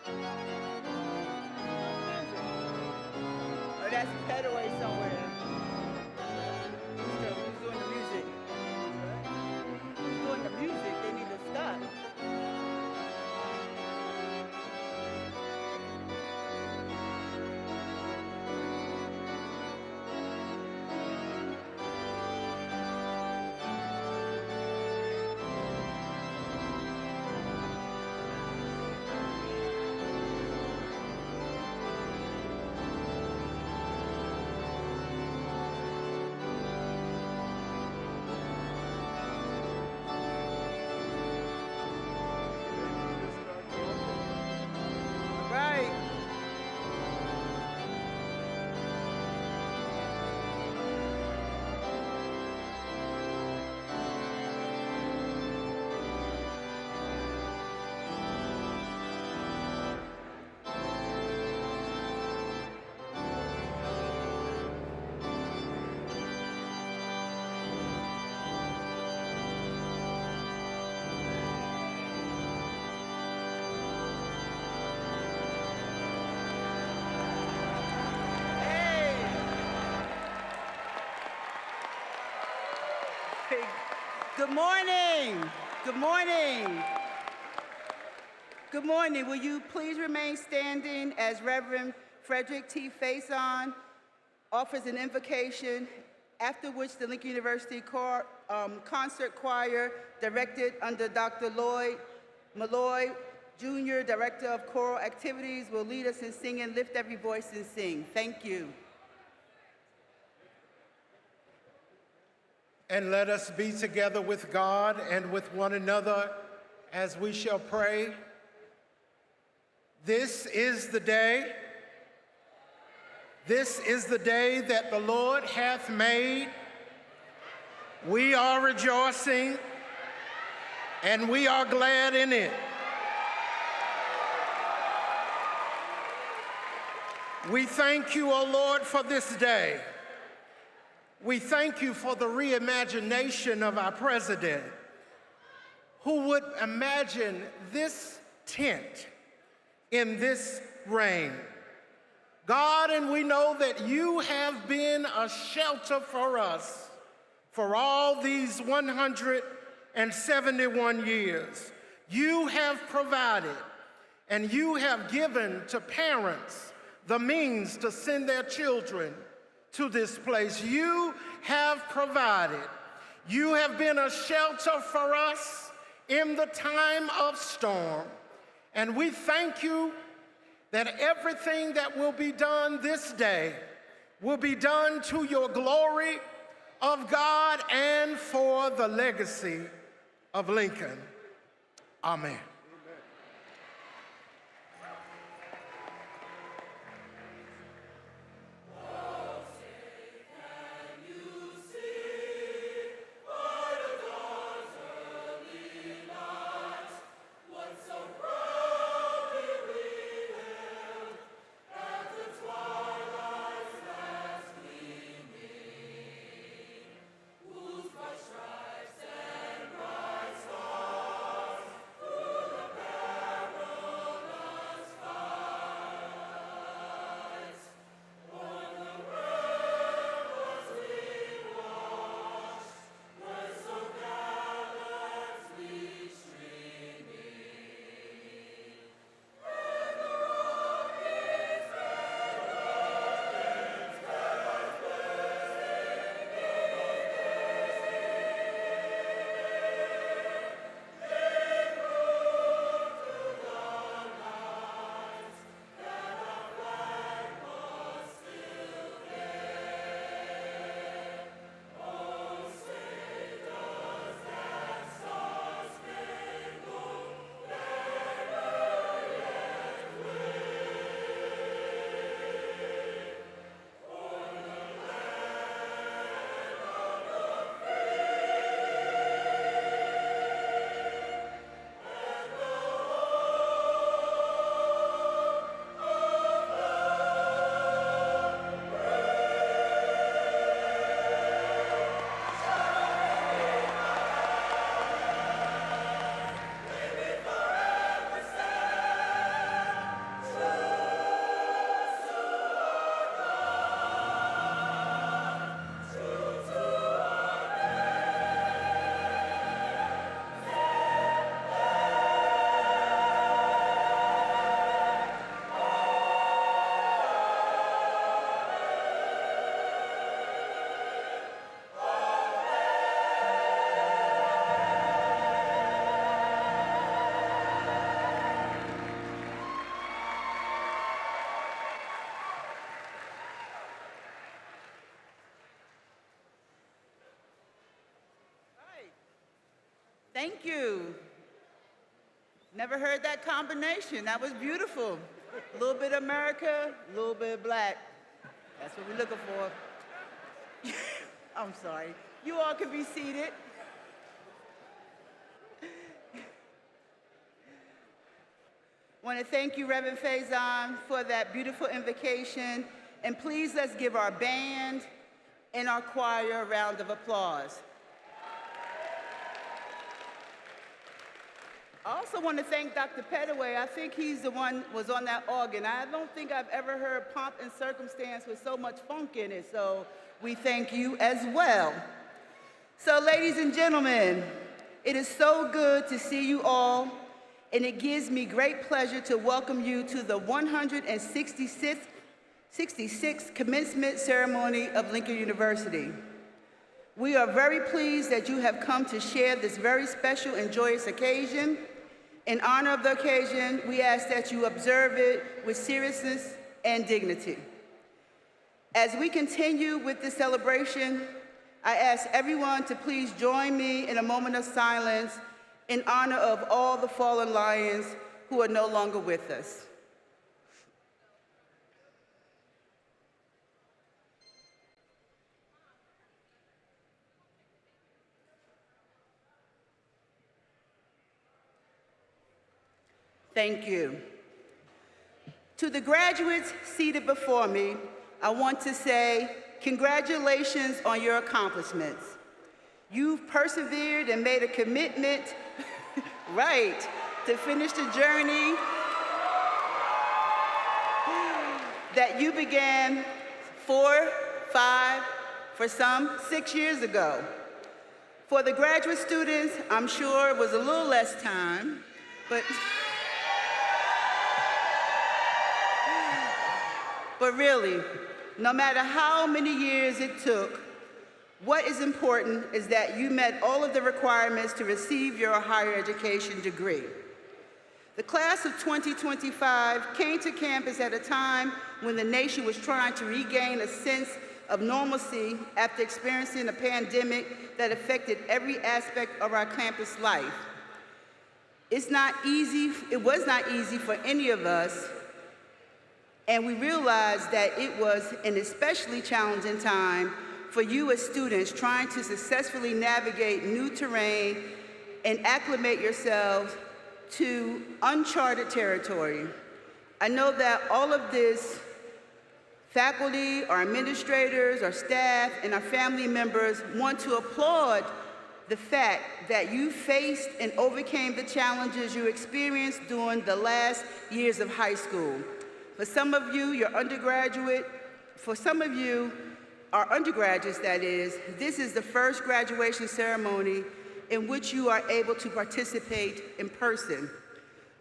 Oh, that's Petaway somewhere. Who's doing the music? Who's doing the music? They need to stop. Right. Hey. Good morning. Good morning. Good morning. Will you please remain standing as Reverend Frederick T. Faison offers an invocation, after which the Lincoln University Concert Choir, directed under Dr. Lloyd Malloy, Jr., Director of Choral Activities, will lead us in singing Lift Every Voice and Sing. Thank you. And let us be together with God and with one another as we shall pray. This is the day that the Lord hath made. We are rejoicing and we are glad in it. We thank you, O Lord, for this day. We thank you for the reimagination of our president. Who would imagine this tent in this rain? God, and we know that you have been a shelter for us for all these 171 years. You have provided and you have given to parents the means to send their children to this place. You have provided. You have been a shelter for us in the time of storm. And we thank you that everything that will be done this day will be done to your glory of God and for the legacy of Lincoln. Amen. Thank you. Never heard that combination. That was beautiful. A little bit America, a little bit black. That's what we're looking for. I'm sorry. You all can be seated. I want to thank you, Reverend Faison, for that beautiful invocation. And please let's give our band and our choir a round of applause. I also want to thank Dr. Pettaway. I think he's the one who was on that organ. I don't think I've ever heard Pomp and Circumstance with so much funk in it, so we thank you as well. So ladies and gentlemen, it is so good to see you all, and it gives me great pleasure to welcome you to the 166th Commencement Ceremony of Lincoln University. We are very pleased that you have come to share this very special and joyous occasion. In honor of the occasion, we ask that you observe it with seriousness and dignity. As we continue with this celebration, I ask everyone to please join me in a moment of silence in honor of all the fallen lions who are no longer with us. Thank you. To the graduates seated before me, I want to say congratulations on your accomplishments. You've persevered and made a commitment, right, to finish the journey that you began 4, 5, for some 6 years ago. For the graduate students, I'm sure it was a little less time, but really, no matter how many years it took, what is important is that you met all of the requirements to receive your higher education degree. The class of 2025 came to campus at a time when the nation was trying to regain a sense of normalcy after experiencing a pandemic that affected every aspect of our campus life. It was not easy for any of us, and we realized that it was an especially challenging time for you as students trying to successfully navigate new terrain and acclimate yourselves to uncharted territory. I know that all of this, faculty, our administrators, our staff, and our family members want to applaud the fact that you faced and overcame the challenges you experienced during the last years of high school. For some of you, our undergraduates, that is, this is the first graduation ceremony in which you are able to participate in person.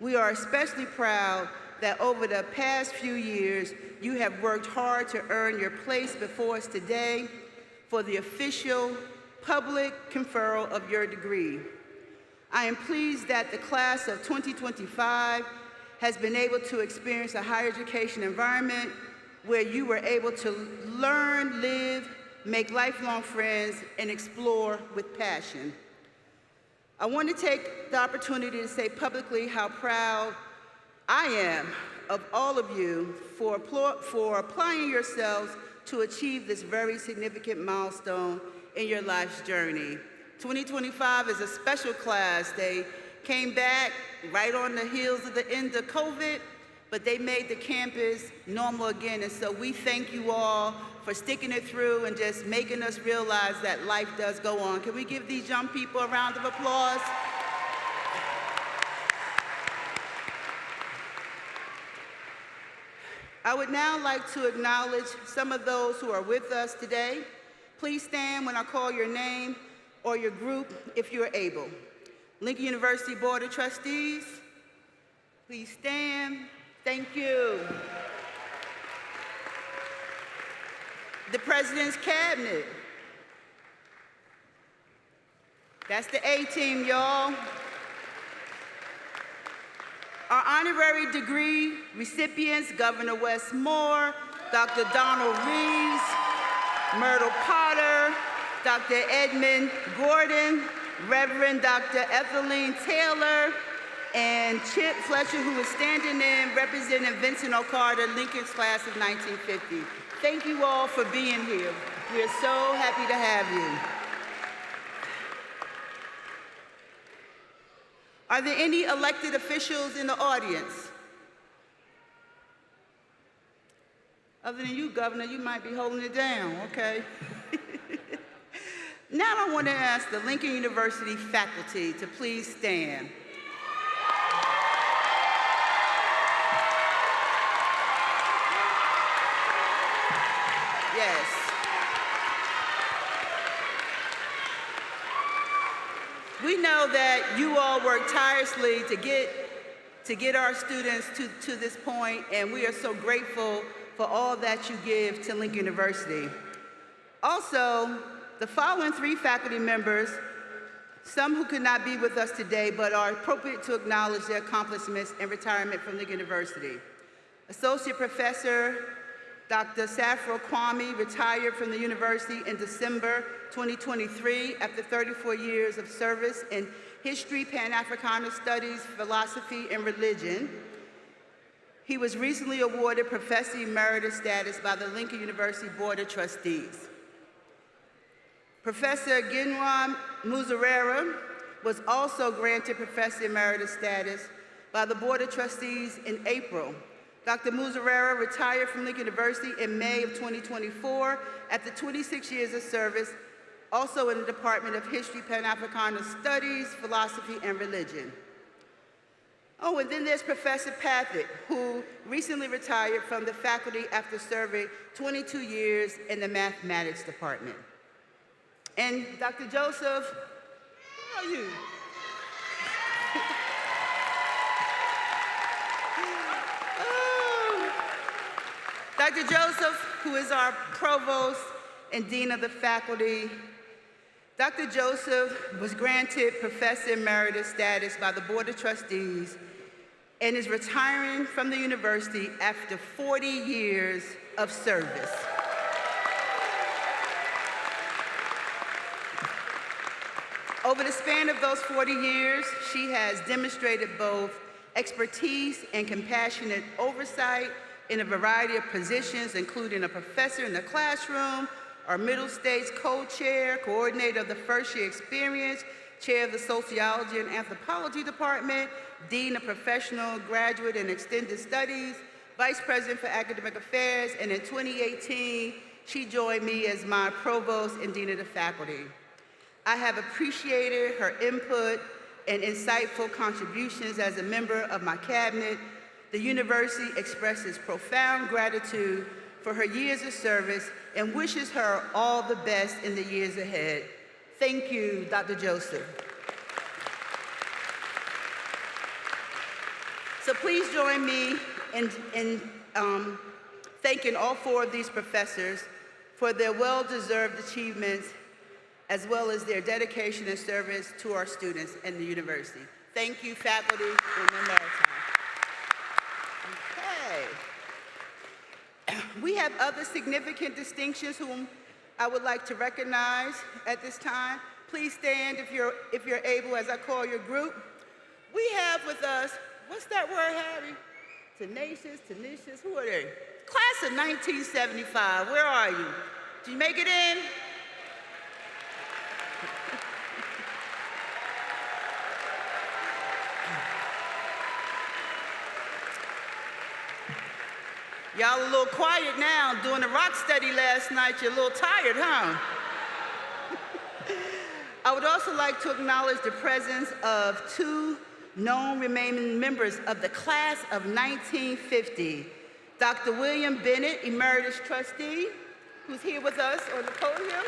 We are especially proud that over the past few years, you have worked hard to earn your place before us today for the official public conferral of your degree. I am pleased that the class of 2025 has been able to experience a higher education environment where you were able to learn, live, make lifelong friends, and explore with passion. I want to take the opportunity to say publicly how proud I am of all of you for applying yourselves to achieve this very significant milestone in your life's journey. 2025 is a special class. They came back right on the heels of the end of COVID, but they made the campus normal again, and so we thank you all for sticking it through and just making us realize that life does go on. Can we give these young people a round of applause? I would now like to acknowledge some of those who are with us today. Please stand when I call your name or your group if you are able. Lincoln University Board of Trustees, please stand. Thank you. The President's Cabinet. That's the A-team, y'all. Our honorary degree recipients, Governor Wes Moore, Dr. Donald Reaves, Myrtle Potter, Dr. Edmund Gordon, Reverend Dr. Ethelene Taylor, and Chip Fletcher, who is standing in representing Vincent O'Carter, Lincoln's class of 1950. Thank you all for being here. We are so happy to have you. Are there any elected officials in the audience? Other than you, Governor, you might be holding it down, okay? Now I want to ask the Lincoln University faculty to please stand. Yes. We know that you all work tirelessly to get our students to this point, and we are so grateful for all that you give to Lincoln University. Also, the following three faculty members, some who could not be with us today, but are appropriate to acknowledge their accomplishments and retirement from Lincoln University. Associate Professor Dr. Safra Kwame retired from the university in December 2023 after 34 years of service in history, Pan-Africana studies, philosophy, and religion. He was recently awarded Professor Emeritus status by the Lincoln University Board of Trustees. Professor Ginwan Muzarera was also granted Professor Emeritus status by the Board of Trustees in April. Dr. Muzarera retired from Lincoln University in May of 2024 after 26 years of service, also in the Department of History, Pan-Africana Studies, Philosophy, and Religion. Oh, and then there's Professor Pathak, who recently retired from the faculty after serving 22 years in the mathematics department. And Dr. Joseph, who are you? Dr. Joseph, who is our provost and dean of the faculty. Dr. Joseph was granted Professor Emeritus status by the Board of Trustees and is retiring from the university after 40 years of service. Over the span of those 40 years, she has demonstrated both expertise and compassionate oversight in a variety of positions, including a professor in the classroom, our middle stage co-chair, coordinator of the first year experience, chair of the sociology and anthropology department, dean of professional, graduate, and extended studies, vice president for academic affairs, and in 2018, she joined me as my provost and dean of the faculty. I have appreciated her input and insightful contributions as a member of my cabinet. The university expresses profound gratitude for her years of service and wishes her all the best in the years ahead. Thank you, Dr. Joseph. So please join me in thanking all four of these professors for their well-deserved achievements, as well as their dedication and service to our students and the university. Thank you, faculty and emeriti. Okay. We have other significant distinctions whom I would like to recognize at this time. Please stand if you're able as I call your group. We have with us, what's that word, Harry? Tenacious, who are they? Class of 1975, where are you? Did you make it in? Y'all a little quiet now. Doing a rock study last night, you're a little tired, huh? I would also like to acknowledge the presence of two known remaining members of the class of 1950. Dr. William Bennett, Emeritus Trustee, who's here with us on the podium.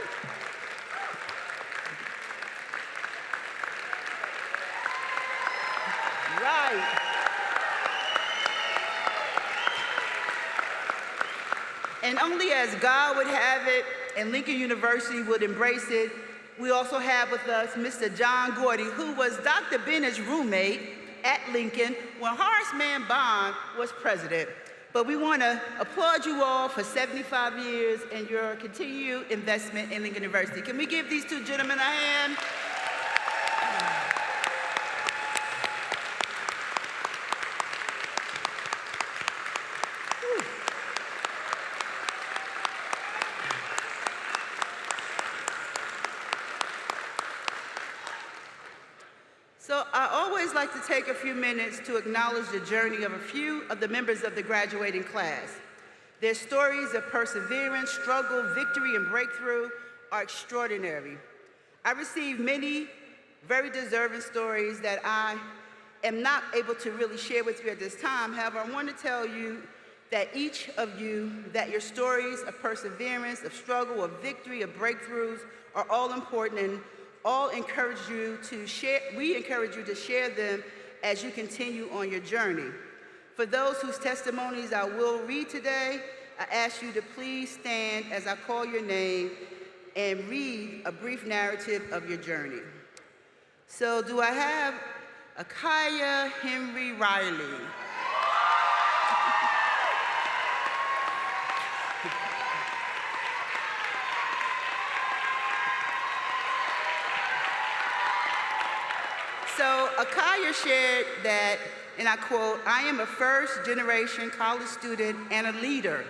Right. And only as God would have it and Lincoln University would embrace it, we also have with us Mr. John Gordy, who was Dr. Bennett's roommate at Lincoln when Horace Mann Bond was president. But we want to applaud you all for 75 years and your continued investment in Lincoln University. Can we give these two gentlemen a hand? So I always like to take a few minutes to acknowledge the journey of a few of the members of the graduating class. Their stories of perseverance, struggle, victory, and breakthrough are extraordinary. I received many very deserving stories that I am not able to really share with you at this time. However, I want to tell you that each of you, that your stories of perseverance, of struggle, of victory, of breakthroughs are all important, and all encourage you to share, we encourage you to share them as you continue on your journey. For those whose testimonies I will read today, I ask you to please stand as I call your name and read a brief narrative of your journey. So do I have Akaya Henry Riley? So Akaya shared that, and I quote, "I am a first-generation college student and a leader.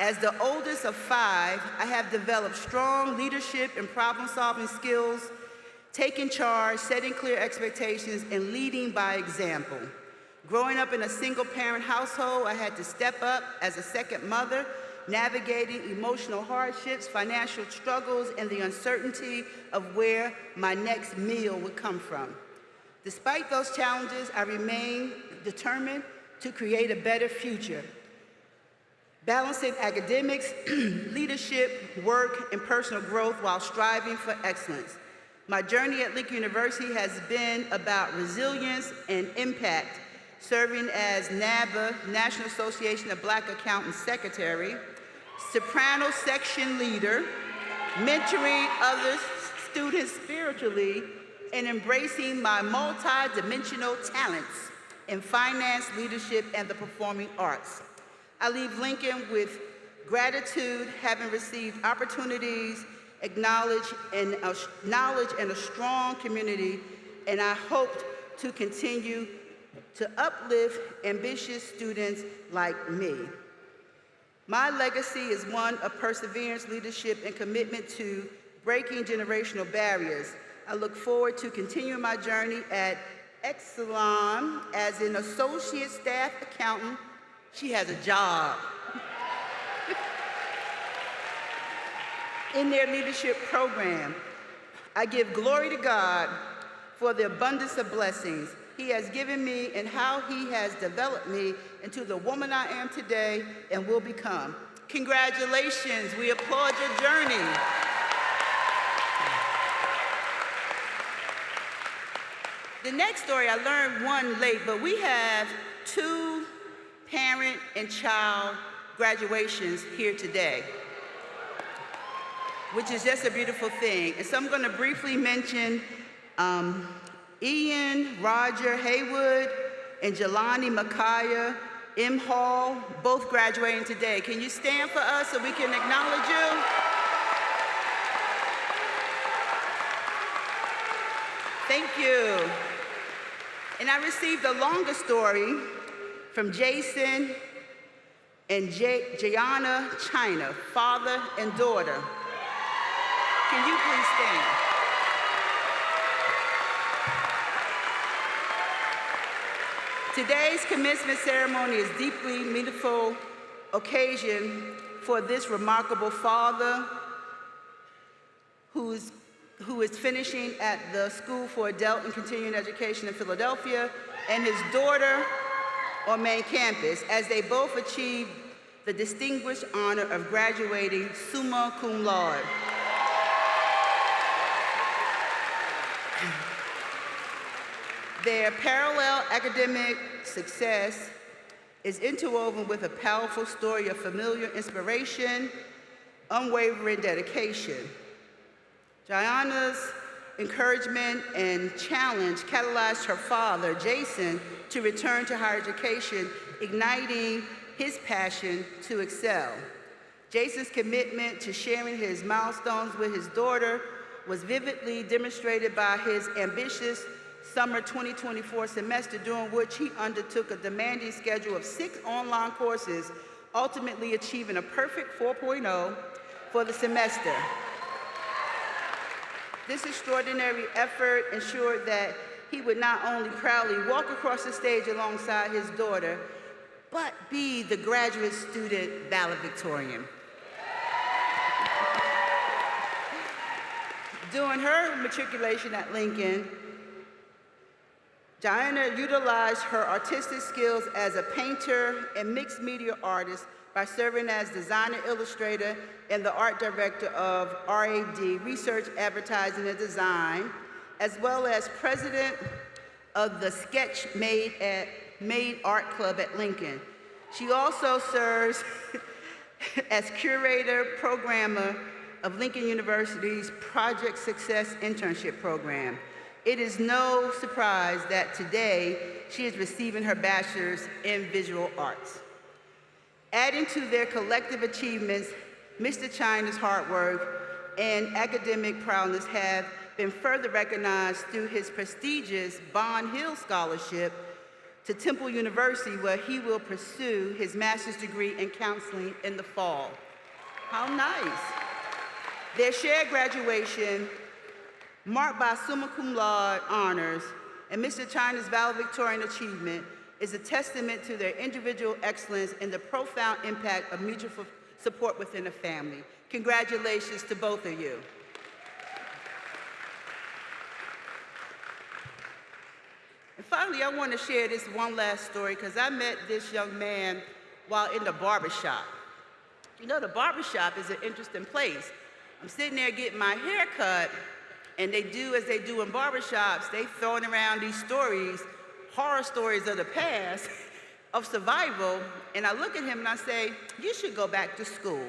As the oldest of 5, I have developed strong leadership and problem-solving skills, taking charge, setting clear expectations, and leading by example. Growing up in a single-parent household, I had to step up as a second mother, navigating emotional hardships, financial struggles, and the uncertainty of where my next meal would come from. Despite those challenges, I remain determined to create a better future, balancing academics, leadership, work, and personal growth while striving for excellence. My journey at Lincoln University has been about resilience and impact, serving as NABA, National Association of Black Accountants Secretary, soprano section leader, mentoring other students spiritually, and embracing my multi-dimensional talents in finance, leadership, and the performing arts. I leave Lincoln with gratitude, having received opportunities, knowledge and a strong community, and I hope to continue to uplift ambitious students like me. My legacy is one of perseverance, leadership, and commitment to breaking generational barriers. I look forward to continuing my journey at Exelon as an associate staff accountant. She has a job. In their leadership program, I give glory to God for the abundance of blessings He has given me and how He has developed me into the woman I am today and will become. Congratulations, we applaud your journey. The next story, I learned one late, but we have 2 parent and child graduations here today, which is just a beautiful thing. And so I'm going to briefly mention Ian, Roger Haywood, and Jelani Makaya M. Hall, both graduating today. Can you stand for us so we can acknowledge you? Thank you. And I received a longer story from Jason and Jayana China, father and daughter. Can you please stand? Today's commencement ceremony is a deeply meaningful occasion for this remarkable father who is finishing at the School for Adult and Continuing Education in Philadelphia, and his daughter on main campus, as they both achieved the distinguished honor of graduating summa cum laude. Their parallel academic success is interwoven with a powerful story of familiar inspiration, unwavering dedication. Jayana's encouragement and challenge catalyzed her father, Jason, to return to higher education, igniting his passion to excel. Jason's commitment to sharing his milestones with his daughter was vividly demonstrated by his ambitious summer 2024 semester, during which he undertook a demanding schedule of 6 online courses, ultimately achieving a perfect 4.0 for the semester. This extraordinary effort ensured that he would not only proudly walk across the stage alongside his daughter, but be the graduate student valedictorian. During her matriculation at Lincoln, Diana utilized her artistic skills as a painter and mixed media artist by serving as designer, illustrator, and the art director of RAD, Research, Advertising, and Design, as well as president of the Sketch Made Art Club at Lincoln. She also serves as curator, programmer of Lincoln University's Project Success Internship Program. It is no surprise that today she is receiving her bachelor's in visual arts. Adding to their collective achievements, Mr. China's hard work and academic prowess have been further recognized through his prestigious Bond Hill Scholarship to Temple University, where he will pursue his master's degree in counseling in the fall. How nice. Their shared graduation, marked by summa cum laude honors, and Mr. China's valedictorian achievement is a testament to their individual excellence and the profound impact of mutual support within a family. Congratulations to both of you. And finally, I want to share this one last story because I met this young man while in the barbershop. You know, the barbershop is an interesting place. I'm sitting there getting my hair cut, and they do as they do in barbershops, they throwing around these stories, horror stories of the past, of survival, and I look at him and I say, you should go back to school.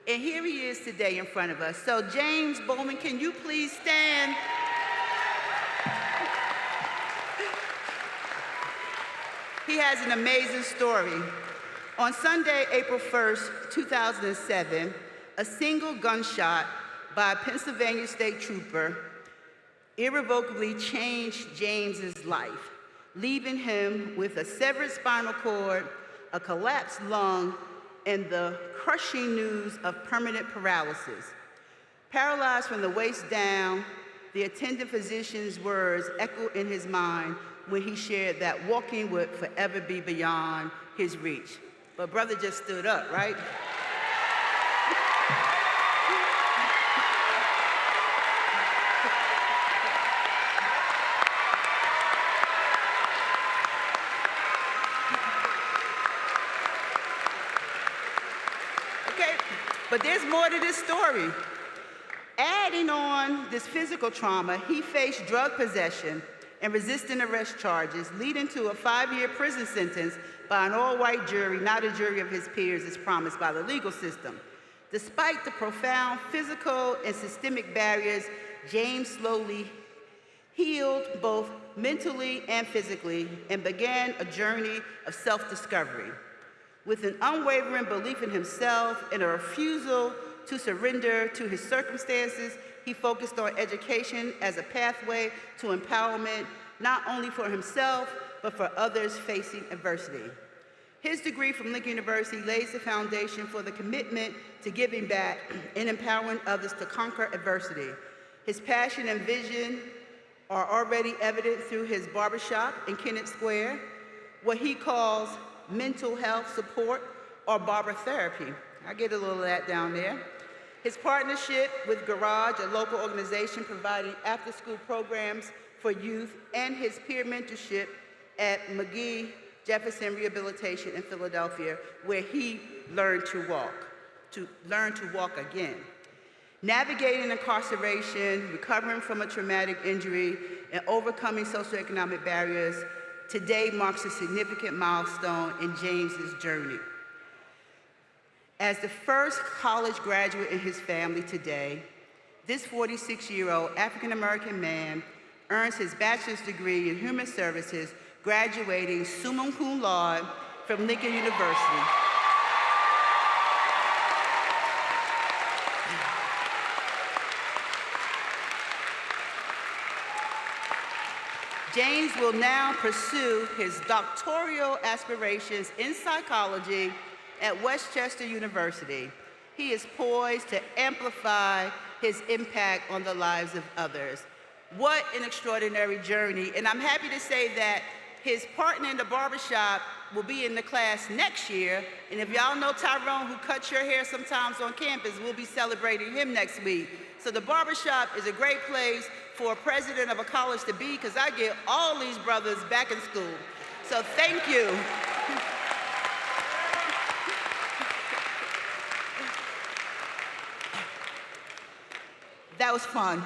And here he is today in front of us. So James Bowman, can you please stand? He has an amazing story. On Sunday, April 1st, 2007, a single gunshot by a Pennsylvania state trooper irrevocably changed James's life, leaving him with a severed spinal cord, a collapsed lung, and the crushing news of permanent paralysis. Paralyzed from the waist down, the attending physician's words echoed in his mind when he shared that walking would forever be beyond his reach. But brother just stood up, right? But there's more to this story. Adding on this physical trauma, he faced drug possession and resisting arrest charges, leading to a 5-year prison sentence by an all-white jury, not a jury of his peers as promised by the legal system. Despite the profound physical and systemic barriers, James slowly healed both mentally and physically and began a journey of self-discovery. With an unwavering belief in himself and a refusal to surrender to his circumstances, he focused on education as a pathway to empowerment, not only for himself, but for others facing adversity. His degree from Lincoln University lays the foundation for the commitment to giving back and empowering others to conquer adversity. His passion and vision are already evident through his barbershop in Kennett Square, what he calls mental health support or barber therapy. I get a little of that down there. His partnership with Garage, a local organization providing after-school programs for youth, and his peer mentorship at McGee Jefferson Rehabilitation in Philadelphia, where he learned to walk again. Navigating incarceration, recovering from a traumatic injury, and overcoming socioeconomic barriers, today marks a significant milestone in James's journey. As the first college graduate in his family today, this 46-year-old African-American man earns his bachelor's degree in human services, graduating summa cum laude from Lincoln University. James will now pursue his doctoral aspirations in psychology at Westchester University. He is poised to amplify his impact on the lives of others. What an extraordinary journey. And I'm happy to say that his partner in the barbershop will be in the class next year. And if y'all know Tyrone, who cuts your hair sometimes on campus, we'll be celebrating him next week. So the barbershop is a great place for a president of a college to be, because I get all these brothers back in school. So thank you. That was fun.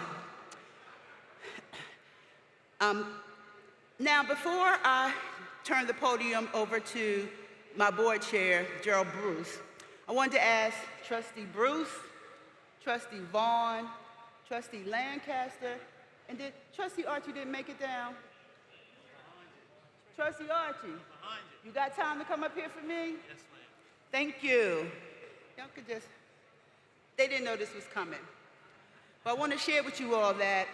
Now, before I turn the podium over to my board chair, Gerald Bruce, I wanted to ask Trustee Bruce, Trustee Vaughn, Trustee Lancaster, and did Trustee Archie didn't make it down? Trustee Archie, you got time to come up here for me? Yes, ma'am. Thank you. Y'all could just, they didn't know this was coming. But I want to share with you all that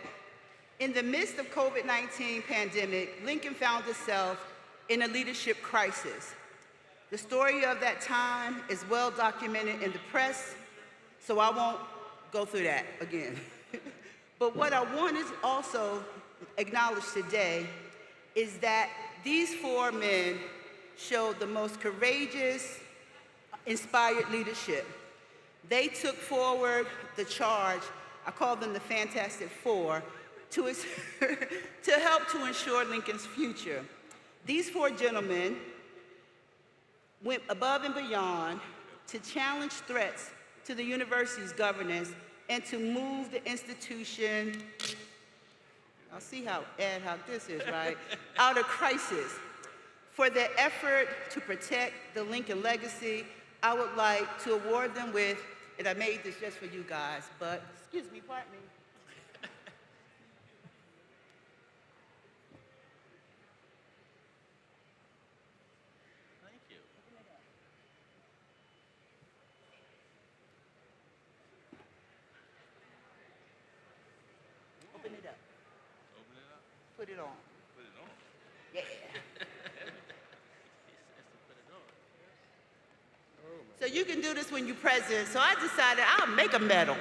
in the midst of COVID-19 pandemic, Lincoln found itself in a leadership crisis. The story of that time is well documented in the press, so I won't go through that again. But what I want to also acknowledge today is that these four men showed the most courageous, inspired leadership. They took forward the charge, I call them the Fantastic Four, to help to ensure Lincoln's future. These four gentlemen went above and beyond to challenge threats to the university's governance and to move the institution, I'll see how ad hoc this is, right? Out of crisis. For their effort to protect the Lincoln legacy, I would like to award them with, and I made this just for you guys, but excuse me, pardon me. Open it up. Open it up. Put it on. Put it on. Yeah. So you can do this when you're president. So I decided I'll make a medal.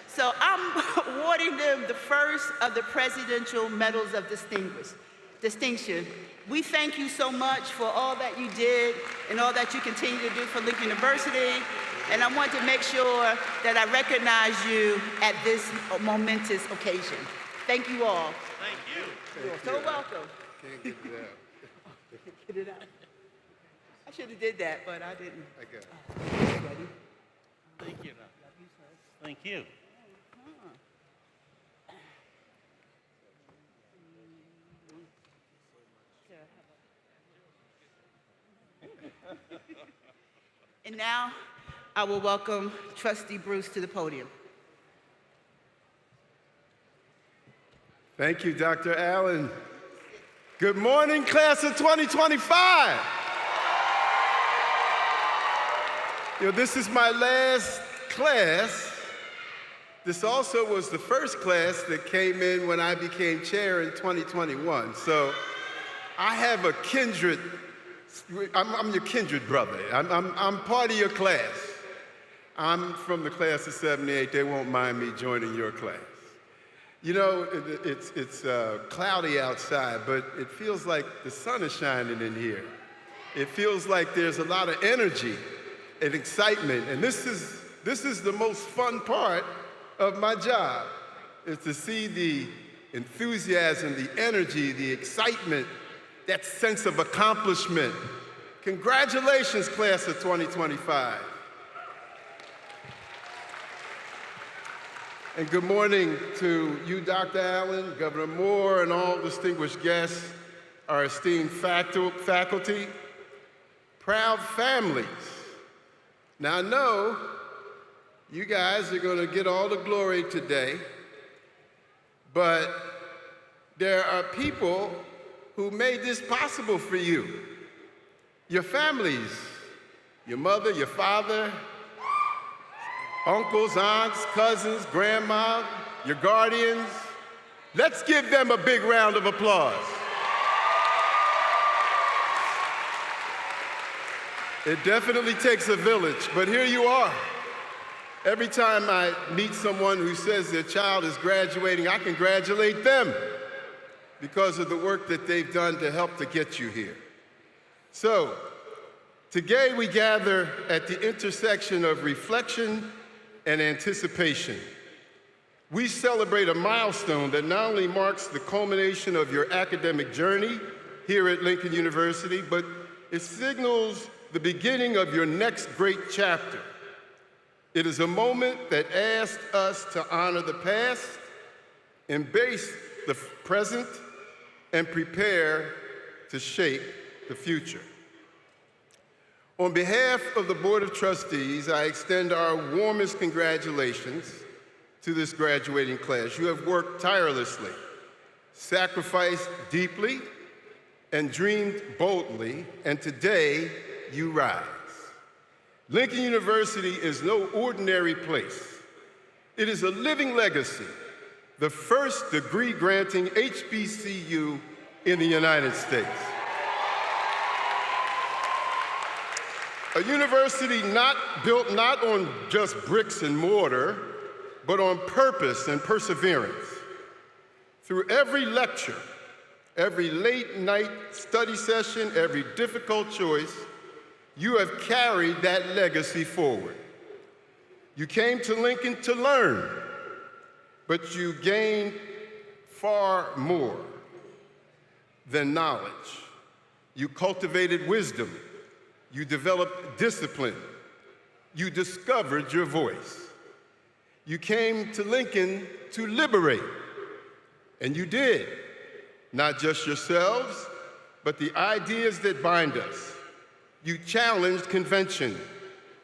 So I'm awarding them the first of the Presidential Medals of Distinction. We thank you so much for all that you did and all that you continue to do for Lincoln University. And I want to make sure that I recognize you at this momentous occasion. Thank you all. Thank you. You're so welcome. Can't get it out. Get it out. I should have did that, but I didn't. I got it. Ready? Thank you. Thank you. And now, I will welcome Trustee Bruce to the podium. Thank you, Dr. Allen. Good morning, class of 2025. This is my last class. This also was the first class that came in when I became chair in 2021. So I have a kindred, I'm your kindred brother. I'm part of your class. I'm from the class of 78. They won't mind me joining your class. You know, it's cloudy outside, but it feels like the sun is shining in here. It feels like there's a lot of energy and excitement, and this is the most fun part of my job, is to see the enthusiasm, the energy, the excitement, that sense of accomplishment. Congratulations, class of 2025. And good morning to you, Dr. Allen, Governor Moore, and all distinguished guests, our esteemed faculty, proud families. Now I know you guys are going to get all the glory today, but there are people who made this possible for you. Your families, your mother, your father, uncles, aunts, cousins, grandma, your guardians. Let's give them a big round of applause. It definitely takes a village, but here you are. Every time I meet someone who says their child is graduating, I congratulate them because of the work that they've done to help to get you here. So, today we gather at the intersection of reflection and anticipation. We celebrate a milestone that not only marks the culmination of your academic journey here at Lincoln University, but it signals the beginning of your next great chapter. It is a moment that asks us to honor the past, embrace the present, and prepare to shape the future. On behalf of the Board of Trustees, I extend our warmest congratulations to this graduating class. You have worked tirelessly, sacrificed deeply, and dreamed boldly, and today you rise. Lincoln University is no ordinary place. It is a living legacy, the first degree-granting HBCU in the United States. A university built not on just bricks and mortar, but on purpose and perseverance. Through every lecture, every late-night study session, every difficult choice, you have carried that legacy forward. You came to Lincoln to learn, but you gained far more than knowledge. You cultivated wisdom. You developed discipline. You discovered your voice. You came to Lincoln to liberate, and you did. Not just yourselves, but the ideas that bind us. You challenged convention.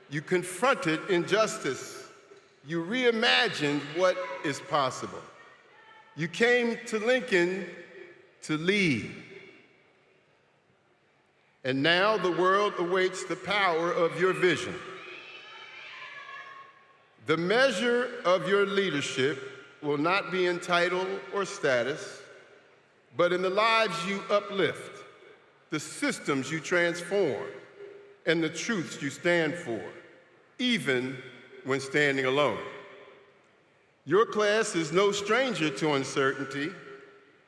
You confronted injustice. You reimagined what is possible. You came to Lincoln to lead. And now the world awaits the power of your vision. The measure of your leadership will not be in title or status, but in the lives you uplift, the systems you transform, and the truths you stand for, even when standing alone. Your class is no stranger to uncertainty.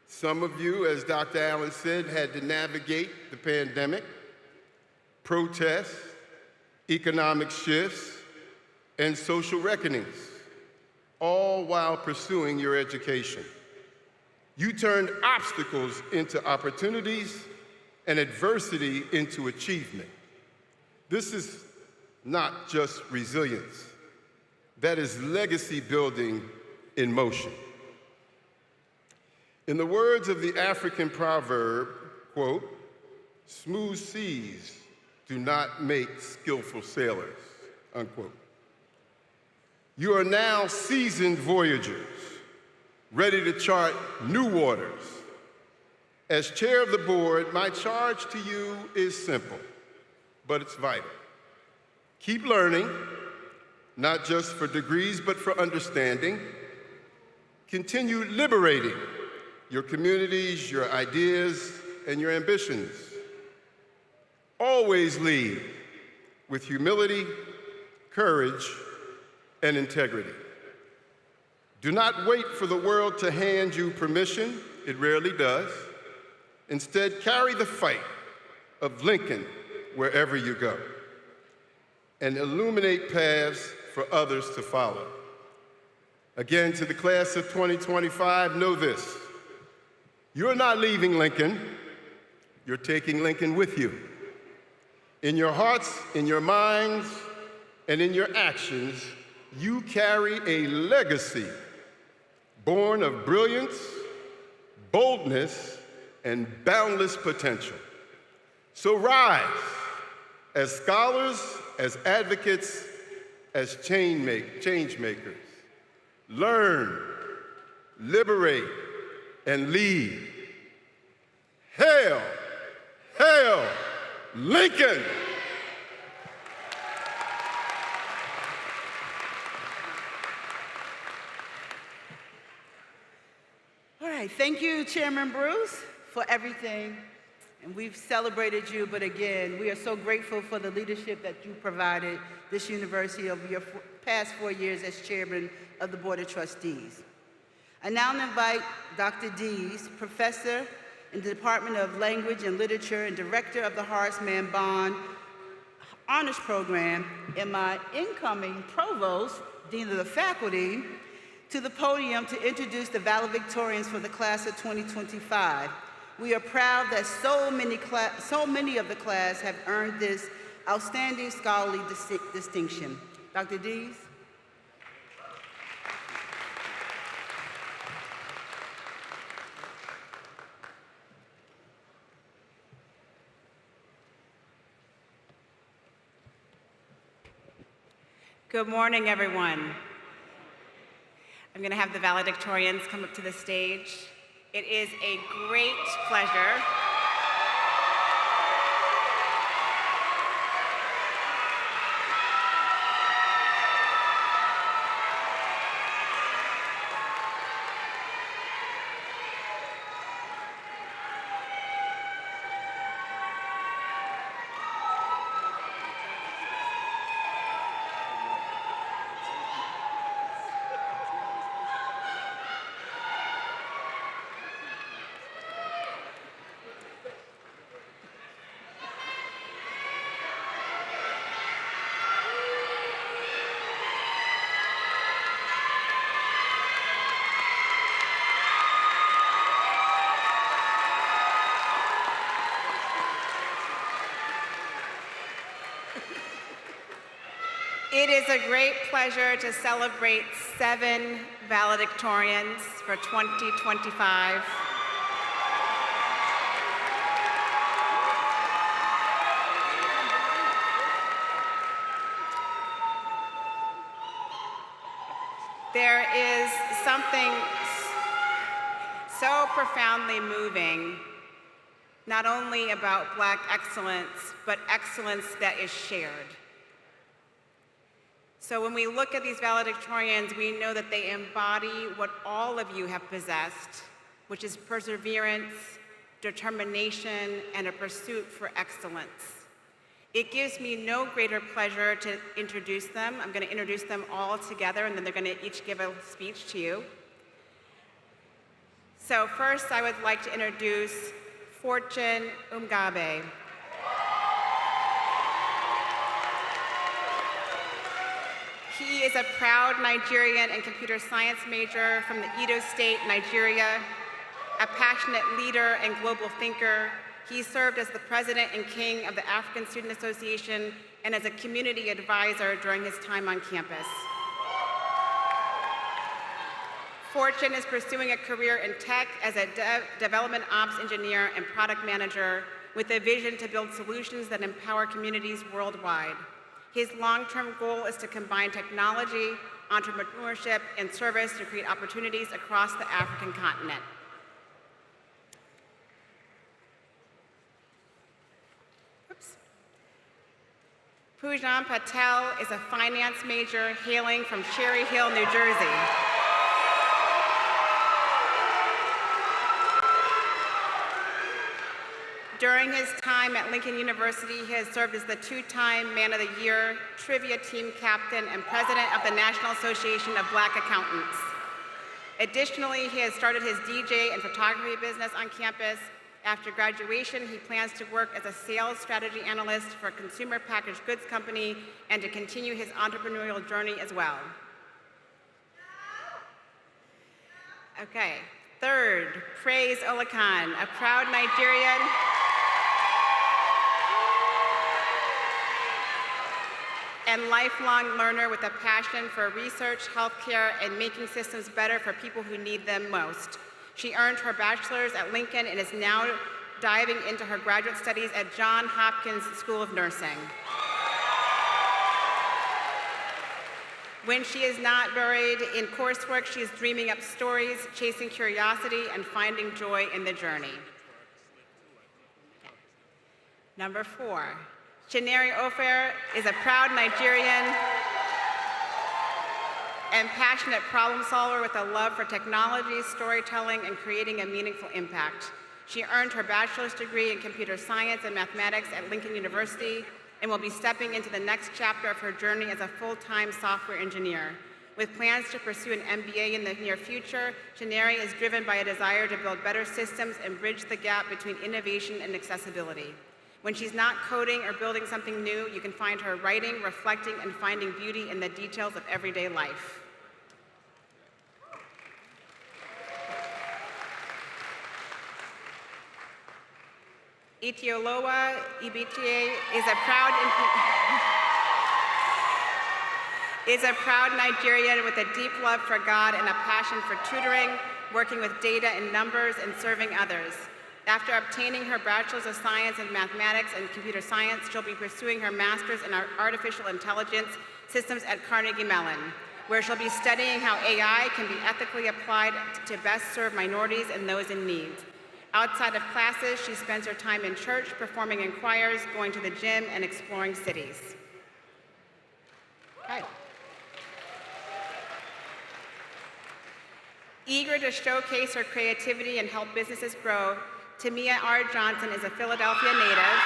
Some of you, as Dr. Allen said, had to navigate the pandemic, protests, economic shifts, and social reckonings, all while pursuing your education. You turned obstacles into opportunities and adversity into achievement. This is not just resilience. That is legacy building in motion. In the words of the African proverb, quote, "Smooth seas do not make skillful sailors," unquote. You are now seasoned voyagers, ready to chart new waters. As chair of the board, my charge to you is simple, but it's vital. Keep learning, not just for degrees, but for understanding. Continue liberating your communities, your ideas, and your ambitions. Always lead with humility, courage, and integrity. Do not wait for the world to hand you permission. It rarely does. Instead, carry the fight of Lincoln wherever you go, and illuminate paths for others to follow. Again, to the class of 2025, know this: you're not leaving Lincoln, you're taking Lincoln with you. In your hearts, in your minds, and in your actions, you carry a legacy born of brilliance, boldness, and boundless potential. So rise as scholars, as advocates, as change makers. Learn, liberate, and lead. Hail, hail, Lincoln! All right, thank you, Chairman Bruce, for everything. And we've celebrated you, but again, we are so grateful for the leadership that you provided this university over your past 4 years as chairman of the Board of Trustees. I now invite Dr. Dees, professor in the Department of Language and Literature and director of the Horace Mann Bond Honors Program, and my incoming provost, dean of the faculty, to the podium to introduce the valedictorians for the class of 2025. We are proud that so many of the class have earned this outstanding scholarly distinction. Dr. Dees. Good morning, everyone. I'm going to have the valedictorians come up to the stage. It is a great pleasure It is a great pleasure to celebrate 7 valedictorians for 2025. There is something so profoundly moving, not only about Black excellence, but excellence that is shared. So when we look at these valedictorians, we know that they embody what all of you have possessed, which is perseverance, determination, and a pursuit for excellence. It gives me no greater pleasure to introduce them. I'm going to introduce them all together, and then they're going to each give a speech to you. So first, I would like to introduce Fortune Umgabe. He is a proud Nigerian and computer science major from the Edo State, Nigeria, a passionate leader and global thinker. He served as the president and king of the African Student Association and as a community advisor during his time on campus. Fortune is pursuing a career in tech as a development ops engineer and product manager with a vision to build solutions that empower communities worldwide. His long-term goal is to combine technology, entrepreneurship, and service to create opportunities across the African continent. Poojan Patel is a finance major hailing from Cherry Hill, New Jersey. During his time at Lincoln University, he has served as the 2-time Man of the Year, trivia team captain, and president of the National Association of Black Accountants. Additionally, he has started his DJ and photography business on campus. After graduation, he plans to work as a sales strategy analyst for a consumer packaged goods company and to continue his entrepreneurial journey as well. Okay, third, Praise Olakan, a proud Nigerian and lifelong learner with a passion for research, healthcare, and making systems better for people who need them most. She earned her bachelor's at Lincoln and is now diving into her graduate studies at Johns Hopkins School of Nursing. When she is not buried in coursework, she is dreaming up stories, chasing curiosity, and finding joy in the journey. Number 4. Chineri Ofer is a proud Nigerian and passionate problem solver with a love for technology, storytelling, and creating a meaningful impact. She earned her bachelor's degree in computer science and mathematics at Lincoln University. and will be stepping into the next chapter of her journey as a full-time software engineer. With plans to pursue an MBA in the near future, Janeri is driven by a desire to build better systems and bridge the gap between innovation and accessibility. When she's not coding or building something new, you can find her writing, reflecting, and finding beauty in the details of everyday life. Itioloa Ibichie is a proud Nigerian with a deep love for God and a passion for tutoring, working with data and numbers, and serving others. After obtaining her Bachelor's of Science in Mathematics and Computer Science, she'll be pursuing her Master's in Artificial Intelligence Systems at Carnegie Mellon, where she'll be studying how AI can be ethically applied to best serve minorities and those in need. Outside of classes, she spends her time in church, performing in choirs, going to the gym, and exploring cities. Okay. Eager to showcase her creativity and help businesses grow, Tamia R. Johnson is a Philadelphia native.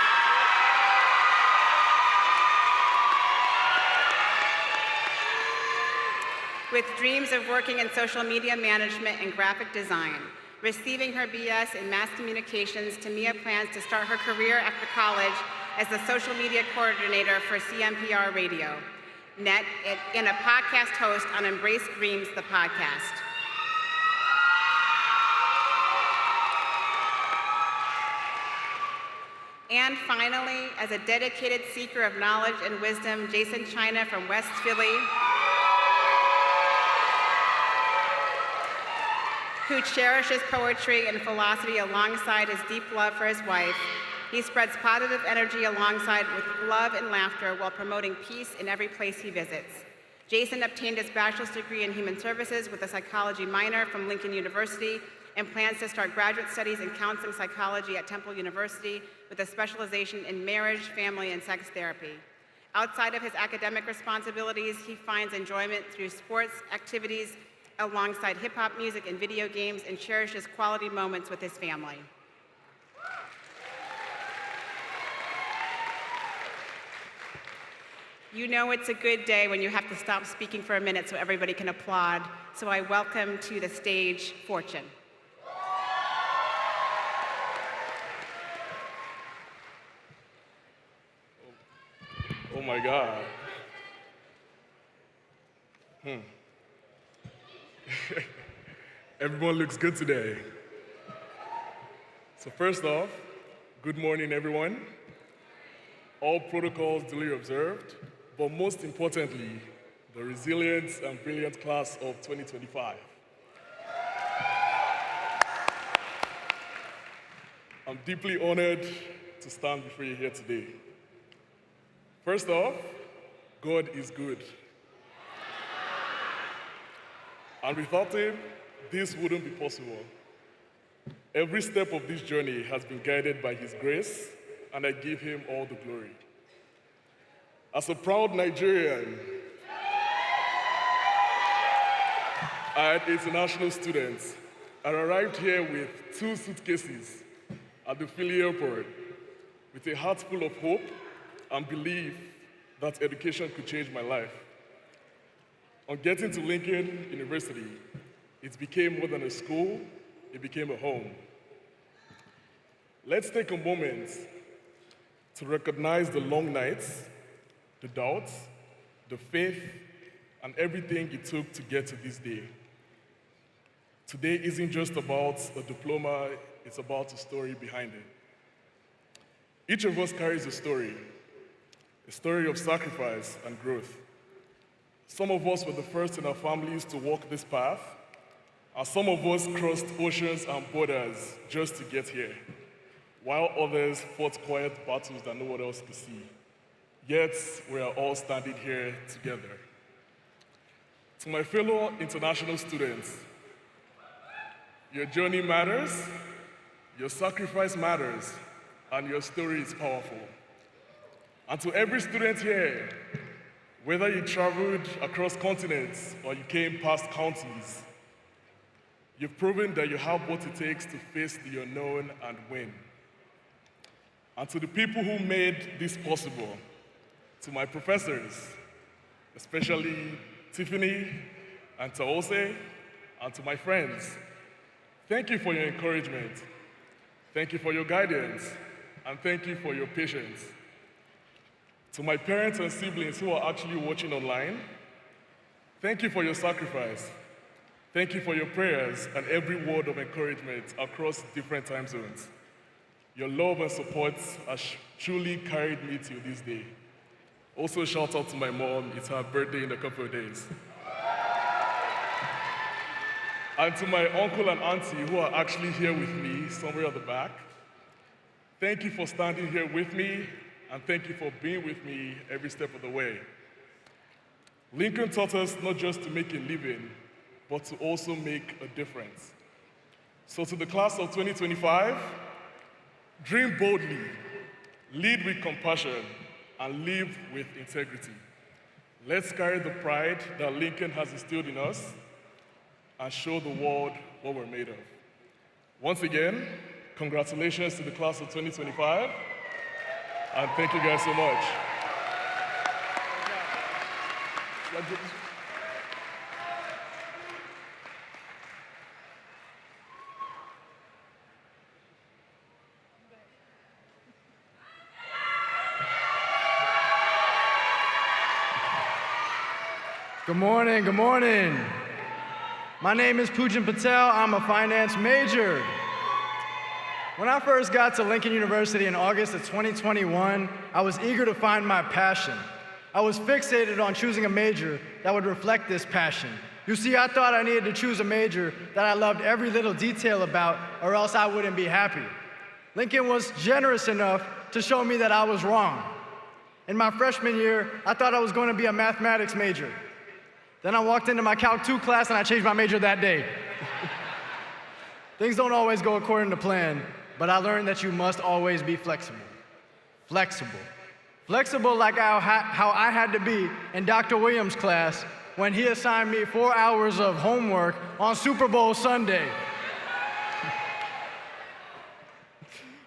With dreams of working in social media management and graphic design. Receiving her BS in mass communications, Tamia plans to start her career after college as the social media coordinator for CMPR Radio Net and a podcast host on Embrace Dreams, the podcast. And finally, as a dedicated seeker of knowledge and wisdom, Jason China from West Philly, who cherishes poetry and philosophy alongside his deep love for his wife. He spreads positive energy alongside with love and laughter while promoting peace in every place he visits. Jason obtained his bachelor's degree in human services with a psychology minor from Lincoln University and plans to start graduate studies in counseling psychology at Temple University with a specialization in marriage, family, and sex therapy. Outside of his academic responsibilities, he finds enjoyment through sports activities alongside hip-hop music and video games, and cherishes quality moments with his family. You know it's a good day when you have to stop speaking for a minute so everybody can applaud. So I welcome to the stage Fortune. Oh my God. Everyone looks good today. So first off, good morning, everyone. All protocols duly observed, but most importantly, the resilient and brilliant class of 2025. I'm deeply honored to stand before you here today. First off, God is good. And without him, this wouldn't be possible. Every step of this journey has been guided by his grace, and I give him all the glory. As a proud Nigerian and international student, I arrived here with 2 suitcases at the Philly airport with a heart full of hope and belief that education could change my life. On getting to Lincoln University, it became more than a school, it became a home. Let's take a moment to recognize the long nights, the doubts, the faith, and everything it took to get to this day. Today isn't just about a diploma, it's about a story behind it. Each of us carries a story of sacrifice and growth. Some of us were the first in our families to walk this path, and some of us crossed oceans and borders just to get here, while others fought quiet battles that no one else could see. Yet, we are all standing here together. To my fellow international students, your journey matters, your sacrifice matters, and your story is powerful. And to every student here, whether you traveled across continents or you came past counties, you've proven that you have what it takes to face the unknown and win. And to the people who made this possible, To my professors, especially Tiffany and Taose, and to my friends, thank you for your encouragement. Thank you for your guidance, and thank you for your patience. To my parents and siblings who are actually watching online, thank you for your sacrifice. Thank you for your prayers and every word of encouragement across different time zones. Your love and support has truly carried me till this day. Also, shout out to my mom. It's her birthday in a couple of days. And to my uncle and auntie who are actually here with me, somewhere at the back, thank you for standing here with me, and thank you for being with me every step of the way. Lincoln taught us not just to make a living, but to also make a difference. So to the class of 2025, dream boldly, lead with compassion, and live with integrity. Let's carry the pride that Lincoln has instilled in us and show the world what we're made of. Once again, congratulations to the class of 2025, and thank you guys so much. Good morning, good morning. My name is Pujan Patel. I'm a finance major. When I first got to Lincoln University in August of 2021, I was eager to find my passion. I was fixated on choosing a major that would reflect this passion. You see, I thought I needed to choose a major that I loved every little detail about, or else I wouldn't be happy. Lincoln was generous enough to show me that I was wrong. In my freshman year, I thought I was going to be a mathematics major. Then I walked into my Calc 2 class and I changed my major that day. Things don't always go according to plan, but I learned that you must always be flexible. Flexible. Flexible like how I had to be in Dr. Williams' class when he assigned me 4 hours of homework on Super Bowl Sunday.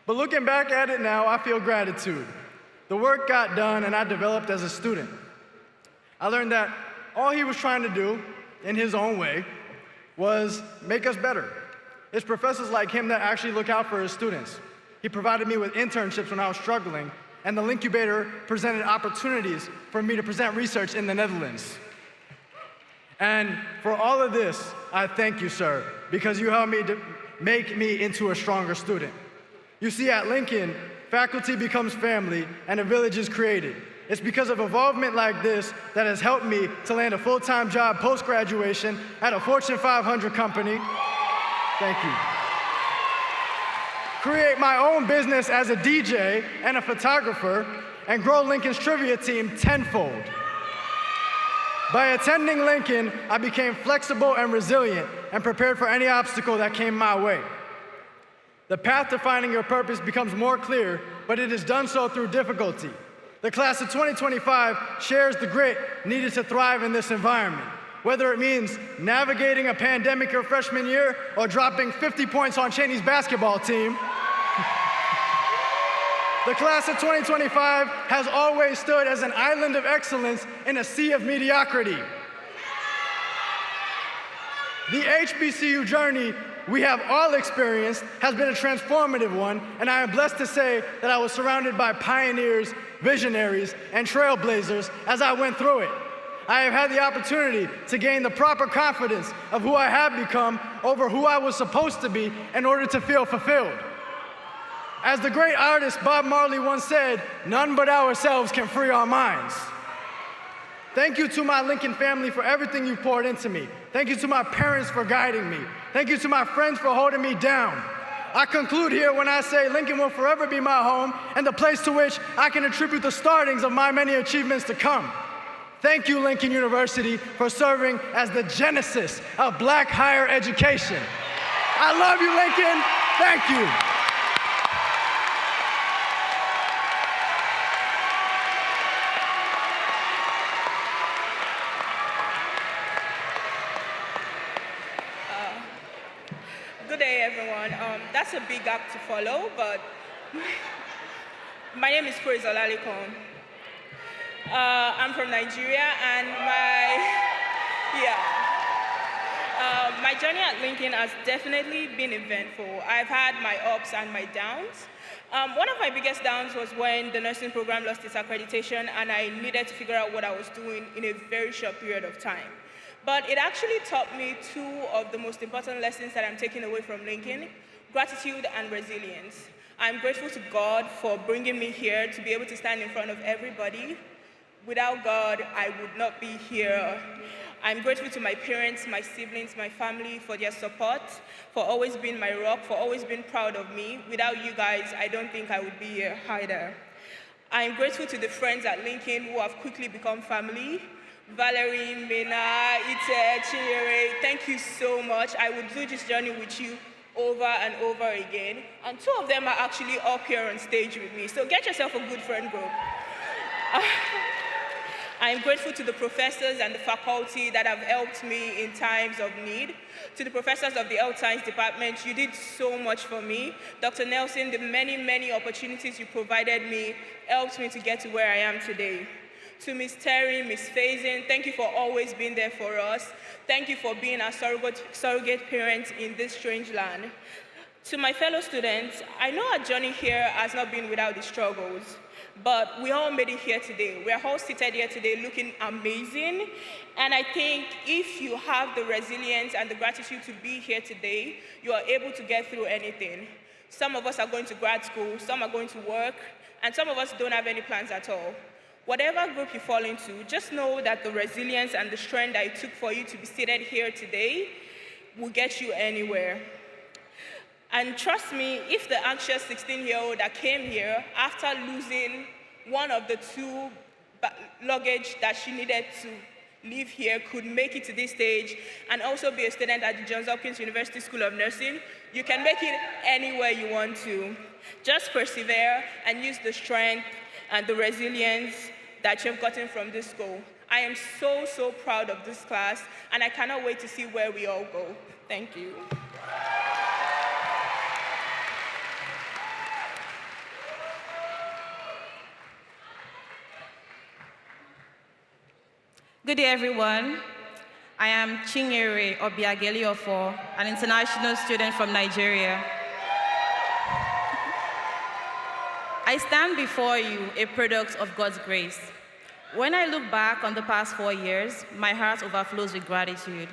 But looking back at it now, I feel gratitude. The work got done and I developed as a student. I learned that all he was trying to do, in his own way, was make us better. It's professors like him that actually look out for his students. He provided me with internships when I was struggling, and the Lincubator presented opportunities for me to present research in the Netherlands. And for all of this, I thank you, sir, because you helped me to make me into a stronger student. You see, at Lincoln, faculty becomes family, and a village is created. It's because of involvement like this that has helped me to land a full-time job post-graduation at a Fortune 500 company. Thank you. Create my own business as a DJ and a photographer, and grow Lincoln's trivia team tenfold. By attending Lincoln, I became flexible and resilient and prepared for any obstacle that came my way. The path to finding your purpose becomes more clear, but it is done so through difficulty. The class of 2025 shares the grit needed to thrive in this environment, whether it means navigating a pandemic your freshman year or dropping 50 points on Cheney's basketball team. The class of 2025 has always stood as an island of excellence in a sea of mediocrity. The HBCU journey we have all experienced has been a transformative one, and I am blessed to say that I was surrounded by pioneers, visionaries, and trailblazers as I went through it. I have had the opportunity to gain the proper confidence of who I have become over who I was supposed to be in order to feel fulfilled. As the great artist Bob Marley once said, none but ourselves can free our minds. Thank you to my Lincoln family for everything you poured into me. Thank you to my parents for guiding me. Thank you to my friends for holding me down. I conclude here when I say Lincoln will forever be my home and the place to which I can attribute the startings of my many achievements to come. Thank you, Lincoln University, for serving as the genesis of Black higher education. I love you, Lincoln. Thank you. Good day, everyone. That's a big act to follow, but my name is Praise Olalikon. I'm from Nigeria, and my journey at Lincoln has definitely been eventful. I've had my ups and my downs. One of my biggest downs was when the nursing program lost its accreditation and I needed to figure out what I was doing in a very short period of time. But it actually taught me two of the most important lessons that I'm taking away from Lincoln: gratitude and resilience. I'm grateful to God for bringing me here to be able to stand in front of everybody. Without God, I would not be here. I'm grateful to my parents, my siblings, my family for their support, for always being my rock, for always being proud of me. Without you guys, I don't think I would be here either. I'm grateful to the friends at Lincoln who have quickly become family. Valerie, Mena, Ite, Chinyere, thank you so much. I would do this journey with you over and over again. And two of them are actually up here on stage with me. So get yourself a good friend group. I am grateful to the professors and the faculty that have helped me in times of need. To the professors of the Health Science Department, you did so much for me. Dr. Nelson, the many, many opportunities you provided me helped me to get to where I am today. To Ms. Terry, Ms. Faison, thank you for always being there for us. Thank you for being our surrogate parents in this strange land. To my fellow students, I know our journey here has not been without the struggles, but we all made it here today. We're all seated here today looking amazing. And I think if you have the resilience and the gratitude to be here today, you are able to get through anything. Some of us are going to grad school, some are going to work, and some of us don't have any plans at all. Whatever group you fall into, just know that the resilience and the strength that it took for you to be seated here today will get you anywhere. And trust me, if the anxious 16-year-old that came here after losing one of the two luggage that she needed to leave here could make it to this stage and also be a student at the Johns Hopkins University School of Nursing, you can make it anywhere you want to. Just persevere and use the strength and the resilience that you've gotten from this school. I am so, so proud of this class, and I cannot wait to see where we all go. Thank you. Good day, everyone. I am Chinyere Obiageli-Ofo, an international student from Nigeria. I stand before you a product of God's grace. When I look back on the past 4 years, my heart overflows with gratitude.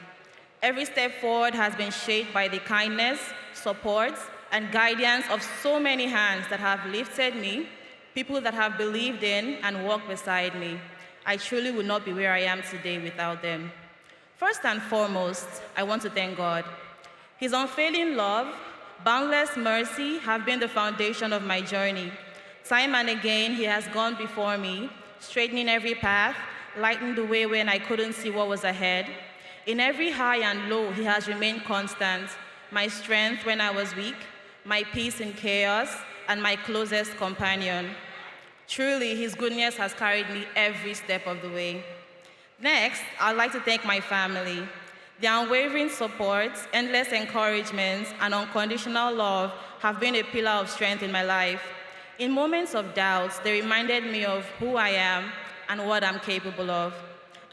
Every step forward has been shaped by the kindness, support, and guidance of so many hands that have lifted me, people that have believed in and walked beside me. I truly would not be where I am today without them. First and foremost, I want to thank God. His unfailing love, boundless mercy have been the foundation of my journey. Time and again, he has gone before me, straightening every path, lighting the way when I couldn't see what was ahead. In every high and low, he has remained constant, my strength when I was weak, my peace in chaos, and my closest companion. Truly, his goodness has carried me every step of the way. Next, I'd like to thank my family. Their unwavering support, endless encouragements, and unconditional love have been a pillar of strength in my life. In moments of doubt, they reminded me of who I am and what I'm capable of.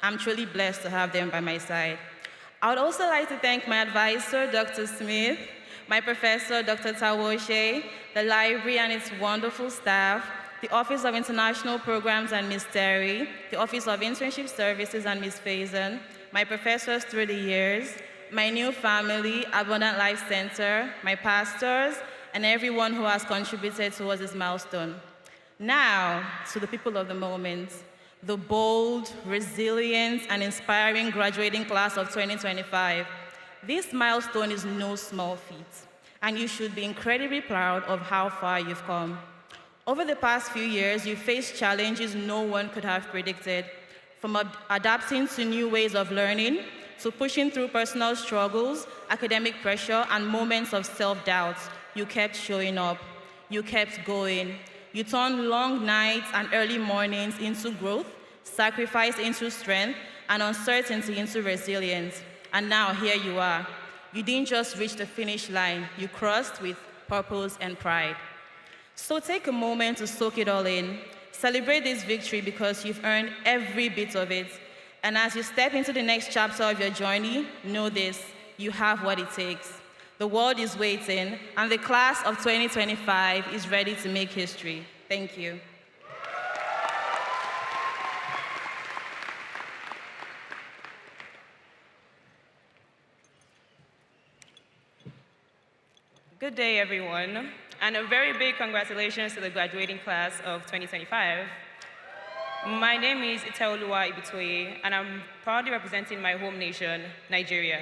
I'm truly blessed to have them by my side. I would also like to thank my advisor, Dr. Smith, my professor, Dr. Tawoshe, the library and its wonderful staff, the Office of International Programs and Ms. Terry, the Office of Internship Services and Ms. Faison, my professors through the years, my new family, Abundant Life Center, my pastors, and everyone who has contributed towards this milestone. Now, to the people of the moment, the bold, resilient, and inspiring graduating class of 2025. This milestone is no small feat, and you should be incredibly proud of how far you've come. Over the past few years, you've faced challenges no one could have predicted, from adapting to new ways of learning, to pushing through personal struggles, academic pressure, and moments of self-doubt. You kept showing up. You kept going. You turned long nights and early mornings into growth, sacrifice into strength, and uncertainty into resilience. And now here you are. You didn't just reach the finish line. You crossed with purpose and pride. So take a moment to soak it all in. Celebrate this victory because you've earned every bit of it. And as you step into the next chapter of your journey, know this, you have what it takes. The world is waiting, and the class of 2025 is ready to make history. Thank you. Good day, everyone, and a very big congratulations to the graduating class of 2025. My name is Iteoluwa Ibitoye, and I'm proudly representing my home nation, Nigeria.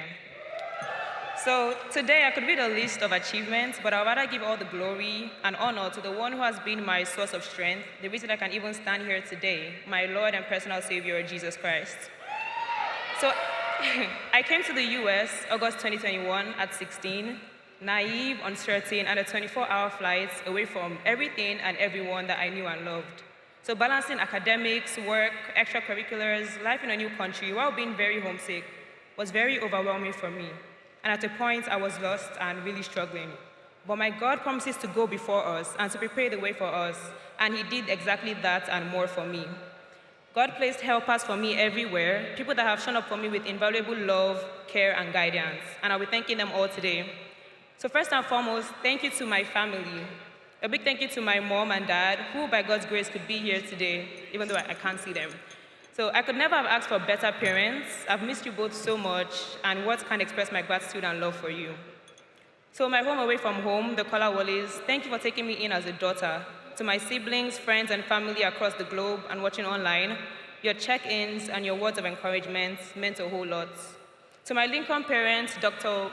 So today I could read a list of achievements, but I'd rather give all the glory and honor to the one who has been my source of strength, the reason I can even stand here today, my Lord and personal Savior, Jesus Christ. So I came to the US August 2021 at 16, naive, uncertain, and a 24-hour flight away from everything and everyone that I knew and loved. So balancing academics, work, extracurriculars, life in a new country while being very homesick was very overwhelming for me. And at a point, I was lost and really struggling. But my God promises to go before us and to prepare the way for us, and He did exactly that and more for me. God placed helpers for me everywhere, people that have shown up for me with invaluable love, care, and guidance, and I'll be thanking them all today. So first and foremost, thank you to my family. A big thank you to my mom and dad, who by God's grace could be here today, even though I can't see them. So I could never have asked for better parents. I've missed you both so much, and words can't express my gratitude and love for you. So my home away from home, the Kolawolles, thank you for taking me in as a daughter. To my siblings, friends, and family across the globe and watching online, your check-ins and your words of encouragement meant a whole lot. To my Lincoln parents, Dr.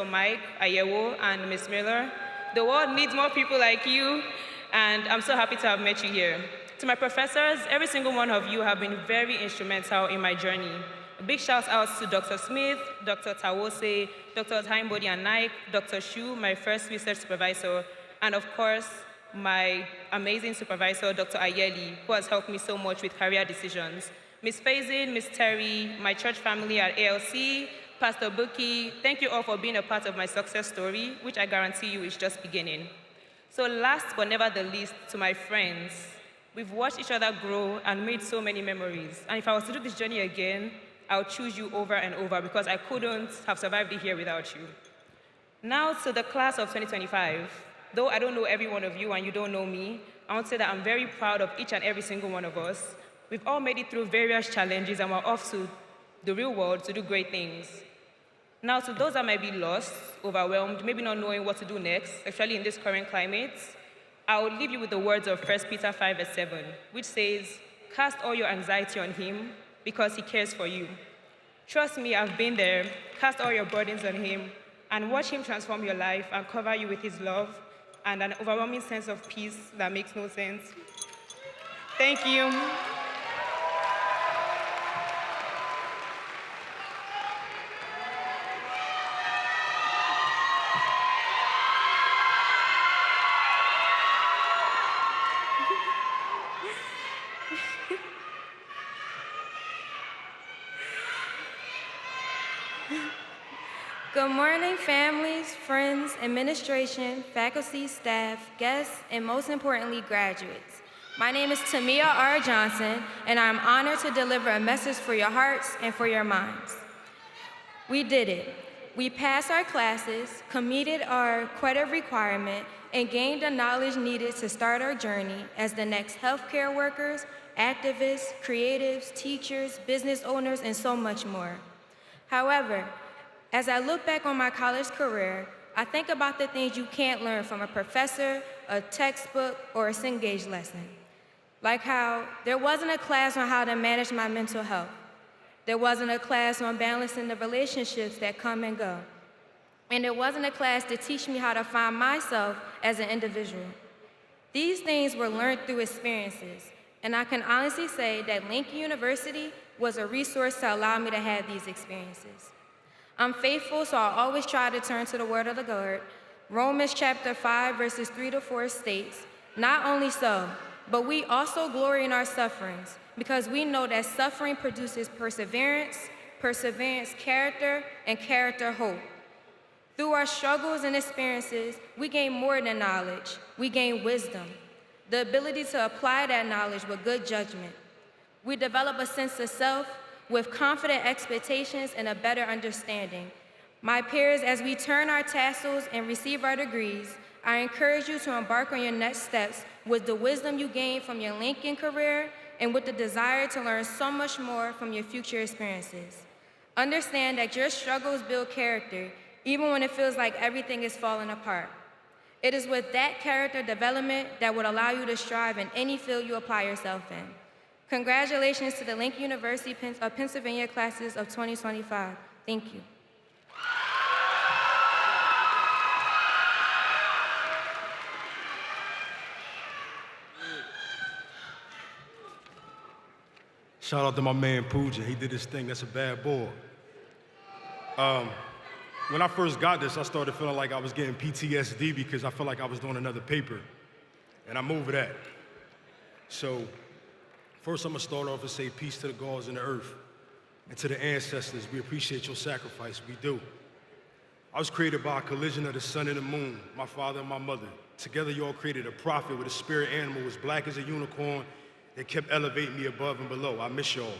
Mike Ayewo and Ms. Miller, the world needs more people like you, and I'm so happy to have met you here. To my professors, every single one of you have been very instrumental in my journey. A big shout out to Dr. Smith, Dr. Tawose, Dr. Taimbodi and Naik, Dr. Shu, my first research supervisor, and of course, my amazing supervisor, Dr. Ayeli, who has helped me so much with career decisions. Ms. Faison, Ms. Terry, my church family at ALC, Pastor Buki, thank you all for being a part of my success story, which I guarantee you is just beginning. So last but never the least, to my friends, we've watched each other grow and made so many memories. And if I was to do this journey again, I would choose you over and over because I couldn't have survived it here without you. Now to the class of 2025. Though I don't know every one of you and you don't know me, I want to say that I'm very proud of each and every single one of us. We've all made it through various challenges and we're off to the real world to do great things. Now, to those that might be lost, overwhelmed, maybe not knowing what to do next, especially in this current climate, I will leave you with the words of 1 Peter 5, verse 7, which says, "Cast all your anxiety on Him because He cares for you." Trust me, I've been there. Cast all your burdens on Him and watch Him transform your life and cover you with His love and an overwhelming sense of peace that makes no sense. Thank you. Good morning, families, friends, administration, faculty, staff, guests, and most importantly, graduates. My name is Tamia R. Johnson, and I'm honored to deliver a message for your hearts and for your minds. We did it. We passed our classes, completed our credit requirement, and gained the knowledge needed to start our journey as the next healthcare workers, activists, creatives, teachers, business owners, and so much more. However, as I look back on my college career, I think about the things you can't learn from a professor, a textbook, or a Cengage lesson. Like how there wasn't a class on how to manage my mental health. There wasn't a class on balancing the relationships that come and go. And there wasn't a class to teach me how to find myself as an individual. These things were learned through experiences, and I can honestly say that Lincoln University was a resource to allow me to have these experiences. I'm faithful, so I always try to turn to the word of the Lord. Romans chapter 5, verses 3-4 states, "Not only so, but we also glory in our sufferings, because we know that suffering produces perseverance, perseverance character, and character hope." Through our struggles and experiences, we gain more than knowledge. We gain wisdom. the ability to apply that knowledge with good judgment. We develop a sense of self with confident expectations and a better understanding. My peers, as we turn our tassels and receive our degrees, I encourage you to embark on your next steps with the wisdom you gained from your Lincoln career and with the desire to learn so much more from your future experiences. Understand that your struggles build character, even when it feels like everything is falling apart. It is with that character development that would allow you to strive in any field you apply yourself in. Congratulations to the Lincoln University of Pennsylvania classes of 2025. Thank you. Shout out to my man Pooja. He did his thing. That's a bad boy. When I first got this, I started feeling like I was getting PTSD because I felt like I was doing another paper. And I'm over that. So first I'm gonna start off and say peace to the gods and the earth. And to the ancestors, we appreciate your sacrifice, we do. I was created by a collision of the sun and the moon, my father and my mother. Together y'all created a prophet with a spirit animal as black as a unicorn that kept elevating me above and below. I miss y'all.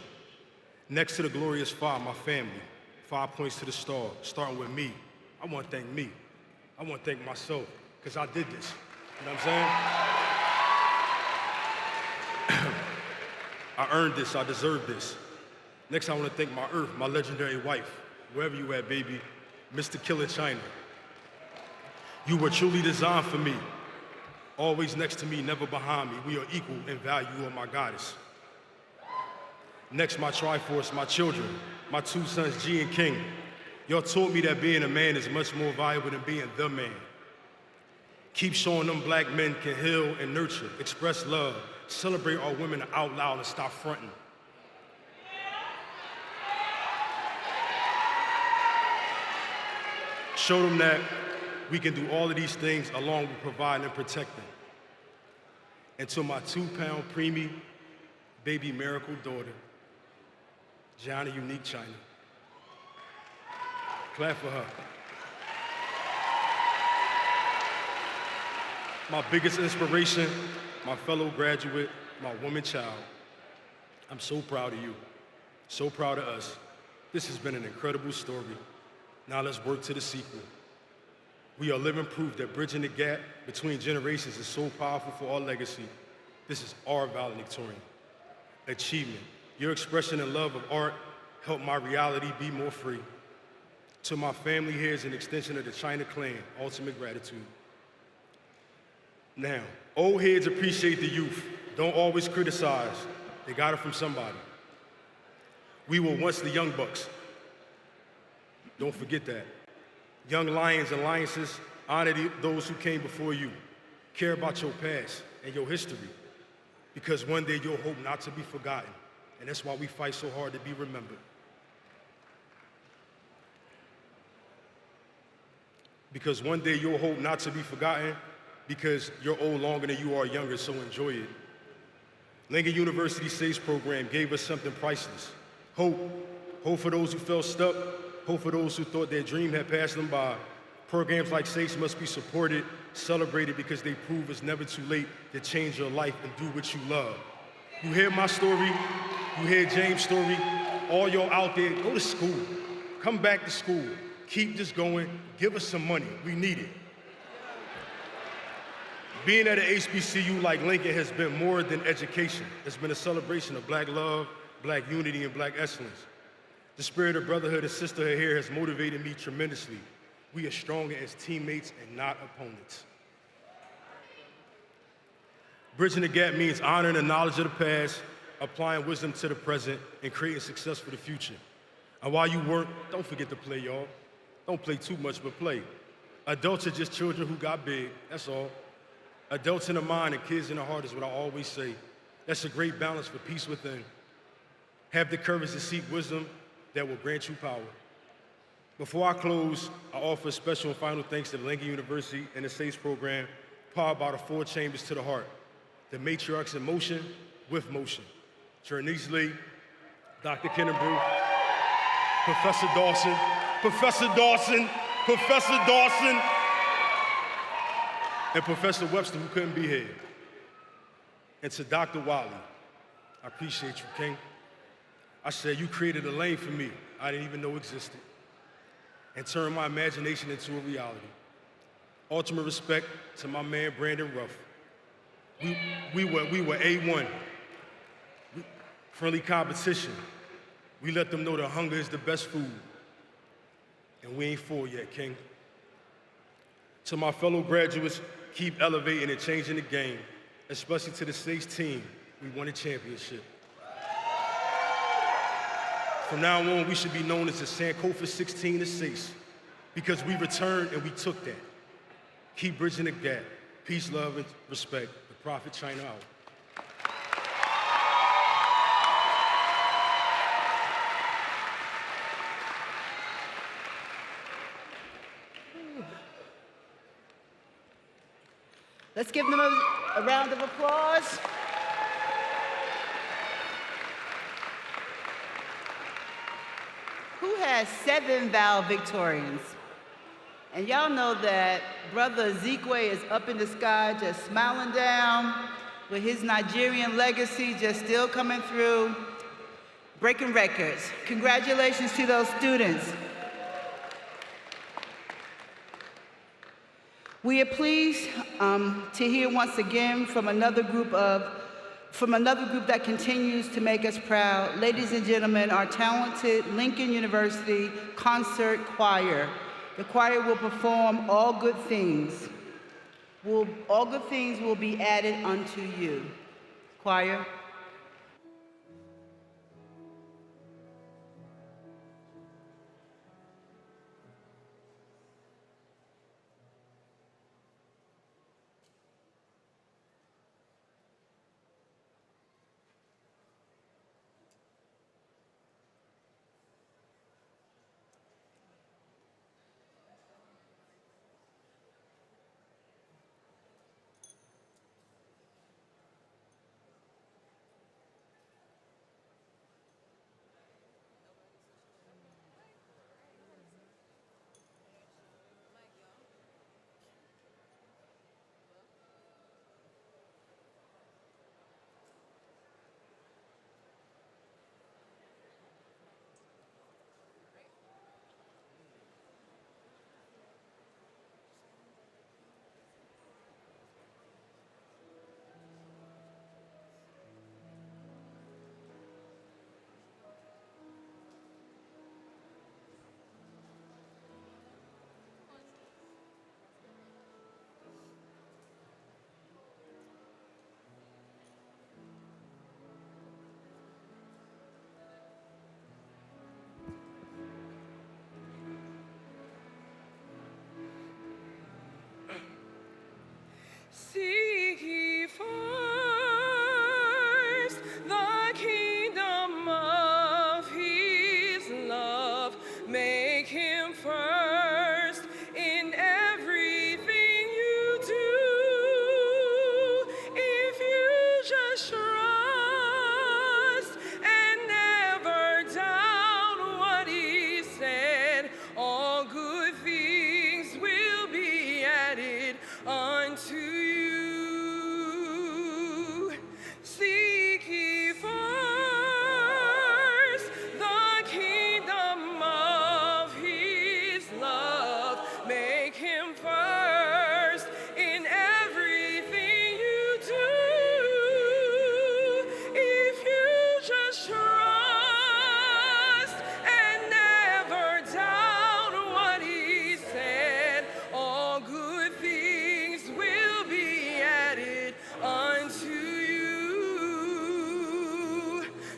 Next to the glorious five, my family. 5 points to the star, starting with me. I want to thank me. I want to thank myself, because I did this. You know what I'm saying? I earned this, I deserve this. Next, I want to thank my earth, my legendary wife, wherever you at, baby, Mr. Killer China. You were truly designed for me. Always next to me, never behind me. We are equal in value, you are my goddess. Next, my Triforce, my children, my two sons, G and King. Y'all taught me that being a man is much more valuable than being the man. Keep showing them black men can heal and nurture, express love, celebrate our women out loud and stop fronting. Show them that we can do all of these things along with providing and protecting. And to my 2-pound preemie baby miracle daughter, Johnny Unique China. Clap for her. My biggest inspiration, my fellow graduate, my woman child. I'm so proud of you, so proud of us. This has been an incredible story. Now let's work to the sequel. We are living proof that bridging the gap between generations is so powerful for our legacy. This is our valedictorian. Achievement. Your expression and love of art helped my reality be more free. To my family, here's an extension of the China clan, ultimate gratitude. Now, old heads appreciate the youth. Don't always criticize. They got it from somebody. We were once the young bucks. Don't forget that. Young lions and lionesses, honor those who came before you. Care about your past and your history, because one day you'll hope not to be forgotten. And that's why we fight so hard to be remembered. Because one day you'll hope not to be forgotten, because you're old longer than you are younger, so enjoy it. Lincoln University SACE program gave us something priceless. Hope. Hope for those who felt stuck. Hope for those who thought their dream had passed them by. Programs like SACE must be supported, celebrated, because they prove it's never too late to change your life and do what you love. You hear my story, you hear James' story, all y'all out there, go to school. Come back to school. Keep this going. Give us some money. We need it. Being at an HBCU like Lincoln has been more than education. It's been a celebration of black love, black unity, and black excellence. The spirit of brotherhood and sisterhood here has motivated me tremendously. We are stronger as teammates and not opponents. Bridging the gap means honoring the knowledge of the past, applying wisdom to the present, and creating success for the future. And while you work, don't forget to play, y'all. Don't play too much, but play. Adults are just children who got big, that's all. Adults in the mind and kids in the heart is what I always say. That's a great balance for peace within. Have the courage to seek wisdom that will grant you power. Before I close, I offer a special and final thanks to Lincoln University and the SACE program, powered by the 4 chambers to the heart. The matriarchs in motion with motion. Chernice Lee, Dr. Kennebrew, Professor Dawson, Professor Dawson, Professor Dawson, and Professor Webster, who couldn't be here. And to Dr. Wiley, I appreciate you, King. I said, you created a lane for me I didn't even know existed and turned my imagination into a reality. Ultimate respect to my man, Brandon Ruff. We were A1. Friendly competition. We let them know that hunger is the best food. And we ain't full yet, King. To my fellow graduates, keep elevating and changing the game, especially to the 6th team. We won a championship. From now on, we should be known as the Sankofa 16 to 6 because we returned and we took that. Keep bridging the gap. Peace, love, and respect. The Prophet China out. Let's give them a round of applause. Who has 7 valedictorians? And y'all know that Brother Ezekwe is up in the sky just smiling down with his Nigerian legacy just still coming through, breaking records. Congratulations to those students. We are pleased to hear once again from another group that continues to make us proud. Ladies and gentlemen, our talented Lincoln University Concert Choir. The choir will perform All Good Things. All Good Things will be added unto you. Choir. Seek ye first the kingdom of his love. Make him first in everything you do. If you just trust and never doubt what he said, all good things will be added unto you. Seek ye first the kingdom of his love. Make him first in everything you do. If you just trust and never doubt what he said, all good things will be added unto you.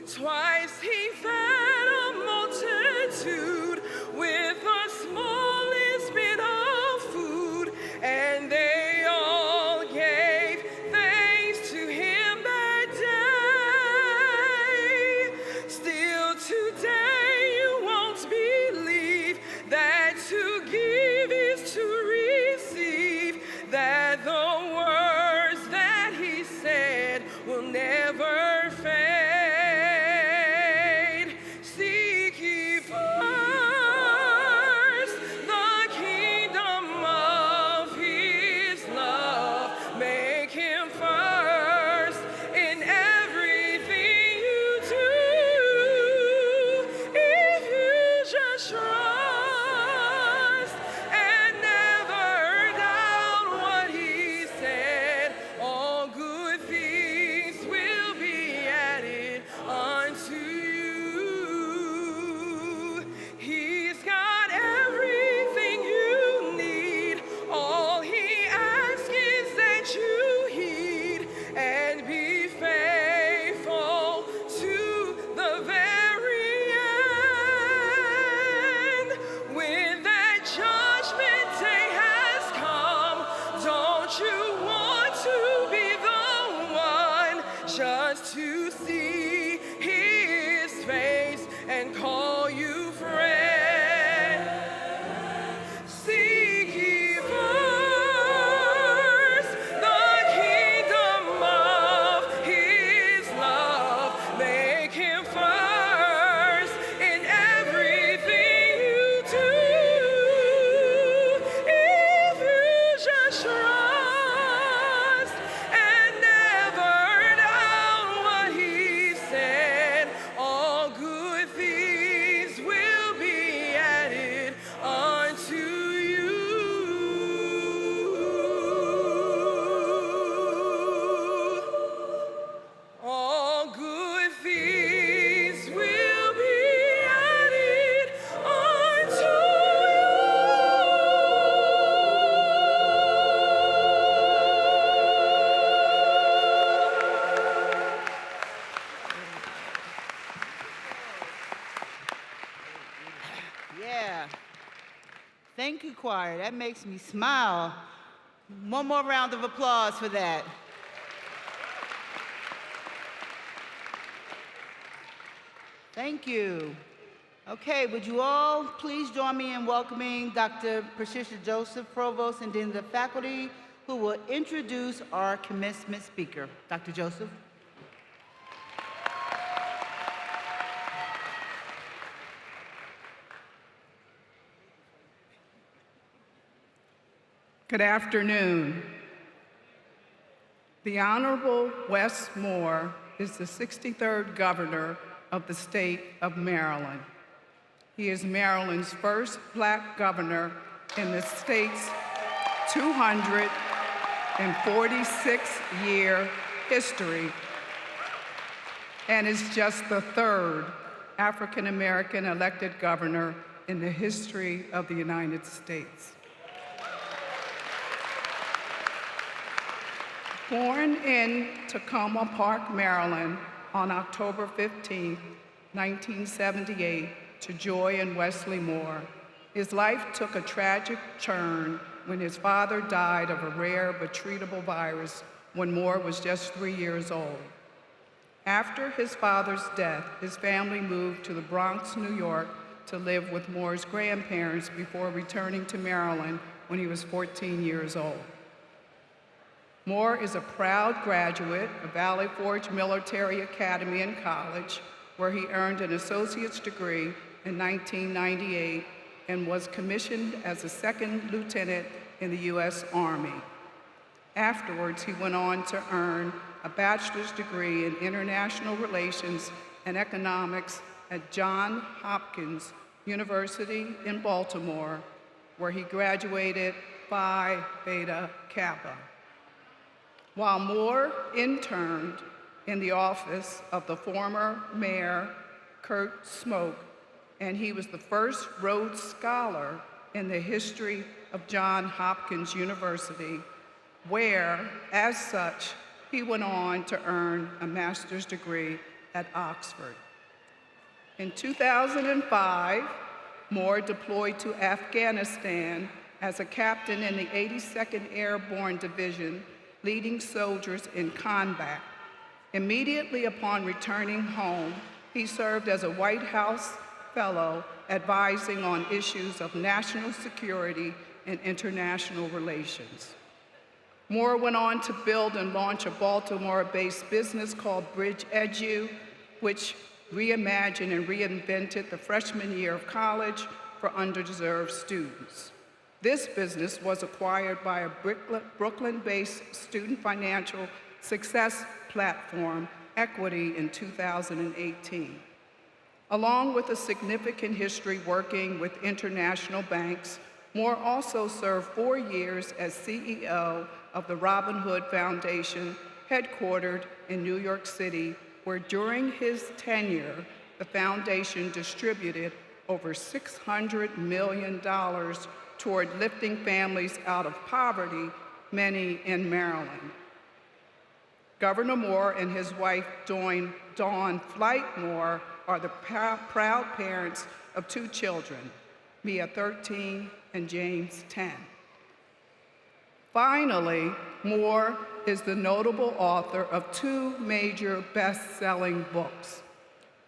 Twice he fed a multitude with the smallest bit of food, and they all gave thanks to him that day. Still today you won't believe that to give is to receive, that the words that he said will never fade. Seek ye first the kingdom of his love. Make him first in Don't you want to be the one just to see his face and call you friend? Seek ye first the kingdom of his love. Make him first in everything you do. If you just trust and never doubt what he said, all good things will be added unto you. All good things will be added unto Yeah. Thank you, choir. That makes me smile. One more round of applause for that. Thank you. Okay, would you all please join me in welcoming Dr. Patricia Joseph, Provost, and then the faculty who will introduce our commencement speaker. Dr. Joseph. Good afternoon. The Honorable Wes Moore is the 63rd Governor of the state of Maryland. He is Maryland's first Black governor in the state's 246-year history, and is just the third African-American elected governor in the history of the United States. Born in Tacoma Park, Maryland on October 15, 1978, to Joy and Wesley Moore, his life took a tragic turn when his father died of a rare but treatable virus when Moore was just 3 years old. After his father's death, his family moved to the Bronx, New York, to live with Moore's grandparents before returning to Maryland when he was 14 years old. Moore is a proud graduate of Valley Forge Military Academy and College, where he earned an associate's degree in 1998 and was commissioned as a second lieutenant in the U.S. Army. Afterwards, he went on to earn a bachelor's degree in international relations and economics at Johns Hopkins University in Baltimore, where he graduated Phi Beta Kappa. While Moore interned in the office of the former mayor, Kurt Smoke, and he was the first Rhodes Scholar in the history of Johns Hopkins University, where, as such, he went on to earn a master's degree at Oxford. In 2005, Moore deployed to Afghanistan as a captain in the 82nd Airborne Division, leading soldiers in combat. Immediately upon returning home, he served as a White House Fellow advising on issues of national security and international relations. Moore went on to build and launch a Baltimore-based business called Bridge Edu, which reimagined and reinvented the freshman year of college for underdeserved students. This business was acquired by a Brooklyn-based student financial success platform, Equity, in 2018. Along with a significant history working with international banks, Moore also served 4 years as CEO of the Robin Hood Foundation, headquartered in New York City, where during his tenure, the foundation distributed over $600 million toward lifting families out of poverty, many in Maryland. Governor Moore and his wife, Dawn Flight Moore, are the proud parents of 2 children, Mia 13 and James 10. Finally, Moore is the notable author of 2 major best-selling books,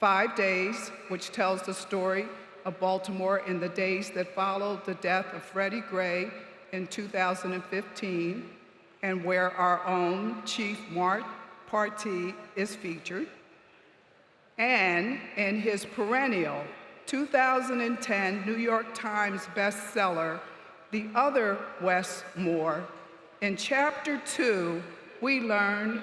5 Days, which tells the story of Baltimore in the days that followed the death of Freddie Gray in 2015, and where our own Chief Mart Partee is featured, and in his perennial 2010 New York Times bestseller, The Other Wes Moore. In Chapter 2, we learn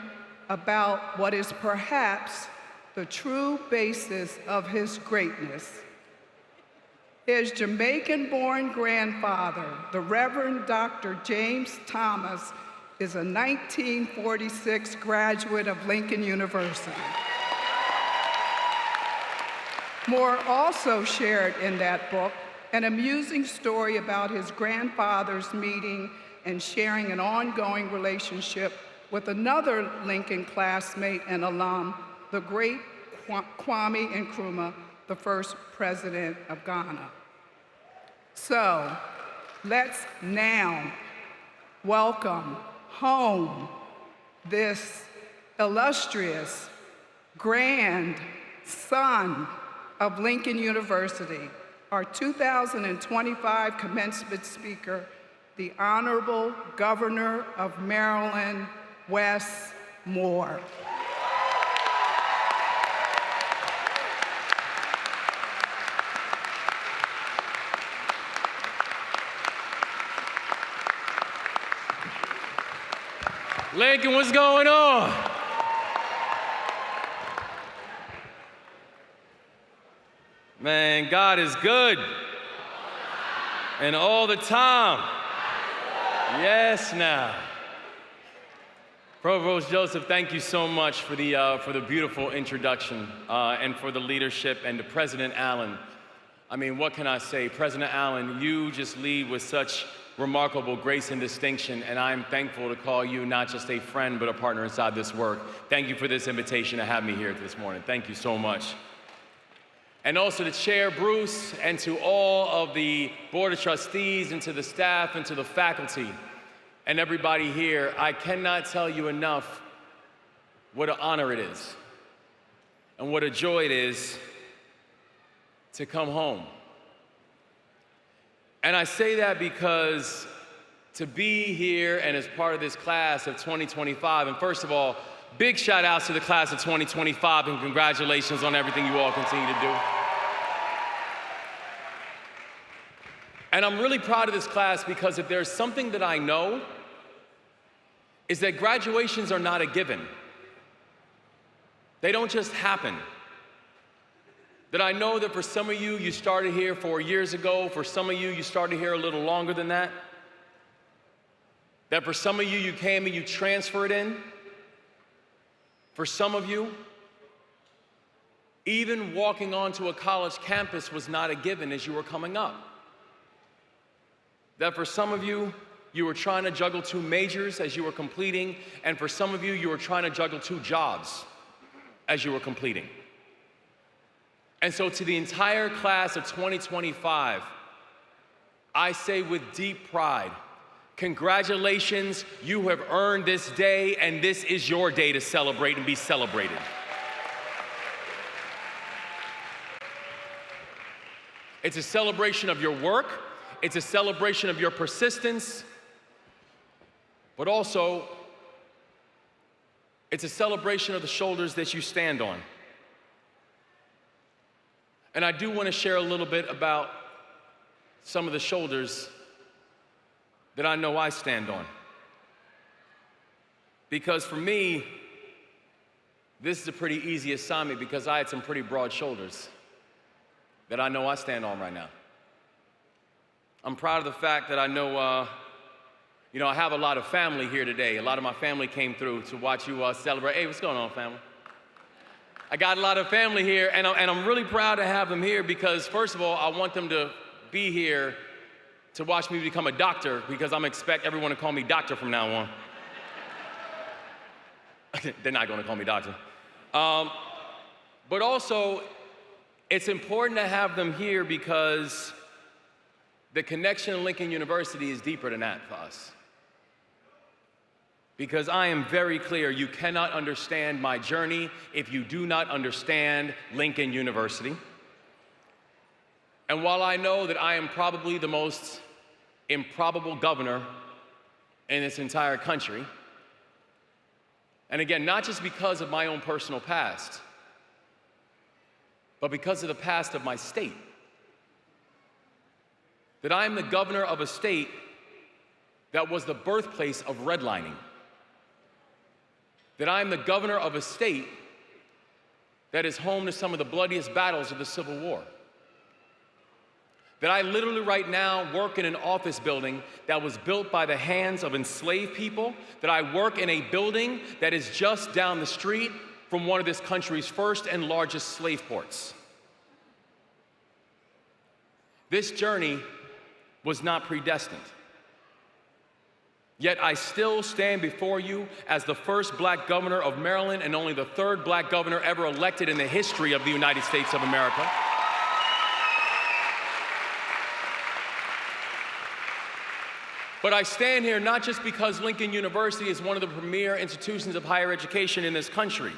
about what is perhaps the true basis of his greatness. His Jamaican-born grandfather, the Reverend Dr. James Thomas, is a 1946 graduate of Lincoln University. Moore also shared in that book an amusing story about his grandfather's meeting and sharing an ongoing relationship with another Lincoln classmate and alum, the great Kwame Nkrumah, the first president of Ghana. So, let's now welcome home this illustrious grandson of Lincoln University, our 2025 commencement speaker, the Honorable Governor of Maryland, Wes Moore. Lincoln, what's going on? Man, God is good. And all the time. Yes, now. Provost Joseph, thank you so much for the beautiful introduction and for the leadership, and to President Allen. I mean, what can I say? President Allen, you just lead with such remarkable grace and distinction, and I'm thankful to call you not just a friend, but a partner inside this work. Thank you for this invitation to have me here this morning. Thank you so much. And also to Chair Bruce, and to all of the Board of Trustees, and to the staff, and to the faculty, and everybody here. I cannot tell you enough what an honor it is, and what a joy it is to come home. And I say that because to be here and as part of this class of 2025, and first of all, big shout outs to the class of 2025 and congratulations on everything you all continue to do. And I'm really proud of this class because if there's something that I know, is that graduations are not a given. They don't just happen. That I know that for some of you, you started here 4 years ago. For some of you, you started here a little longer than that. That for some of you, you came and you transferred in. For some of you, even walking onto a college campus was not a given as you were coming up. That for some of you, you were trying to juggle 2 majors as you were completing, and for some of you, you were trying to juggle 2 jobs as you were completing. And so to the entire class of 2025, I say with deep pride, congratulations, you have earned this day, and this is your day to celebrate and be celebrated. It's a celebration of your work, it's a celebration of your persistence, but also, it's a celebration of the shoulders that you stand on. And I do want to share a little bit about some of the shoulders that I know I stand on. Because for me, this is a pretty easy assignment because I had some pretty broad shoulders that I know I stand on right now. I'm proud of the fact that I know, I have a lot of family here today. A lot of my family came through to watch you celebrate. Hey, what's going on, family? I got a lot of family here, and I'm really proud to have them here because, first of all, I want them to be here to watch me become a doctor because I'm expect everyone to call me doctor from now on. They're not going to call me doctor. But also, it's important to have them here because the connection to Lincoln University is deeper than that for us. Because I am very clear, you cannot understand my journey if you do not understand Lincoln University. And while I know that I am probably the most improbable governor in this entire country, and again, not just because of my own personal past, but because of the past of my state, that I am the governor of a state that was the birthplace of redlining, that I am the governor of a state that is home to some of the bloodiest battles of the Civil War, that I literally right now work in an office building that was built by the hands of enslaved people, that I work in a building that is just down the street from one of this country's first and largest slave ports. This journey was not predestined. Yet I still stand before you as the first black governor of Maryland and only the third black governor ever elected in the history of the United States of America. But I stand here not just because Lincoln University is one of the premier institutions of higher education in this country.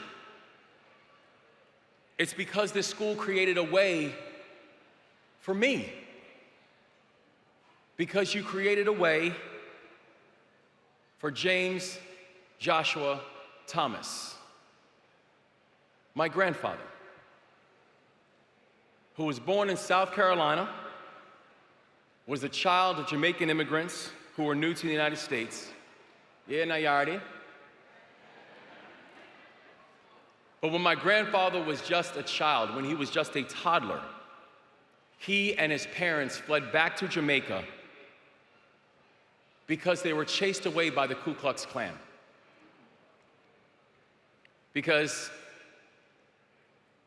It's because this school created a way for me. Because you created a way for James Joshua Thomas, my grandfather, who was born in South Carolina, was a child of Jamaican immigrants who were new to the United States. Yeah, Nayardi. But when my grandfather was just a child, when he was just a toddler, he and his parents fled back to Jamaica because they were chased away by the Ku Klux Klan. Because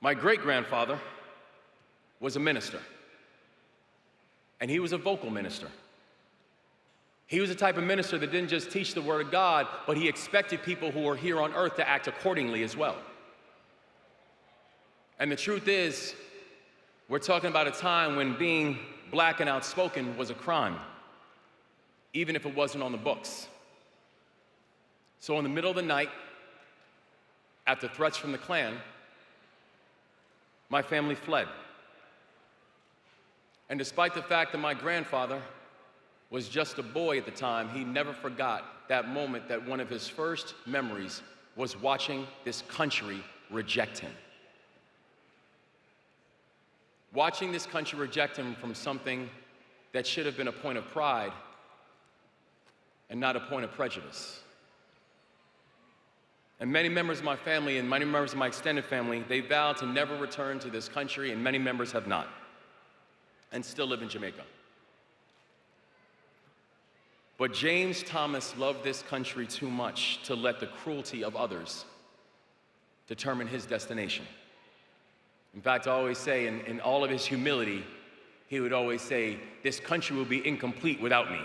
my great-grandfather was a minister, and he was a vocal minister. He was the type of minister that didn't just teach the Word of God, but he expected people who were here on earth to act accordingly as well. And the truth is, we're talking about a time when being black and outspoken was a crime, even if it wasn't on the books. So in the middle of the night, after threats from the Klan, my family fled. And despite the fact that my grandfather was just a boy at the time, he never forgot that moment that one of his first memories was watching this country reject him. Watching this country reject him from something that should have been a point of pride and not a point of prejudice. And many members of my family and many members of my extended family, they vowed to never return to this country, and many members have not, and still live in Jamaica. But James Thomas loved this country too much to let the cruelty of others determine his destination. In fact, I always say, in all of his humility, he would always say, "This country will be incomplete without me."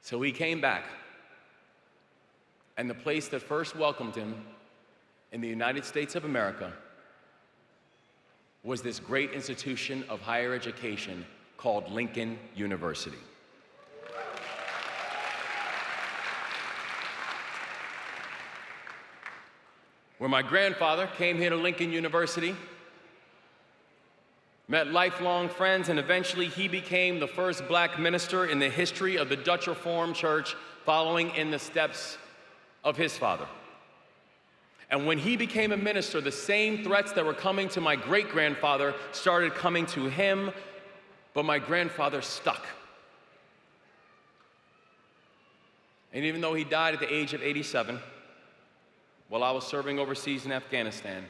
So he came back, and the place that first welcomed him in the United States of America was this great institution of higher education called Lincoln University. Where my grandfather came here to Lincoln University, met lifelong friends, and eventually he became the first black minister in the history of the Dutch Reformed Church, following in the steps of his father. And when he became a minister, the same threats that were coming to my great-grandfather started coming to him, but my grandfather stuck. And even though he died at the age of 87, while I was serving overseas in Afghanistan,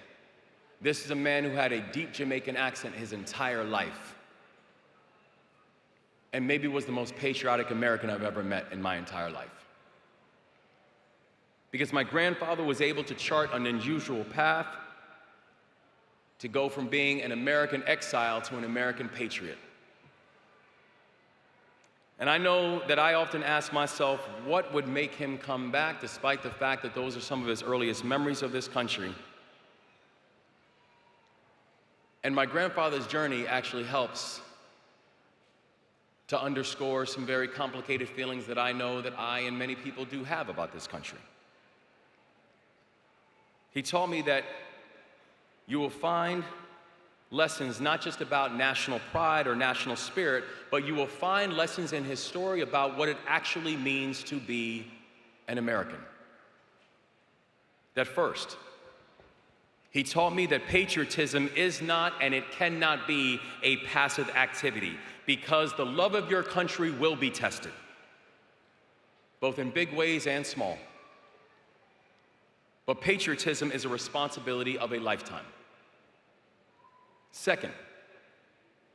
this is a man who had a deep Jamaican accent his entire life, and maybe was the most patriotic American I've ever met in my entire life. Because my grandfather was able to chart an unusual path to go from being an American exile to an American patriot. And I know that I often ask myself, what would make him come back, despite the fact that those are some of his earliest memories of this country. And my grandfather's journey actually helps to underscore some very complicated feelings that I know that I and many people do have about this country. He taught me that you will find lessons not just about national pride or national spirit, but you will find lessons in his story about what it actually means to be an American. That first, he taught me that patriotism is not and it cannot be a passive activity, because the love of your country will be tested, both in big ways and small. But patriotism is a responsibility of a lifetime. Second,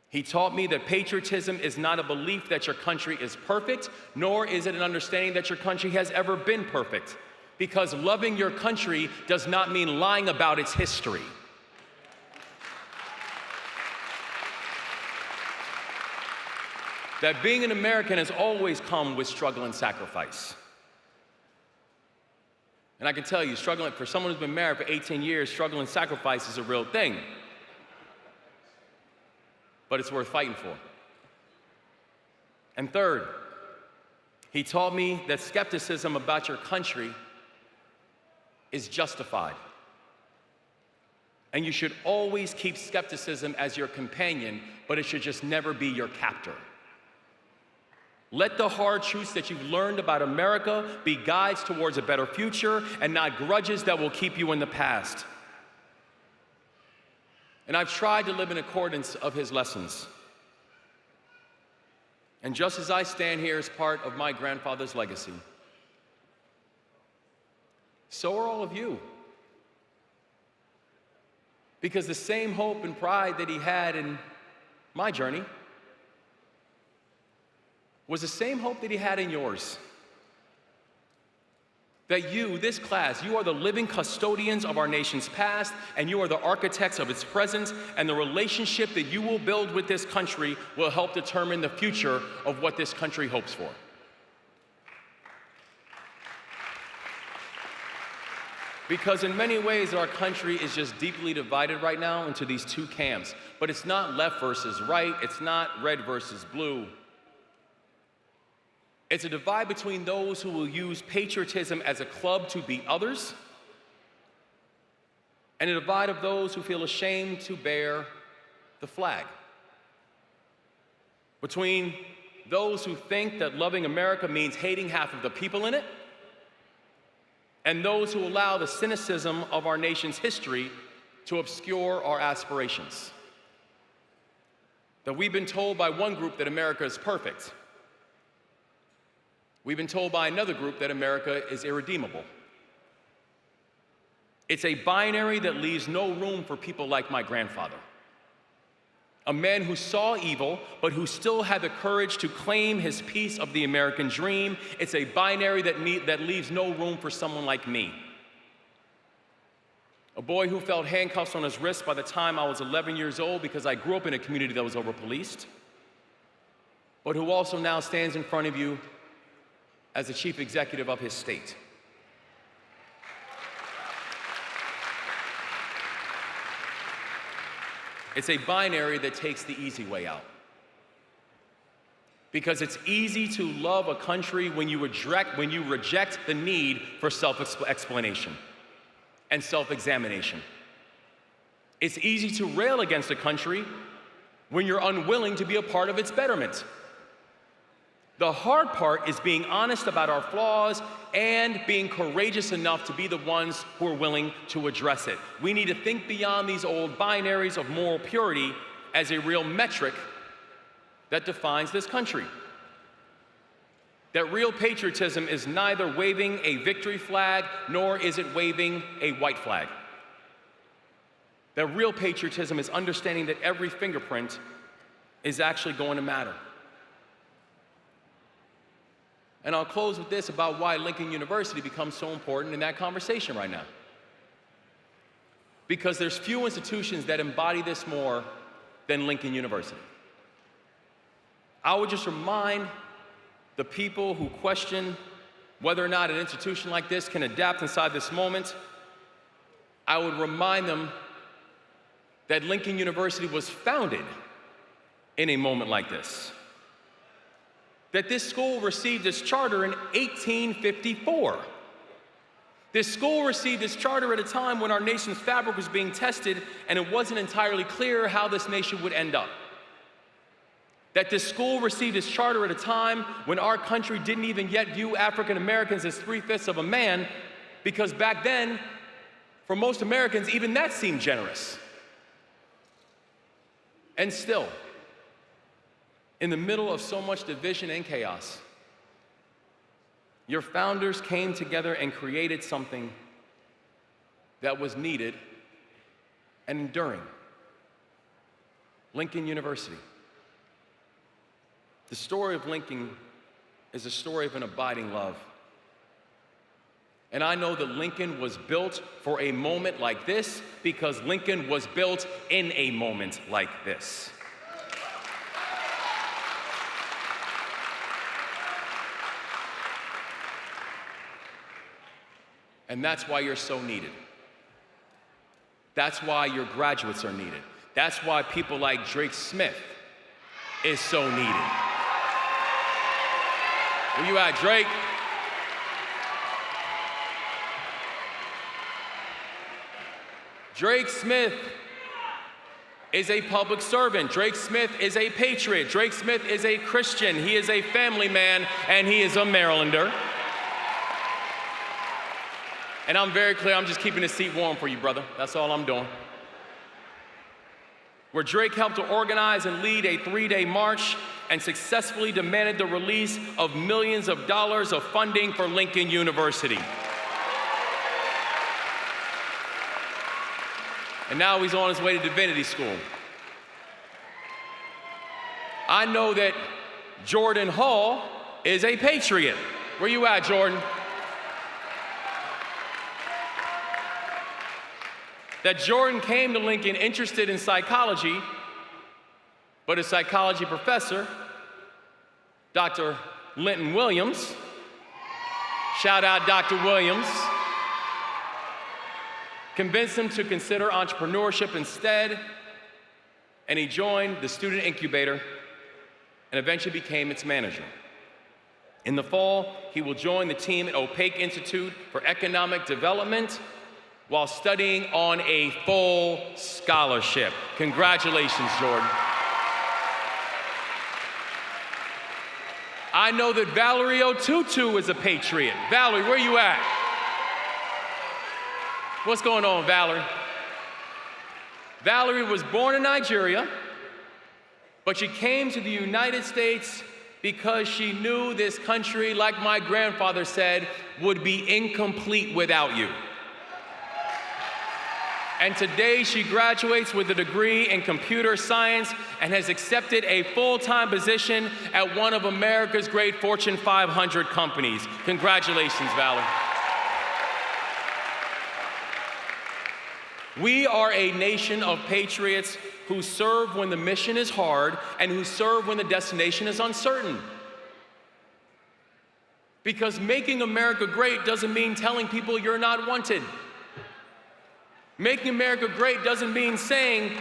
he taught me that patriotism is not a belief that your country is perfect, nor is it an understanding that your country has ever been perfect, because loving your country does not mean lying about its history. That being an American has always come with struggle and sacrifice. And I can tell you, struggling, for someone who's been married for 18 years, struggle and sacrifice is a real thing. But it's worth fighting for. And third, he taught me that skepticism about your country is justified. And you should always keep skepticism as your companion, but it should just never be your captor. Let the hard truths that you've learned about America be guides towards a better future and not grudges that will keep you in the past. And I've tried to live in accordance of his lessons. And just as I stand here as part of my grandfather's legacy, so are all of you. Because the same hope and pride that he had in my journey was the same hope that he had in yours. That you, this class, you are the living custodians of our nation's past, and you are the architects of its present, and the relationship that you will build with this country will help determine the future of what this country hopes for. Because in many ways, our country is just deeply divided right now into these two camps. But it's not left versus right, it's not red versus blue. It's a divide between those who will use patriotism as a club to beat others, and a divide of those who feel ashamed to bear the flag. Between those who think that loving America means hating half of the people in it, and those who allow the cynicism of our nation's history to obscure our aspirations. That we've been told by one group that America is perfect. We've been told by another group that America is irredeemable. It's a binary that leaves no room for people like my grandfather. A man who saw evil, but who still had the courage to claim his piece of the American dream. It's a binary that leaves no room for someone like me. A boy who felt handcuffs on his wrist by the time I was 11 years old because I grew up in a community that was over-policed, but who also now stands in front of you as the chief executive of his state. It's a binary that takes the easy way out. Because it's easy to love a country when you reject the need for self-explanation and self-examination. It's easy to rail against a country when you're unwilling to be a part of its betterment. The hard part is being honest about our flaws and being courageous enough to be the ones who are willing to address it. We need to think beyond these old binaries of moral purity as a real metric that defines this country. That real patriotism is neither waving a victory flag, nor is it waving a white flag. That real patriotism is understanding that every fingerprint is actually going to matter. And I'll close with this about why Lincoln University becomes so important in that conversation right now. Because there's few institutions that embody this more than Lincoln University. I would just remind the people who question whether or not an institution like this can adapt inside this moment, I would remind them that Lincoln University was founded in a moment like this. that this school received its charter in 1854. This school received its charter at a time when our nation's fabric was being tested and it wasn't entirely clear how this nation would end up. That this school received its charter at a time when our country didn't even yet view African Americans as 3/5 of a man, because back then, for most Americans, even that seemed generous. And still, in the middle of so much division and chaos, your founders came together and created something that was needed and enduring. Lincoln University. The story of Lincoln is a story of an abiding love. And I know that Lincoln was built for a moment like this because Lincoln was built in a moment like this. And that's why you're so needed. That's why your graduates are needed. That's why people like Drake Smith is so needed. Where you at, Drake? Drake Smith is a public servant. Drake Smith is a patriot. Drake Smith is a Christian. He is a family man, and he is a Marylander. And I'm very clear, I'm just keeping the seat warm for you, brother. That's all I'm doing. Where Drake helped to organize and lead a 3-day march and successfully demanded the release of millions of dollars of funding for Lincoln University. And now he's on his way to Divinity School. I know that Jordan Hall is a patriot. Where you at, Jordan? That Jordan came to Lincoln interested in psychology, but a psychology professor, Dr. Linton Williams, shout out Dr. Williams, convinced him to consider entrepreneurship instead, and he joined the student incubator and eventually became its manager. In the fall, he will join the team at Opaque Institute for Economic Development while studying on a full scholarship. Congratulations, Jordan. I know that Valerie Otutu is a patriot. Valerie, where you at? What's going on, Valerie? Valerie was born in Nigeria, but she came to the United States because she knew this country, like my grandfather said, would be incomplete without you. And today she graduates with a degree in computer science and has accepted a full-time position at one of America's great Fortune 500 companies. Congratulations, Valerie. We are a nation of patriots who serve when the mission is hard and who serve when the destination is uncertain. Because making America great doesn't mean telling people you're not wanted. Making America great doesn't mean saying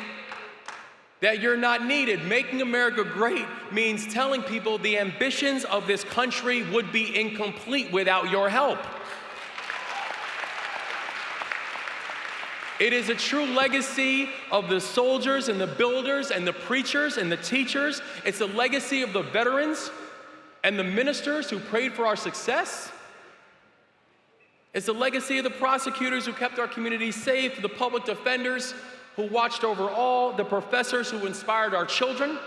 that you're not needed. Making America great means telling people the ambitions of this country would be incomplete without your help. It is a true legacy of the soldiers and the builders and the preachers and the teachers. It's a legacy of the veterans and the ministers who prayed for our success. It's the legacy of the prosecutors who kept our communities safe, the public defenders who watched over all, the professors who inspired our children.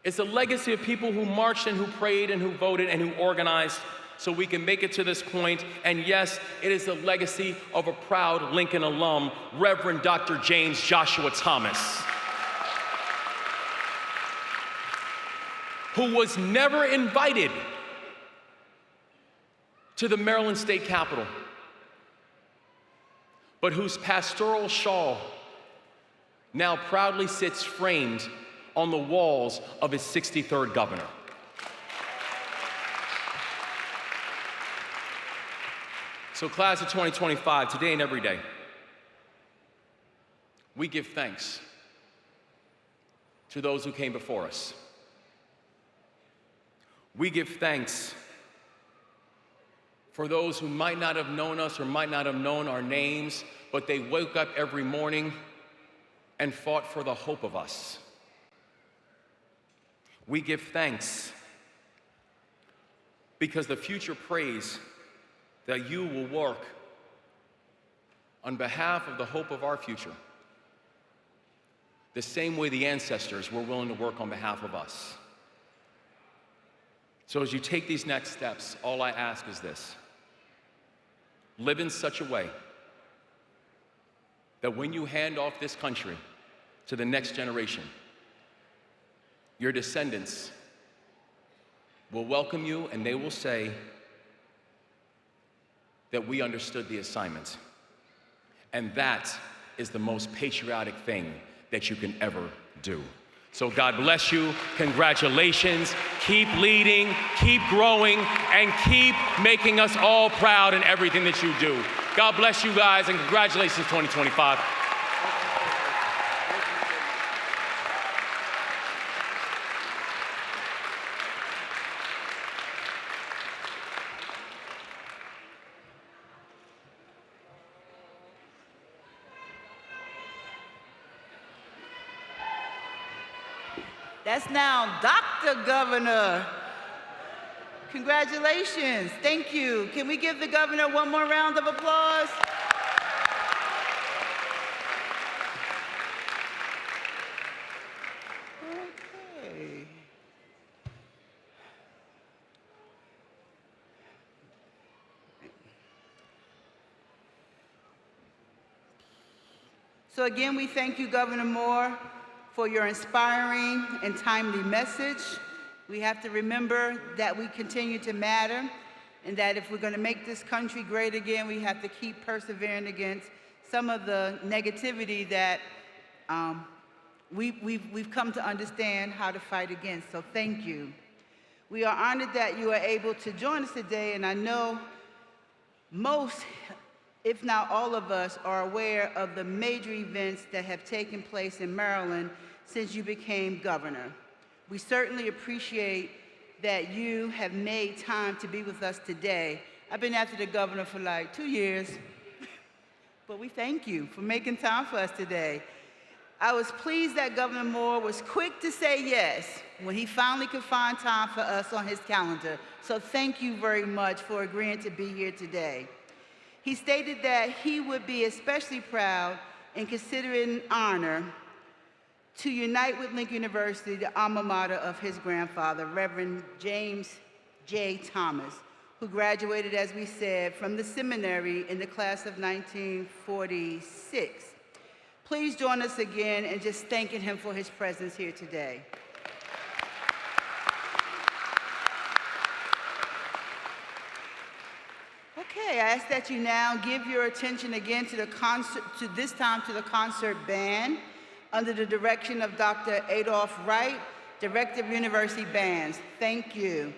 It's a legacy of people who marched and who prayed and who voted and who organized so we can make it to this point. And yes, it is the legacy of a proud Lincoln alum, Reverend Dr. James Joshua Thomas, who was never invited to the Maryland State Capitol, but whose pastoral shawl now proudly sits framed on the walls of his 63rd governor. So class of 2025, today and every day, we give thanks to those who came before us. We give thanks for those who might not have known us or might not have known our names, but they woke up every morning and fought for the hope of us. We give thanks because the future prays that you will work on behalf of the hope of our future, the same way the ancestors were willing to work on behalf of us. So as you take these next steps, all I ask is this: live in such a way that when you hand off this country to the next generation, your descendants will welcome you and they will say that we understood the assignment. And that is the most patriotic thing that you can ever do. So God bless you, congratulations, keep leading, keep growing, and keep making us all proud in everything that you do. God bless you guys, and congratulations 2025. That's now Dr. Governor. Congratulations. Thank you. Can we give the governor one more round of applause? Okay. So again, we thank you, Governor Moore, for your inspiring and timely message. We have to remember that we continue to matter, and that if we're going to make this country great again, we have to keep persevering against some of the negativity that we've come to understand how to fight against. So thank you. We are honored that you are able to join us today, and I know most, if not all of us, are aware of the major events that have taken place in Maryland since you became governor. We certainly appreciate that you have made time to be with us today. I've been after the governor for like 2 years, but we thank you for making time for us today. I was pleased that Governor Moore was quick to say yes when he finally could find time for us on his calendar. So thank you very much for agreeing to be here today. He stated that he would be especially proud and consider it an honor to unite with Lincoln University, the alma mater of his grandfather, Reverend James J. Thomas, who graduated, as we said, from the seminary in the class of 1946. Please join us again in just thanking him for his presence here today. Okay, I ask that you now give your attention again to the concert, this time to the concert band, under the direction of Dr. Adolph Wright, Director of University Bands. Thank you.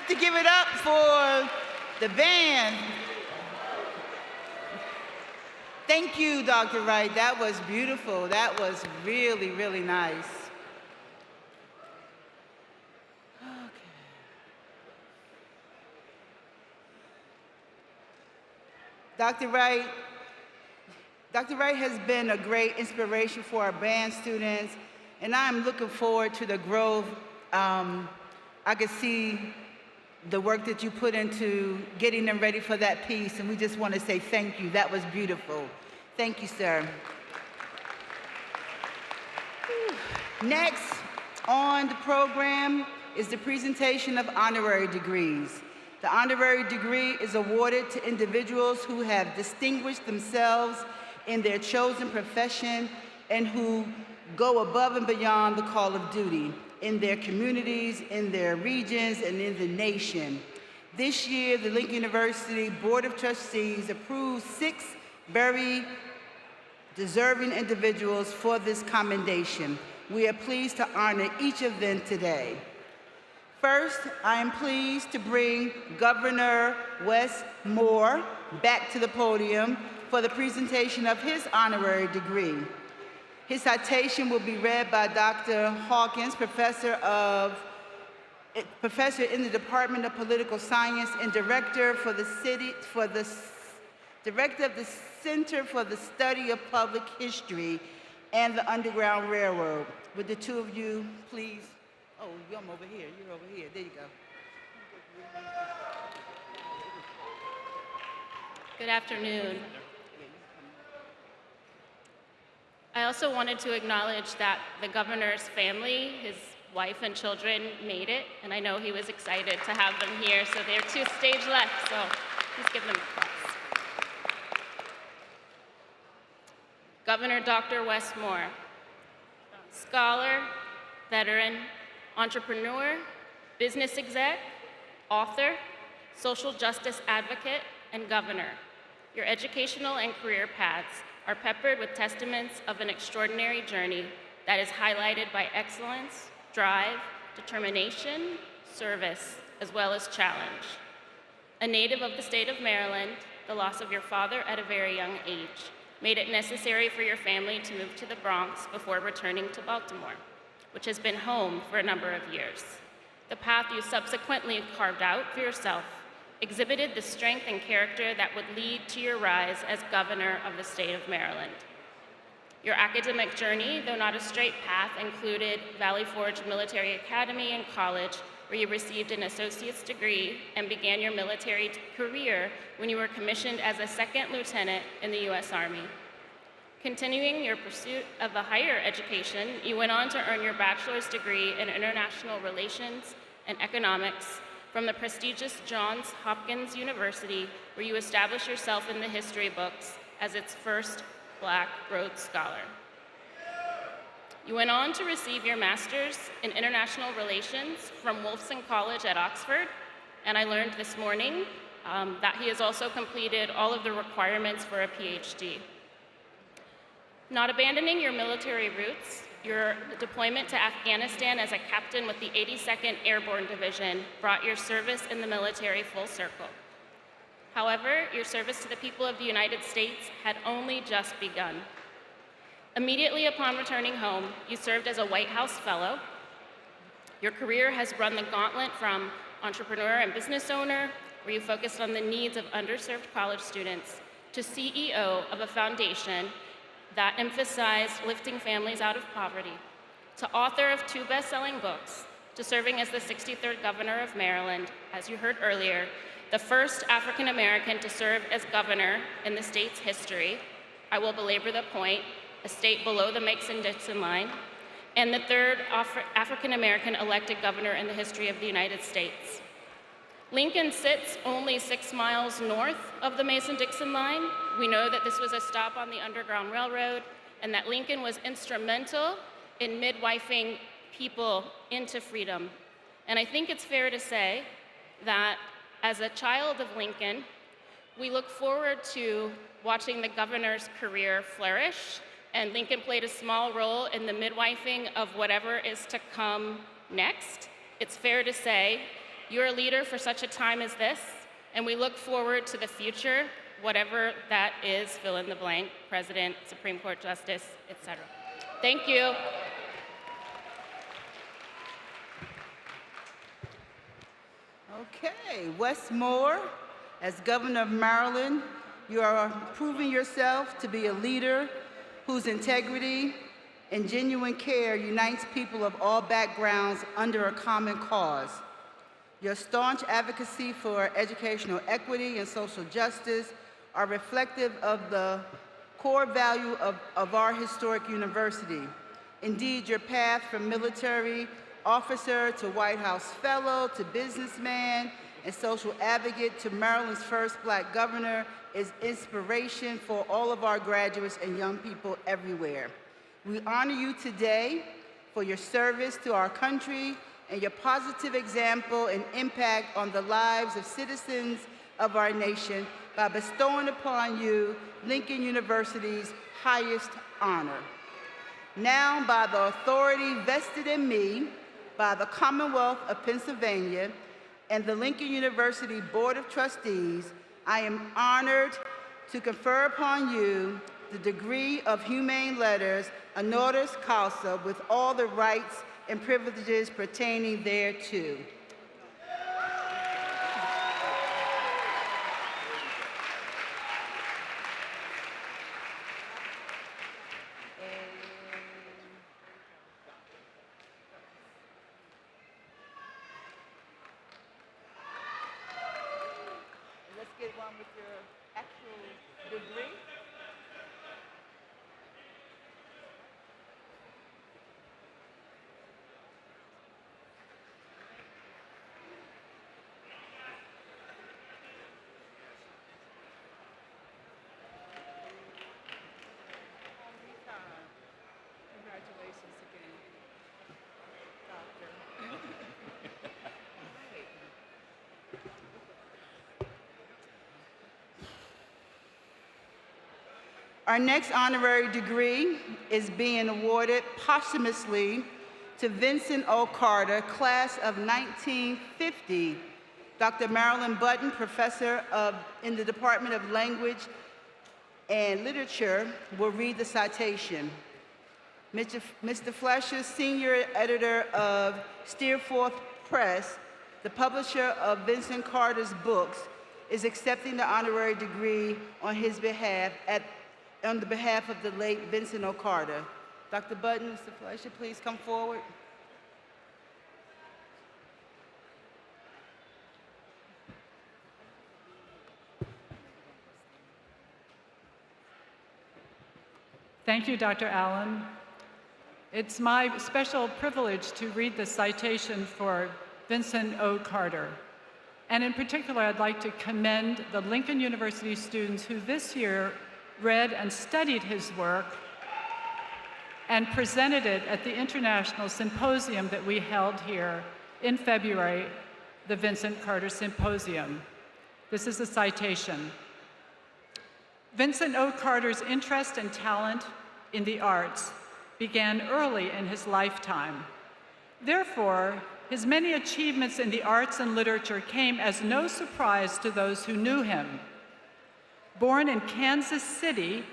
have to give it up for the band. Thank you, Dr. Wright. That was beautiful. That was really, really nice. Dr. Wright has been a great inspiration for our band students, and I'm looking forward to the growth. I could see the work that you put into getting them ready for that piece, and we just want to say thank you. That was beautiful. Thank you, sir. Next on the program is the presentation of honorary degrees. The honorary degree is awarded to individuals who have distinguished themselves in their chosen profession and who go above and beyond the call of duty in their communities, in their regions, and in the nation. This year, the Lincoln University Board of Trustees approved 6 very deserving individuals for this commendation. We are pleased to honor each of them today. First, I am pleased to bring Governor Wes Moore back to the podium for the presentation of his honorary degree. His citation will be read by Dr. Hawkins, professor in the Department of Political Science and director of the Center for the Study of Public History and the Underground Railroad. Would the two of you please? Oh, I'm over here. You're over here. There you go. Good afternoon. I also wanted to acknowledge that the governor's family, his wife and children, made it, and I know he was excited to have them here, so there are 2 stages left, so please give them applause. Governor Dr. Wes Moore, scholar, veteran, entrepreneur, business exec, author, social justice advocate, and governor. Your educational and career paths are peppered with testaments of an extraordinary journey that is highlighted by excellence, drive, determination, service, as well as challenge. A native of the state of Maryland, the loss of your father at a very young age made it necessary for your family to move to the Bronx before returning to Baltimore, which has been home for a number of years. The path you subsequently carved out for yourself exhibited the strength and character that would lead to your rise as governor of the state of Maryland. Your academic journey, though not a straight path, included Valley Forge Military Academy and College, where you received an associate's degree and began your military career when you were commissioned as a 2nd lieutenant in the U.S. Army. Continuing your pursuit of a higher education, you went on to earn your bachelor's degree in international relations and economics from the prestigious Johns Hopkins University, where you established yourself in the history books as its first Black Rhodes Scholar. You went on to receive your master's in international relations from Wolfson College at Oxford, and I learned this morning that he has also completed all of the requirements for a Ph.D. Not abandoning your military roots, your deployment to Afghanistan as a captain with the 82nd Airborne Division brought your service in the military full circle. However, your service to the people of the United States had only just begun. Immediately upon returning home, you served as a White House Fellow. Your career has run the gauntlet from entrepreneur and business owner, where you focused on the needs of underserved college students, to CEO of a foundation that emphasized lifting families out of poverty, to author of 2 best-selling books, to serving as the 63rd governor of Maryland, as you heard earlier, the first African American to serve as governor in the state's history. I will belabor the point, a state below the Mason-Dixon line, and the 3rd African American elected governor in the history of the United States. Lincoln sits only 6 miles north of the Mason-Dixon line. We know that this was a stop on the Underground Railroad and that Lincoln was instrumental in midwifing people into freedom. And I think it's fair to say that as a child of Lincoln, we look forward to watching the governor's career flourish, and Lincoln played a small role in the midwifing of whatever is to come next. It's fair to say You're a leader for such a time as this, and we look forward to the future, whatever that is, fill in the blank, President, Supreme Court Justice, etc. Thank you. Okay, Wes Moore, as Governor of Maryland, you are proving yourself to be a leader whose integrity and genuine care unites people of all backgrounds under a common cause. Your staunch advocacy for educational equity and social justice are reflective of the core value of our historic university. Indeed, your path from military officer to White House fellow to businessman and social advocate to Maryland's first Black governor is inspiration for all of our graduates and young people everywhere. We honor you today for your service to our country and your positive example and impact on the lives of citizens of our nation by bestowing upon you Lincoln University's highest honor. Now, by the authority vested in me by the Commonwealth of Pennsylvania and the Lincoln University Board of Trustees, I am honored to confer upon you the degree of Humane Letters, honoris causa, with all the rights and privileges pertaining thereto. Let's get one with your actual degree. Congratulations again, Doctor. Our next honorary degree is being awarded posthumously to Vincent O. Carter, class of 1950. Dr. Marilyn Button, professor in the Department of Language and Literature, will read the citation. Mr. Fletcher, senior editor of Steerforth Press, the publisher of Vincent Carter's books, is accepting the honorary degree on his behalf on the behalf of the late Vincent O. Carter. Dr. Button, Mr. Fletcher, please come forward. Thank you, Dr. Allen. It's my special privilege to read the citation for Vincent O. Carter. And in particular, I'd like to commend the Lincoln University students who this year read and studied his work and presented it at the International Symposium that we held here in February, the Vincent Carter Symposium. This is a citation. Vincent O. Carter's interest and talent in the arts began early in his lifetime. Therefore, his many achievements in the arts and literature came as no surprise to those who knew him. Born in Kansas City,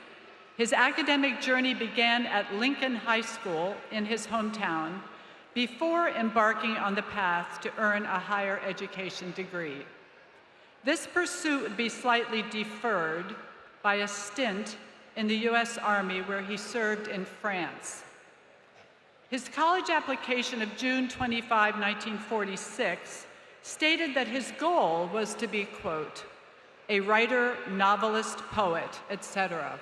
his academic journey began at Lincoln High School in his hometown before embarking on the path to earn a higher education degree. This pursuit would be slightly deferred by a stint in the U.S. Army where he served in France. His college application of June 25, 1946, stated that his goal was to be, quote, a writer, novelist, poet, etc.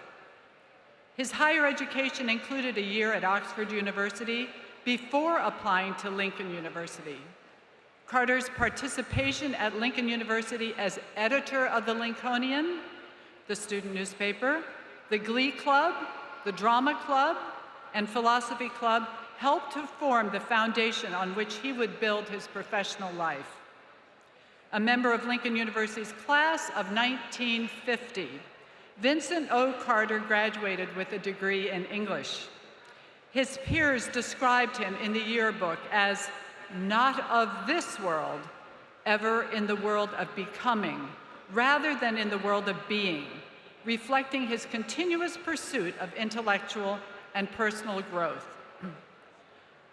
His higher education included a year at Oxford University before applying to Lincoln University. Carter's participation at Lincoln University as editor of the Lincolnian, the student newspaper, the Glee Club, the Drama Club, and Philosophy Club helped to form the foundation on which he would build his professional life. A member of Lincoln University's class of 1950, Vincent O. Carter graduated with a degree in English. His peers described him in the yearbook as not of this world, ever in the world of becoming rather than in the world of being, reflecting his continuous pursuit of intellectual and personal growth.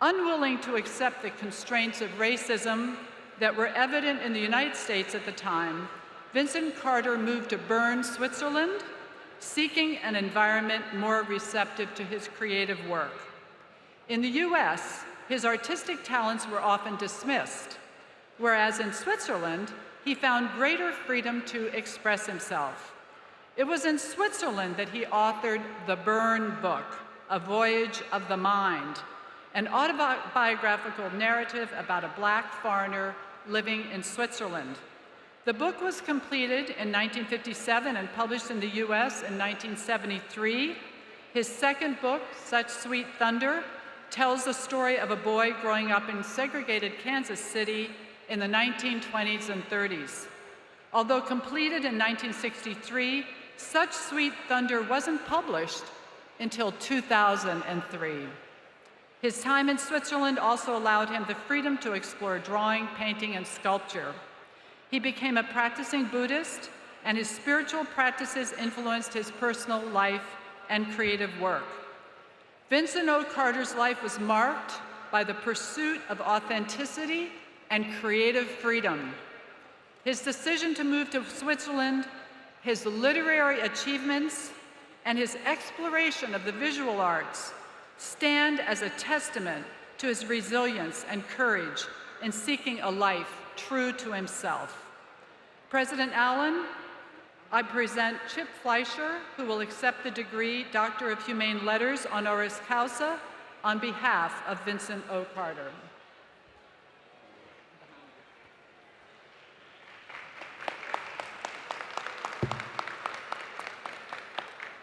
Unwilling to accept the constraints of racism that were evident in the United States at the time, Vincent Carter moved to Bern, Switzerland, seeking an environment more receptive to his creative work. In the US, his artistic talents were often dismissed, whereas in Switzerland, he found greater freedom to express himself. It was in Switzerland that he authored The Bern Book, A Voyage of the Mind, an autobiographical narrative about a Black foreigner living in Switzerland. The book was completed in 1957 and published in the US in 1973. His second book, Such Sweet Thunder, tells the story of a boy growing up in segregated Kansas City in the 1920s and 30s. Although completed in 1963, Such Sweet Thunder wasn't published until 2003. His time in Switzerland also allowed him the freedom to explore drawing, painting, and sculpture. He became a practicing Buddhist, and his spiritual practices influenced his personal life and creative work. Vincent O. Carter's life was marked by the pursuit of authenticity and creative freedom. His decision to move to Switzerland, his literary achievements, and his exploration of the visual arts stand as a testament to his resilience and courage in seeking a life true to himself. President Allen, I present Chip Fleischer, who will accept the degree Doctor of Humane Letters, honoris causa, on behalf of Vincent O. Carter.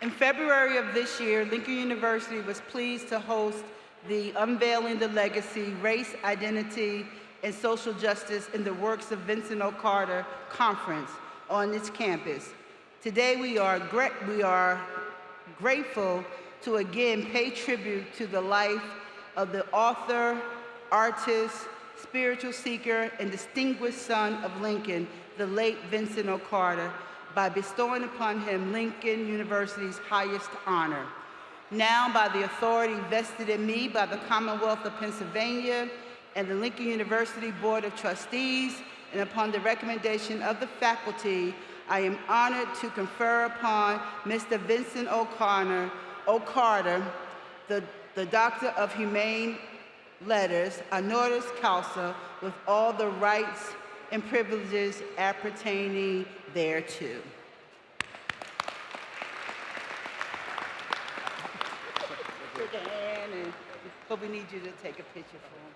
In February of this year, Lincoln University was pleased to host the Unveiling the Legacy, Race, Identity, and Social Justice in the Works of Vincent O. Carter conference on its campus. Today, we are grateful to again pay tribute to the life of the author, artist, spiritual seeker, and distinguished son of Lincoln, the late Vincent O. Carter, by bestowing upon him Lincoln University's highest honor. Now, by the authority vested in me by the Commonwealth of Pennsylvania and the Lincoln University Board of Trustees, and upon the recommendation of the faculty, I am honored to confer upon Mr. Vincent O. Carter, the Doctor of Humane Letters, honoris causa, with all the rights and privileges appertaining thereto. Take a hand, and but we need you to take a picture for him.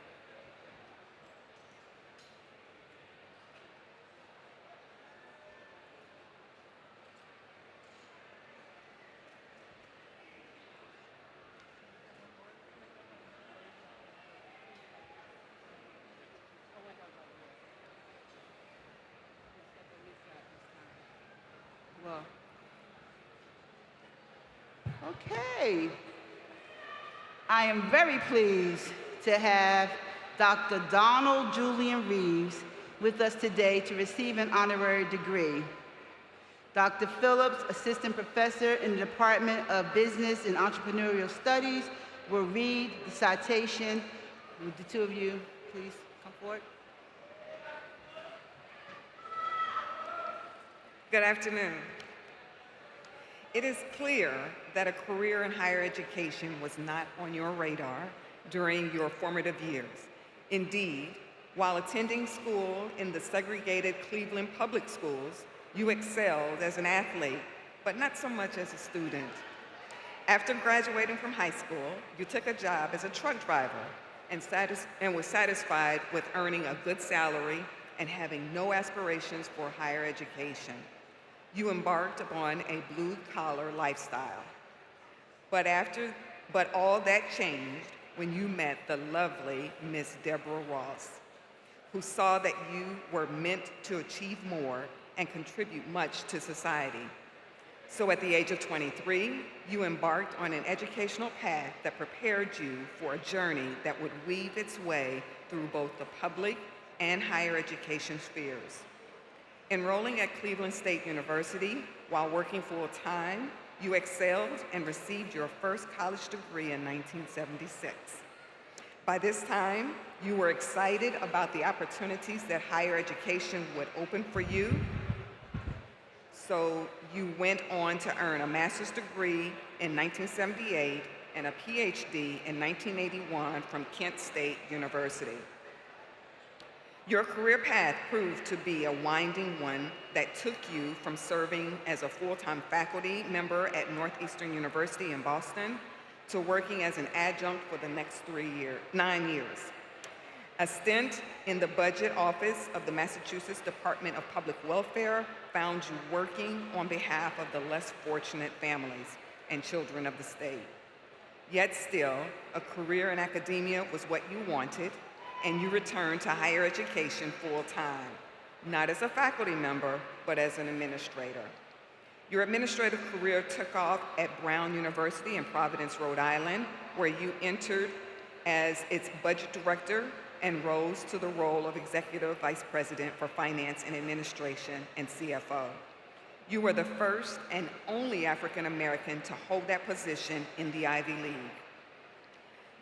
Okay. I am very pleased to have Dr. Donald Julian Reaves with us today to receive an honorary degree. Dr. Phillips, Assistant Professor in the Department of Business and Entrepreneurial Studies, will read the citation. Would the two of you please come forward? Good afternoon. It is clear that a career in higher education was not on your radar during your formative years. Indeed, while attending school in the segregated Cleveland public schools, you excelled as an athlete, but not so much as a student. After graduating from high school, you took a job as a truck driver and was satisfied with earning a good salary and having no aspirations for higher education. You embarked upon a blue-collar lifestyle. But all that changed when you met the lovely Miss Deborah Ross, who saw that you were meant to achieve more and contribute much to society. So at the age of 23, you embarked on an educational path that prepared you for a journey that would weave its way through both the public and higher education spheres. Enrolling at Cleveland State University while working full-time, you excelled and received your first college degree in 1976. By this time, you were excited about the opportunities that higher education would open for you, so you went on to earn a master's degree in 1978 and a Ph.D. in 1981 from Kent State University. Your career path proved to be a winding one that took you from serving as a full-time faculty member at Northeastern University in Boston to working as an adjunct for the next 9 years. A stint in the budget office of the Massachusetts Department of Public Welfare found you working on behalf of the less fortunate families and children of the state. Yet still, a career in academia was what you wanted, and you returned to higher education full-time, not as a faculty member, but as an administrator. Your administrative career took off at Brown University in Providence, Rhode Island, where you entered as its budget director and rose to the role of Executive Vice President for Finance and Administration and CFO. You were the first and only African American to hold that position in the Ivy League.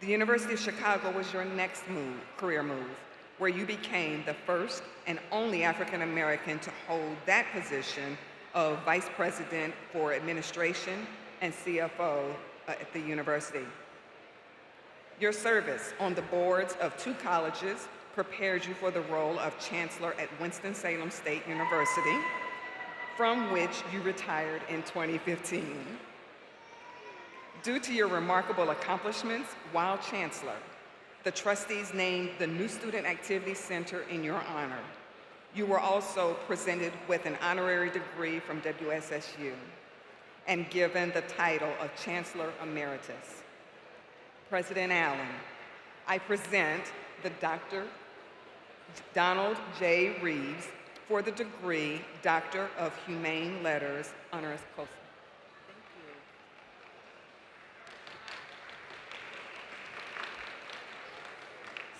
The University of Chicago was your next career move, where you became the first and only African American to hold that position of Vice President for Administration and CFO at the university. Your service on the boards of 2 colleges prepared you for the role of Chancellor at Winston-Salem State University, from which you retired in 2015. Due to your remarkable accomplishments while Chancellor, the trustees named the new Student Activity Center in your honor. You were also presented with an honorary degree from WSSU and given the title of Chancellor Emeritus. President Allen, I present the Dr. Donald J. Reaves for the degree Doctor of Humane Letters, honoris causa.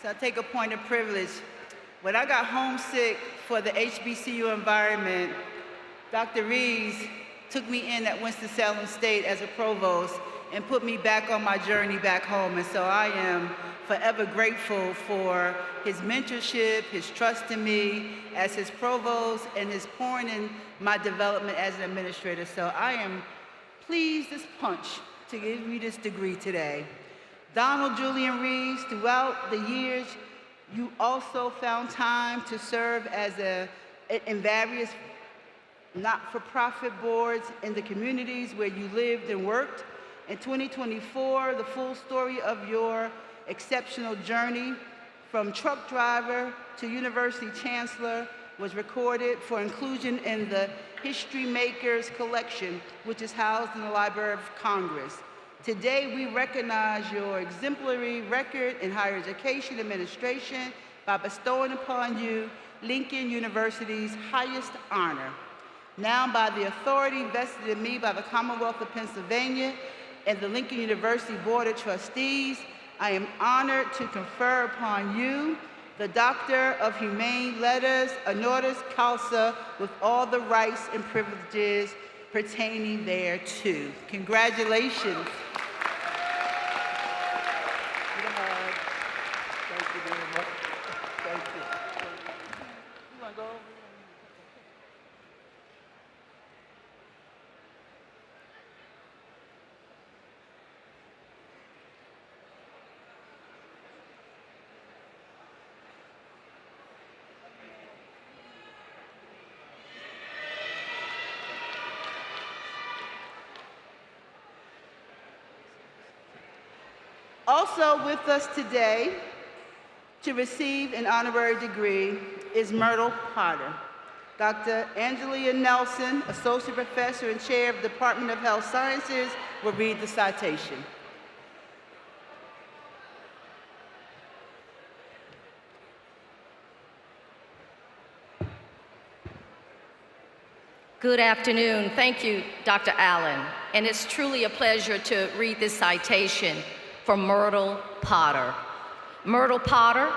So I take a point of privilege. When I got homesick for the HBCU environment, Dr. Reaves took me in at Winston-Salem State as a provost and put me back on my journey back home. And so I am forever grateful for his mentorship, his trust in me as his provost, and his pouring in my development as an administrator. So I am pleased as punch to give me this degree today. Donald Julian Reaves, throughout the years, you also found time to serve as in various not-for-profit boards in the communities where you lived and worked. In 2024, the full story of your exceptional journey from truck driver to university chancellor was recorded for inclusion in the History Makers collection, which is housed in the Library of Congress. Today, we recognize your exemplary record in higher education administration by bestowing upon you Lincoln University's highest honor. Now, by the authority vested in me by the Commonwealth of Pennsylvania and the Lincoln University Board of Trustees, I am honored to confer upon you the Doctor of Humane Letters, honoris causa, with all the rights and privileges pertaining thereto. Congratulations. Thank you very much. Thank you. You want to go over? Also with us today to receive an honorary degree is Myrtle Potter. Dr. Angelia Nelson, Associate Professor and Chair of the Department of Health Sciences, will read the citation. Good afternoon. Thank you, Dr. Allen. And it's truly a pleasure to read this citation for Myrtle Potter. Myrtle Potter,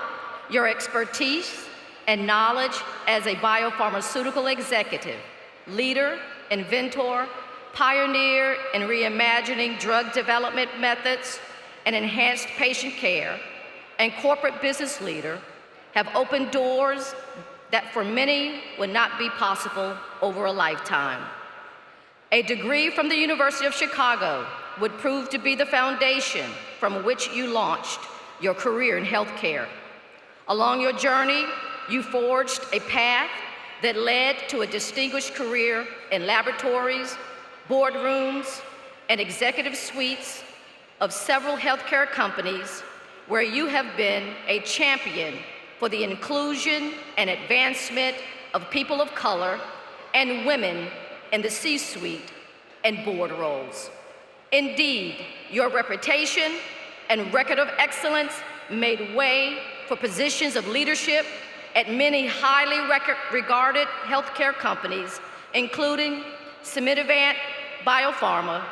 your expertise and knowledge as a biopharmaceutical executive, leader, inventor, pioneer in reimagining drug development methods and enhanced patient care, and corporate business leader, have opened doors that for many would not be possible over a lifetime. A degree from the University of Chicago would prove to be the foundation from which you launched your career in healthcare. Along your journey, you forged a path that led to a distinguished career in laboratories, boardrooms, and executive suites of several healthcare companies where you have been a champion for the inclusion and advancement of people of color and women in the C-suite and board roles. Indeed, your reputation and record of excellence made way for positions of leadership at many highly regarded healthcare companies, including Semitivant Biopharma,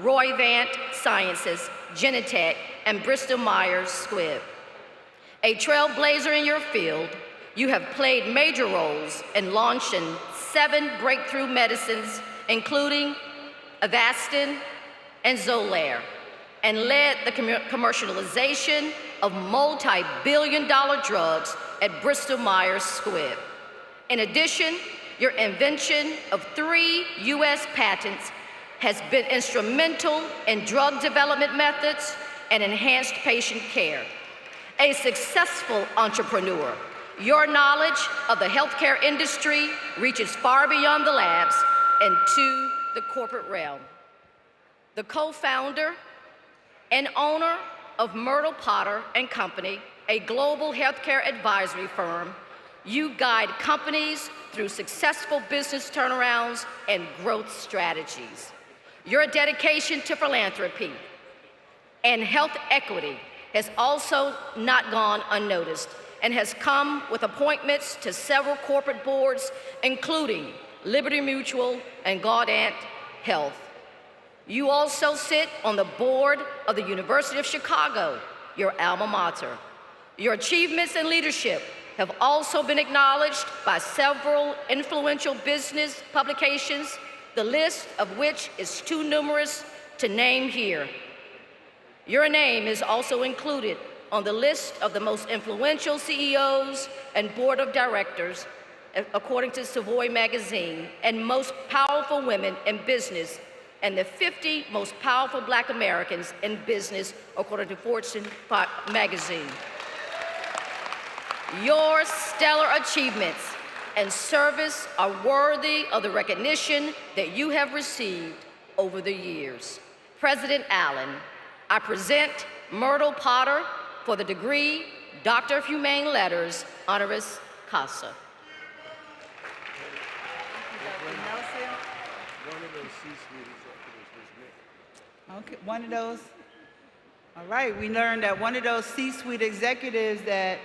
Roivant Sciences, Genentech, and Bristol Myers Squibb. A trailblazer in your field, you have played major roles in launching 7 breakthrough medicines, including Avastin and Xolair, and led the commercialization of multi-billion-dollar drugs at Bristol Myers Squibb. In addition, your invention of 3 US patents has been instrumental in drug development methods and enhanced patient care. A successful entrepreneur, your knowledge of the healthcare industry reaches far beyond the labs and to the corporate realm. The co-founder and owner of Myrtle Potter and Company, a global healthcare advisory firm, you guide companies through successful business turnarounds and growth strategies. Your dedication to philanthropy and health equity has also not gone unnoticed and has come with appointments to several corporate boards, including Liberty Mutual and Gaudant Health. You also sit on the board of the University of Chicago, your alma mater. Your achievements in leadership have also been acknowledged by several influential business publications, the list of which is too numerous to name here. Your name is also included on the list of the most influential CEOs and board of directors, according to Savoy magazine, and most powerful women in business, and the 50 most powerful Black Americans in business, according to Fortune magazine. Your stellar achievements and service are worthy of the recognition that you have received over the years. President Allen, I present Myrtle Potter for the degree Doctor of Humane Letters, honoris causa. Okay, one of those. All right, we learned that one of those C-suite executives that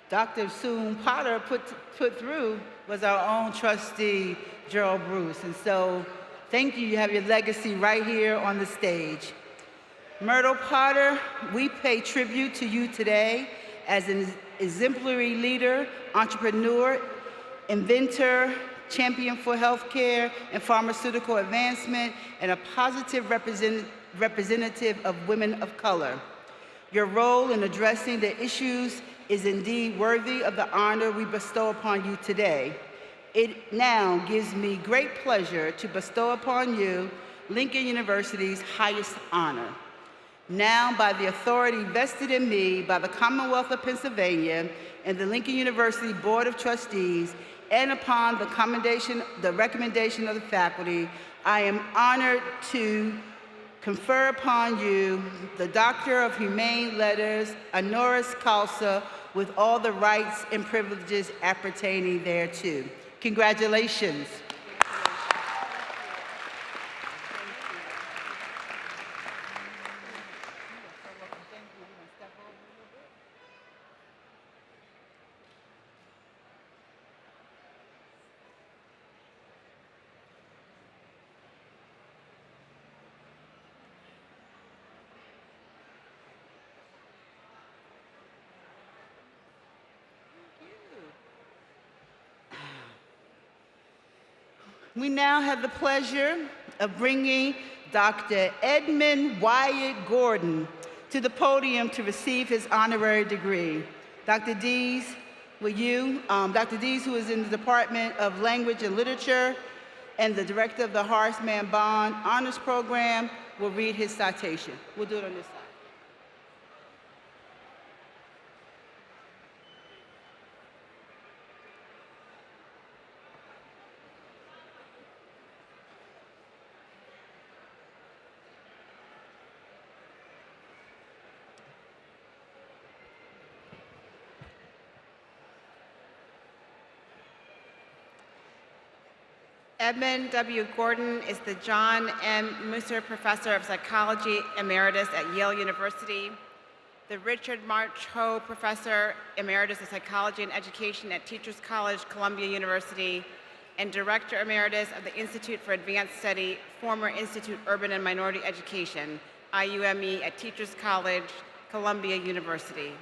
Dr. Soon Potter put through was our own trustee, Gerald Bruce. And so, thank you. You have your legacy right here on the stage. Myrtle Potter, we pay tribute to you today as an exemplary leader, entrepreneur, inventor, champion for healthcare and pharmaceutical advancement, and a positive representative of women of color. Your role in addressing the issues is indeed worthy of the honor we bestow upon you today. It now gives me great pleasure to bestow upon you Lincoln University's highest honor. Now, by the authority vested in me by the Commonwealth of Pennsylvania and the Lincoln University Board of Trustees, and upon the recommendation of the faculty, I am honored to confer upon you the Doctor of Humane Letters, honoris causa, with all the rights and privileges appertaining thereto. Congratulations. We now have the pleasure of bringing Dr. Edmund Wyatt Gordon to the podium to receive his honorary degree. Dr. Dees, Dr. Dees, who is in the Department of Language and Literature and the director of the Horace Mann Bond Honors Program, will read his citation. We'll do it on this side. Edmund W. Gordon is the John M. Musser Professor of Psychology Emeritus at Yale University, the Richard March Ho Professor Emeritus of Psychology and Education at Teachers College, Columbia University, and Director Emeritus of the Institute for Advanced Study, former Institute Urban and Minority Education, IUME at Teachers College, Columbia University.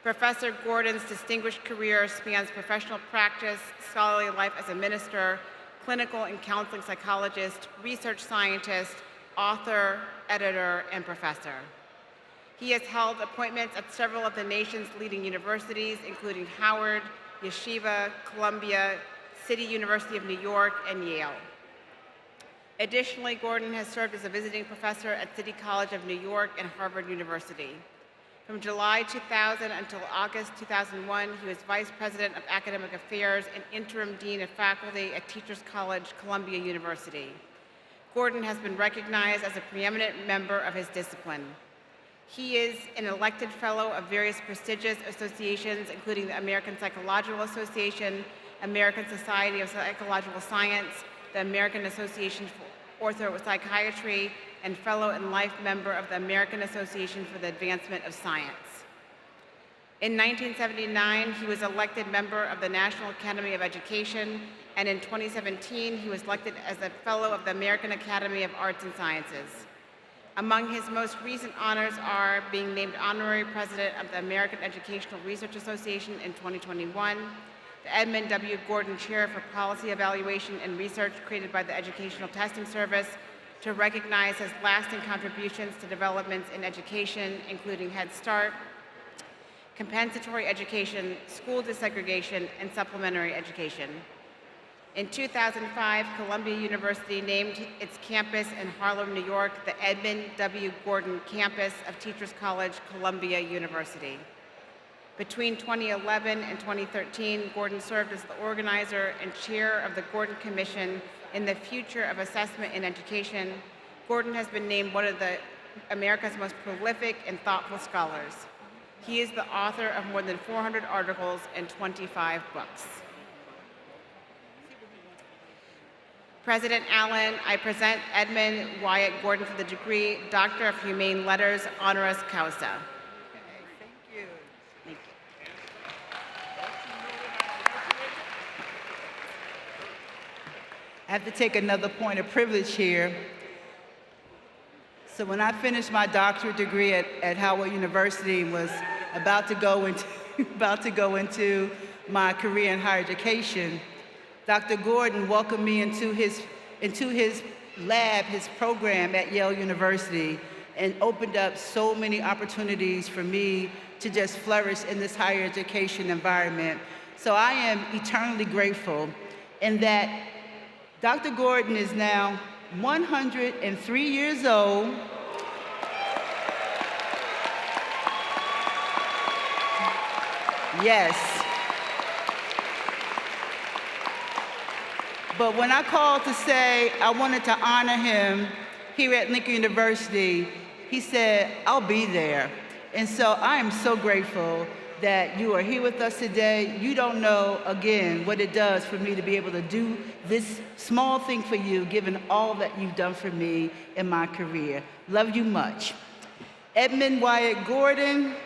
Professor Gordon's distinguished career spans professional practice, scholarly life as a minister, clinical and counseling psychologist, research scientist, author, editor, and professor. He has held appointments at several of the nation's leading universities, including Howard, Yeshiva, Columbia, City University of New York, and Yale. Additionally, Gordon has served as a visiting professor at City College of New York and Harvard University. From July 2000 until August 2001, he was Vice President of Academic Affairs and Interim Dean of Faculty at Teachers College, Columbia University. Gordon has been recognized as a preeminent member of his discipline. He is an elected fellow of various prestigious associations, including the American Psychological Association, American Society of Psychological Science, the American Association for Orthopsychiatry, and fellow and life member of the American Association for the Advancement of Science. In 1979, he was elected member of the National Academy of Education, and in 2017, he was elected as a fellow of the American Academy of Arts and Sciences. Among his most recent honors are being named Honorary President of the American Educational Research Association in 2021, the Edmund W. Gordon Chair for Policy Evaluation and Research created by the Educational Testing Service to recognize his lasting contributions to developments in education, including Head Start, compensatory education, school desegregation, and supplementary education. In 2005, Columbia University named its campus in Harlem, New York, the Edmund W. Gordon Campus of Teachers College, Columbia University. Between 2011 and 2013, Gordon served as the organizer and chair of the Gordon Commission in the Future of Assessment in Education. Gordon has been named one of America's most prolific and thoughtful scholars. He is the author of more than 400 articles and 25 books. President Allen, I present Edmund Wyatt Gordon for the degree Doctor of Humane Letters, honoris causa. I have to take another point of privilege here. So when I finished my doctorate degree at Howard University and was about to go into my career in higher education, Dr. Gordon welcomed me into his lab, his program at Yale University, and opened up so many opportunities for me to just flourish in this higher education environment. So I am eternally grateful in that Dr. Gordon is now 103 years old. Yes. But when I called to say I wanted to honor him here at Lincoln University, he said, I'll be there. And so I am so grateful that you are here with us today. You don't know, again, what it does for me to be able to do this small thing for you, given all that you've done for me in my career. Love you much. Edmund Wyatt Gordon,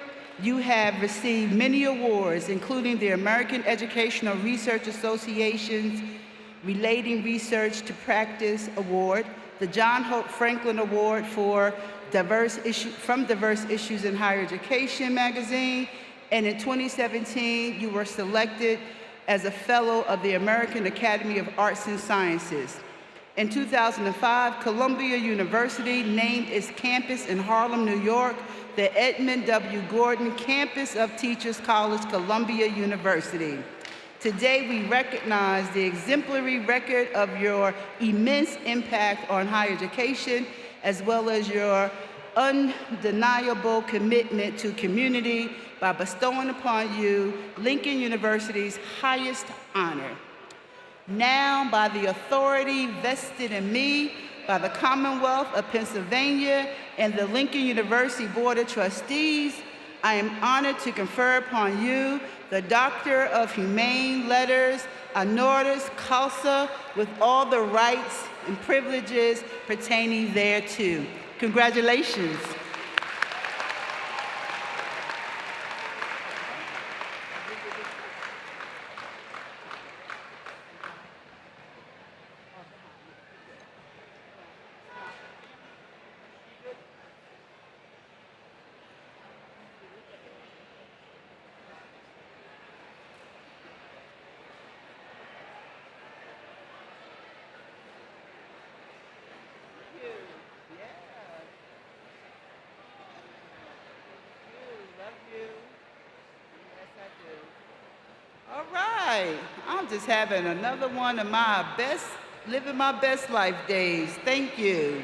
you have received many awards, including the American Educational Research Association's Relating Research to Practice Award, the John Hope Franklin Award for Diverse Issues in Higher Education magazine, and in 2017, you were selected as a Fellow of the American Academy of Arts and Sciences. In 2005, Columbia University named its campus in Harlem, New York, the Edmund W. Gordon Campus of Teachers College, Columbia University. Today, we recognize the exemplary record of your immense impact on higher education, as well as your undeniable commitment to community by bestowing upon you Lincoln University's highest honor. Now, by the authority vested in me by the Commonwealth of Pennsylvania and the Lincoln University Board of Trustees, I am honored to confer upon you the Doctor of Humane Letters, honoris causa, with all the rights and privileges pertaining thereto. Congratulations. All right, I'm just having another one of my best, living my best life days. Thank you.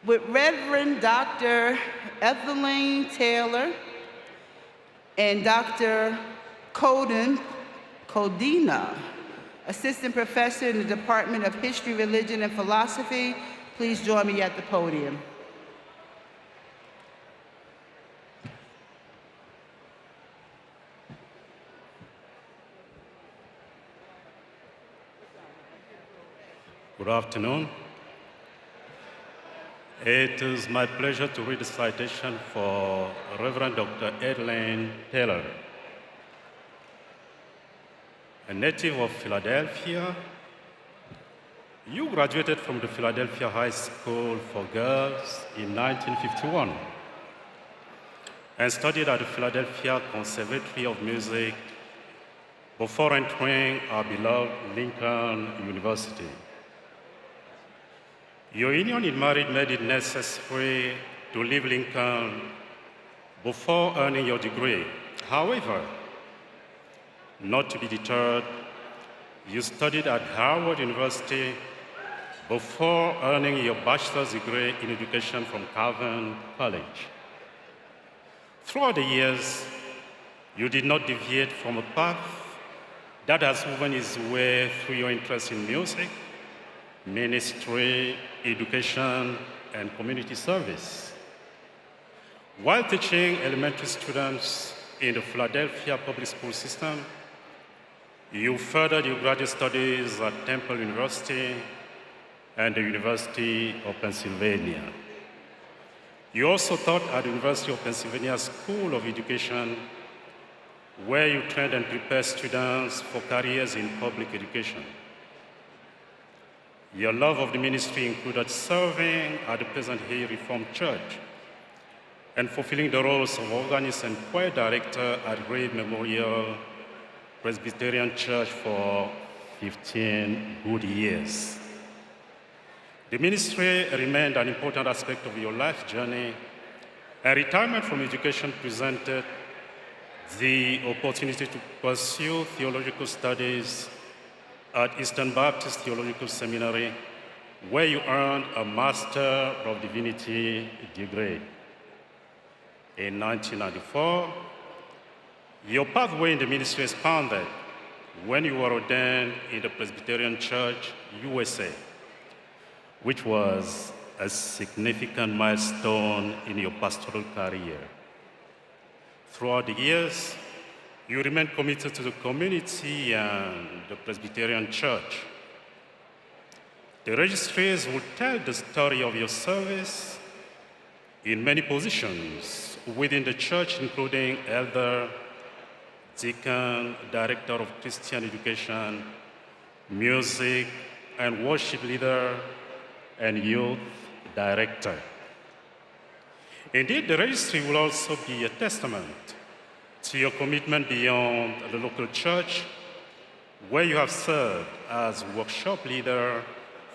With Reverend Dr. Evelyn Taylor and Dr. Codina, Assistant Professor in the Department of History, Religion, and Philosophy, please join me at the podium. Good afternoon. It is my pleasure to read the citation for Reverend Dr. Evelyn Taylor. A native of Philadelphia, you graduated from the Philadelphia High School for Girls in 1951 and studied at the Philadelphia Conservatory of Music before entering our beloved Lincoln University. Your union in marriage made it necessary to leave Lincoln before earning your degree. However, not to be deterred, you studied at Harvard University before earning your bachelor's degree in education from Calvin College. Throughout the years, you did not deviate from a path that has woven its way through your interest in music, ministry, education, and community service. While teaching elementary students in the Philadelphia public school system, you furthered your graduate studies at Temple University and the University of Pennsylvania. You also taught at the University of Pennsylvania School of Education, where you trained and prepared students for careers in public education. Your love of the ministry included serving at the Pleasant Hill Reformed Church and fulfilling the roles of organist and choir director at Reaves Memorial Presbyterian Church for 15 good years. The ministry remained an important aspect of your life journey, and retirement from education presented the opportunity to pursue theological studies at Eastern Baptist Theological Seminary, where you earned a Master of Divinity degree. In 1994, your pathway in the ministry expanded when you were ordained in the Presbyterian Church, USA, which was a significant milestone in your pastoral career. Throughout the years, you remained committed to the community and the Presbyterian Church. The registries will tell the story of your service in many positions within the church, including elder, deacon, director of Christian education, music and worship leader, and youth director. Indeed, the registry will also be a testament to your commitment beyond the local church, where you have served as workshop leader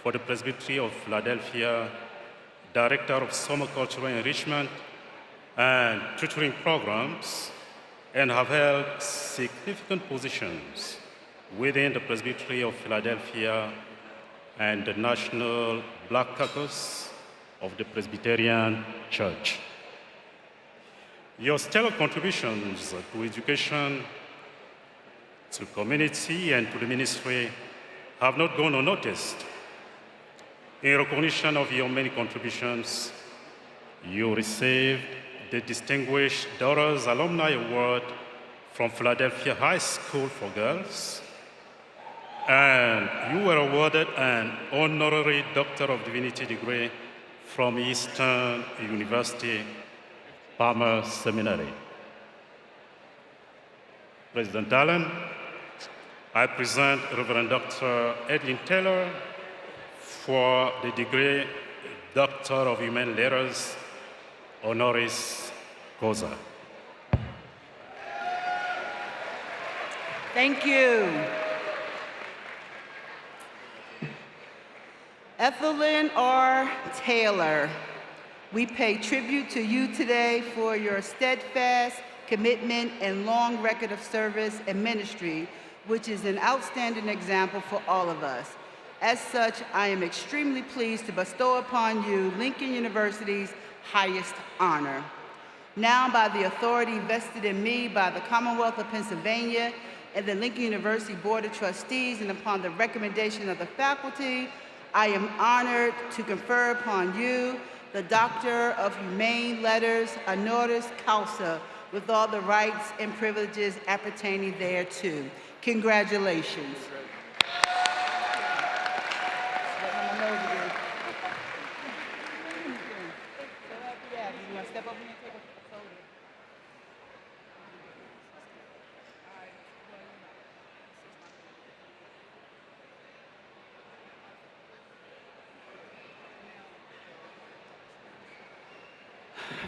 for the Presbytery of Philadelphia, Director of Summer Cultural Enrichment and Tutoring Programs, and have held significant positions within the Presbytery of Philadelphia and the National Black Caucus of the Presbyterian Church. Your stellar contributions to education, to community, and to the ministry have not gone unnoticed. In recognition of your many contributions, you received the Distinguished Daughters Alumni Award from Philadelphia High School for Girls, and you were awarded an Honorary Doctor of Divinity degree from Eastern University, Palmer Seminary. President Allen, I present Reverend Dr. Edwin Taylor for the degree Doctor of Humane Letters, honoris causa. Thank you. Ethelyn R. Taylor, we pay tribute to you today for your steadfast commitment and long record of service and ministry, which is an outstanding example for all of us. As such, I am extremely pleased to bestow upon you Lincoln University's highest honor. Now, by the authority vested in me by the Commonwealth of Pennsylvania and the Lincoln University Board of Trustees, and upon the recommendation of the faculty, I am honored to confer upon you the Doctor of Humane Letters, honoris causa, with all the rights and privileges appertaining thereto. Congratulations.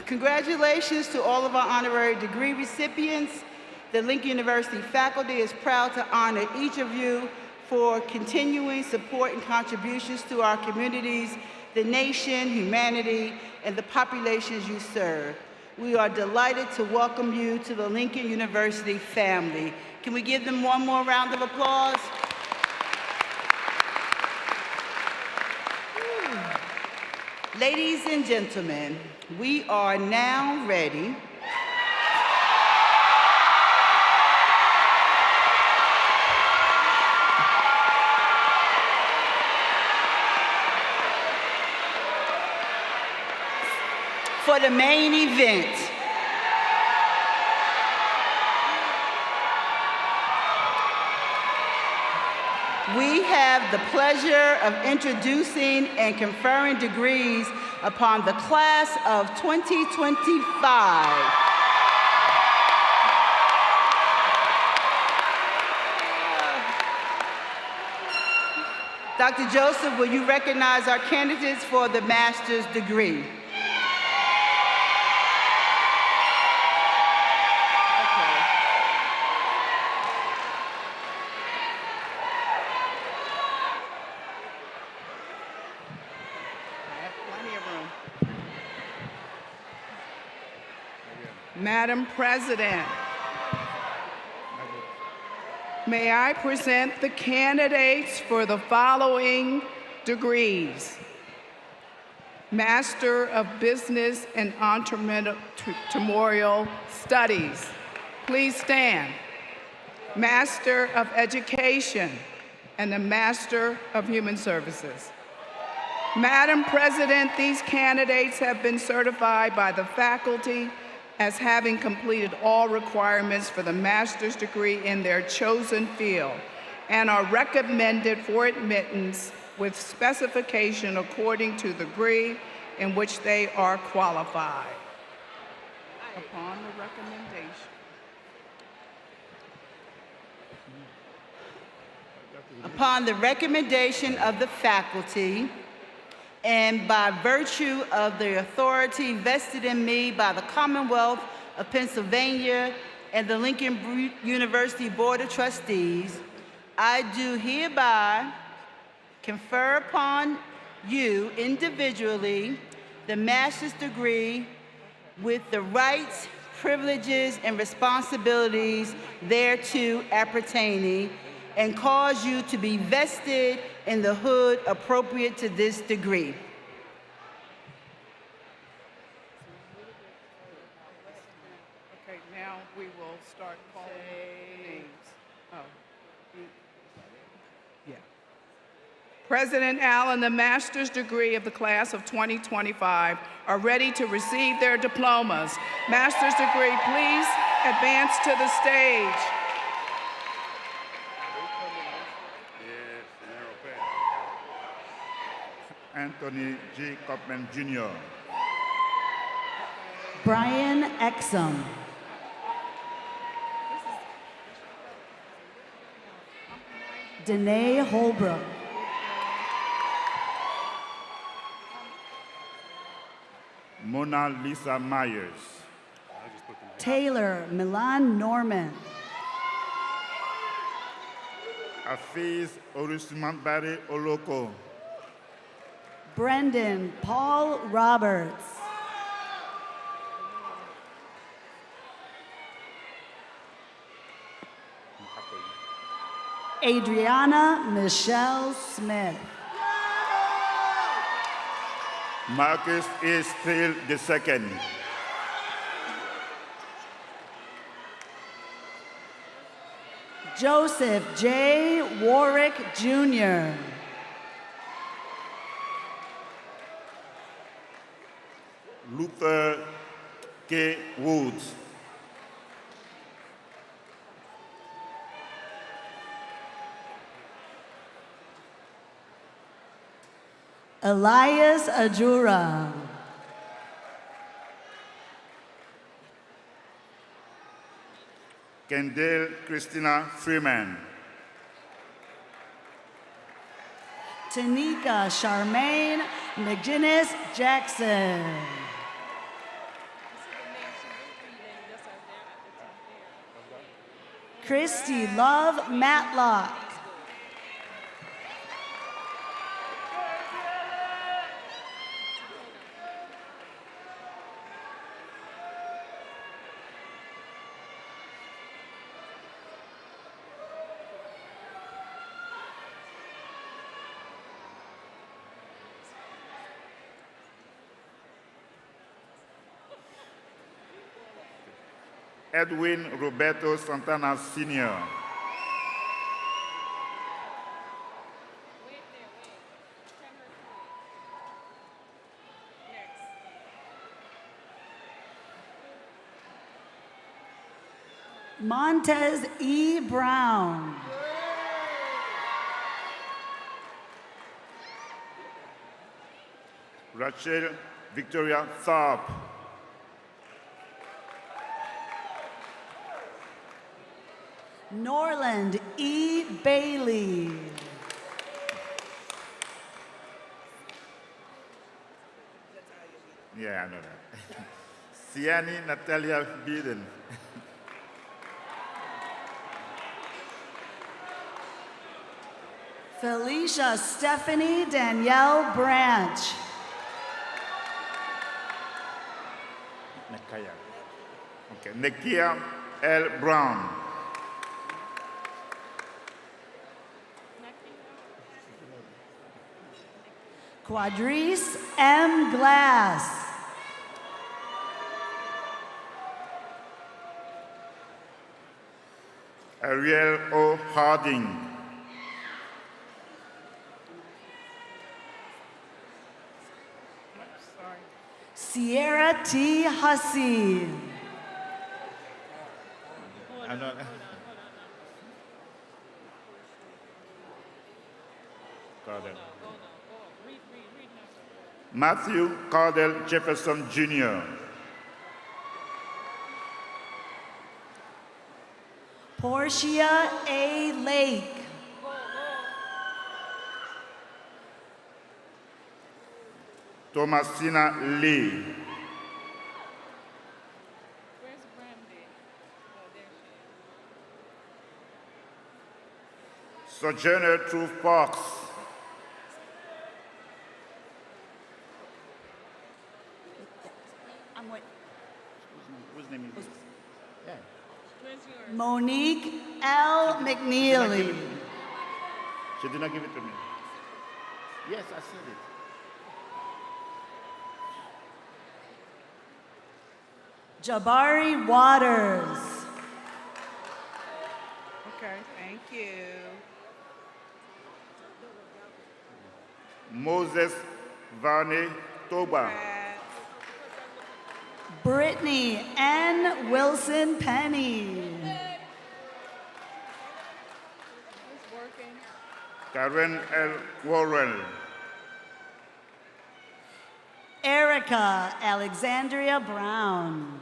Congratulations to all of our honorary degree recipients. The Lincoln University faculty is proud to honor each of you for continuing support and contributions to our communities, the nation, humanity, and the populations you serve. We are delighted to welcome you to the Lincoln University family. Can we give them one more round of applause? Ladies and gentlemen, we are now ready for the main event. We have the pleasure of introducing and conferring degrees upon the class of 2025. Dr. Joseph, will you recognize our candidates for the master's degree? Madam President, may I present the candidates for the following degrees: Master of Business and Entrepreneurial Studies. Please stand. Master of Education and the Master of Human Services. Madam President, these candidates have been certified by the faculty as having completed all requirements for the master's degree in their chosen field and are recommended for admittance with specification according to the degree in which they are qualified. Upon the recommendation. Upon the recommendation of the faculty, and by virtue of the authority vested in me by the Commonwealth of Pennsylvania and the Lincoln University Board of Trustees, I do hereby confer upon you individually the master's degree with the rights, privileges, and responsibilities thereto appertaining, and cause you to be vested in the hood appropriate to this degree. Okay, now we will start calling the names. Oh. Yeah. President Allen, the master's degree of the class of 2025 are ready to receive their diplomas. Master's degree, please advance to the stage. Anthony G. Kopman Jr. Brian Exum. Danae Holbrook. Mona Lisa Myers. Taylor Milan Norman. Afiz Orusimambari Oloko. Brendan Paul Roberts. Adriana Michelle Smith. Marcus is still the second. Joseph J. Warwick Jr. Luther K. Woods. Elias Ajura. Kendall Christina Freeman. Tanika Charmaine McGinnis Jackson. Christy Love Matlock. Edwin Roberto Santana Sr. Montez E. Brown. Rachel Victoria Tharp. Norland E. Bailey. Yeah, I know that. Siani Natalia Biden. Felicia Stephanie Danielle Branch. Nakaya. Okay, Nekia L. Brown. Quadrice M. Glass. Ariel O. Harding. Sierra T. Hussey. Matthew Cardell Jefferson Jr. Portia A. Lake. Thomasina Lee. Sojourner Truth Parks. I'm waiting. Whose name is this? Yeah. Monique L. McNeely. She did not give it to me. Yes, I said it. Jabari Waters. Okay, thank you. Moses Varney Toba. Brittany N. Wilson Penny. Karen L. Warren. Erica Alexandria Brown.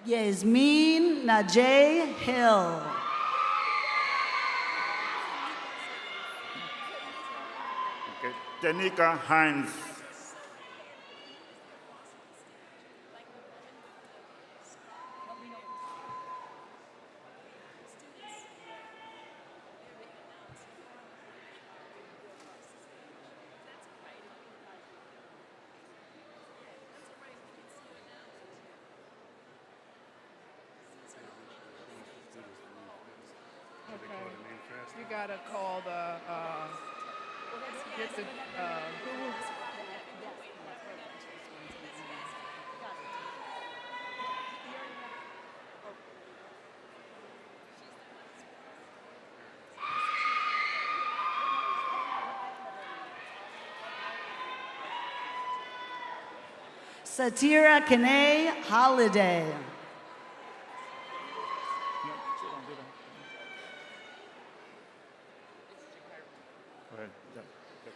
Yasmin Najee Hill. Okay. Tenika Hines. You gotta call the, get the, who? Satira Kane Holiday.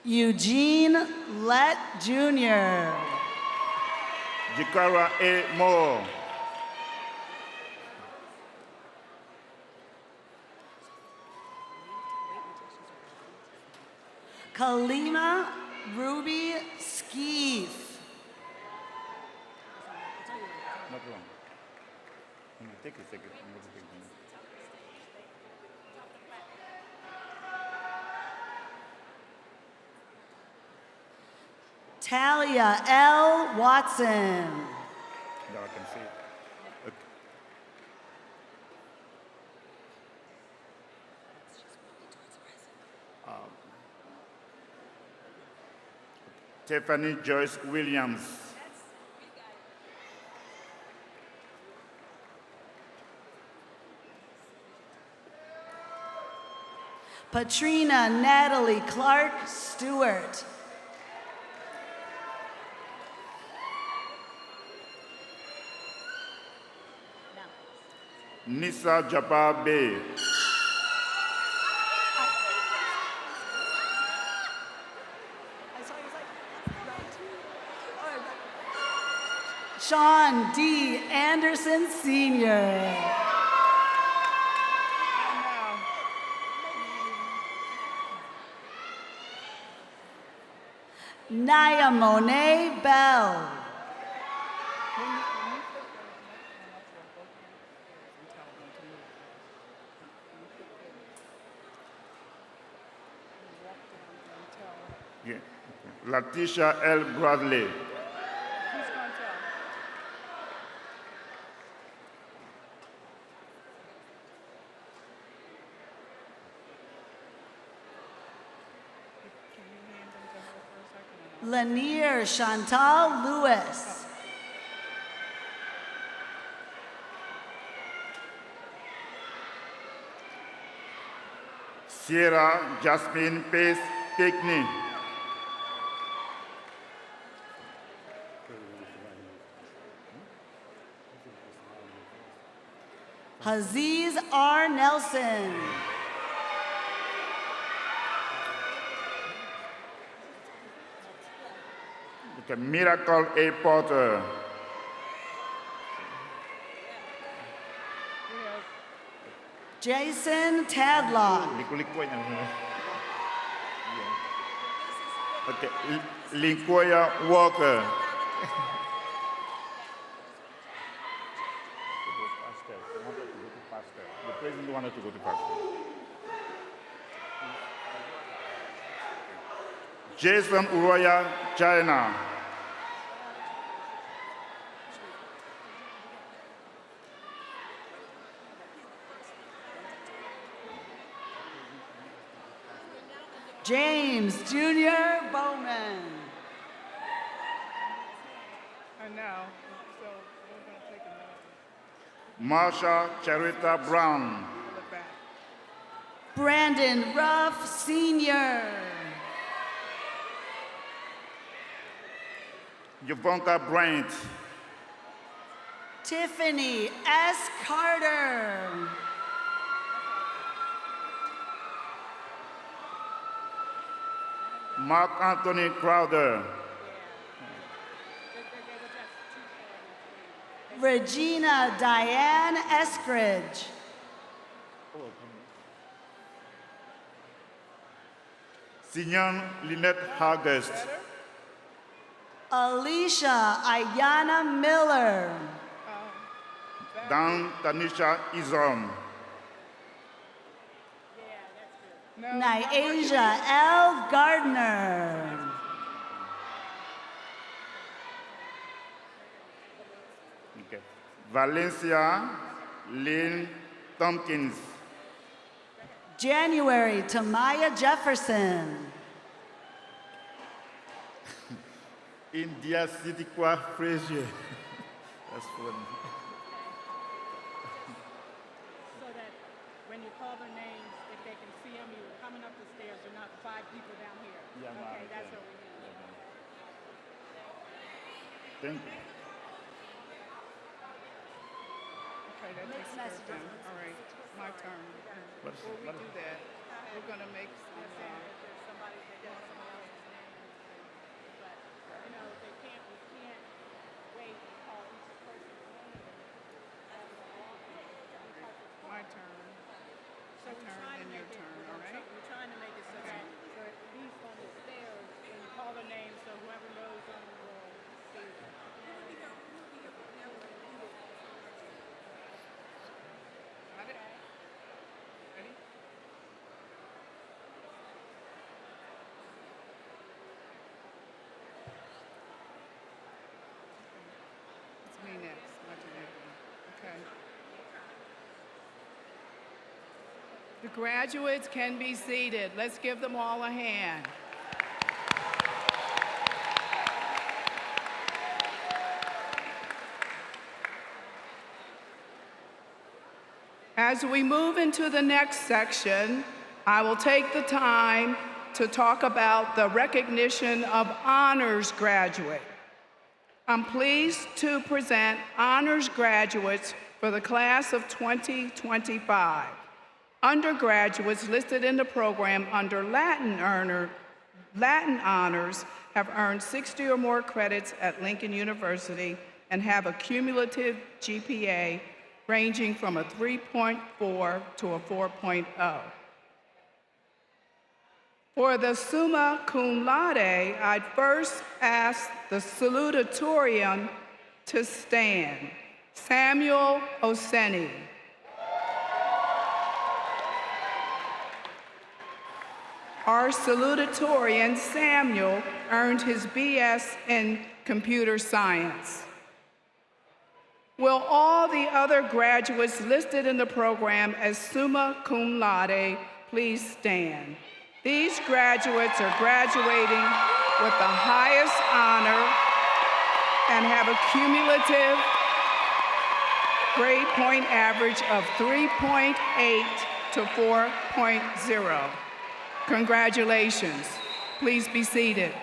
Eugene Lett Jr. Jikara A. Moore. Kalima Ruby Skeef. No problem. Take a second. Talia L. Watson. Now I can see it. Okay. Tiffany Joyce Williams. Patrina Natalie Clark Stewart. Nisa Jabbar Bey. Sean D. Anderson Sr. Naya Monet Bell. Yeah. Latisha L. Bradley. Lanier Chantal Lewis. Sierra Jasmine Pace Pickney. Aziz R. Nelson. Okay, Miracle A. Potter. Jason Tadlock. Okay, Linkoya Walker. honor to go to first. Jason Uroya, China. James Jr. Bowman. And now, so we're going to take a minute. Marsha Charita Brown. Brandon Ruff Sr. Yvonka Bryant. Tiffany S. Carter. Mark Anthony Crowder. Regina Diane Eskridge. Signon Lynette Hargest. Alicia Ayana Miller. Dan Tanisha Izom. Nyasia L. Gardner. Okay. Valencia Lynn Tompkins. January Tamaya Jefferson. India City Qua Frazier. That's funny. So that when you call their names, if they can see them, you're coming up the stairs, you're not 5 people down here. Yeah, okay, that's yeah. what we need. Thank you. Okay, that takes care of them. All right, my turn. Before we do that, we're going to make some... My turn. So we're trying to make it, we're trying to make it so that at least on the stairs, when you call their name, so whoever knows them will see them. Got it? Ready? It's me next. My turn. Okay. The graduates can be seated. Let's give them all a hand. As we move into the next section, I will take the time to talk about the recognition of honors graduate. I'm pleased to present honors graduates for the class of 2025. Undergraduates listed in the program under Latin honors have earned 60 or more credits at Lincoln University and have a cumulative GPA ranging from a 3.4 to a 4.0. For the summa cum laude, I'd first ask the salutatorian to stand. Samuel Oseni. Our salutatorian, Samuel, earned his BS in computer science. Will all the other graduates listed in the program as summa cum laude please stand? These graduates are graduating with the highest honor and have a cumulative grade point average of 3.8 to 4.0. Congratulations. Please be seated.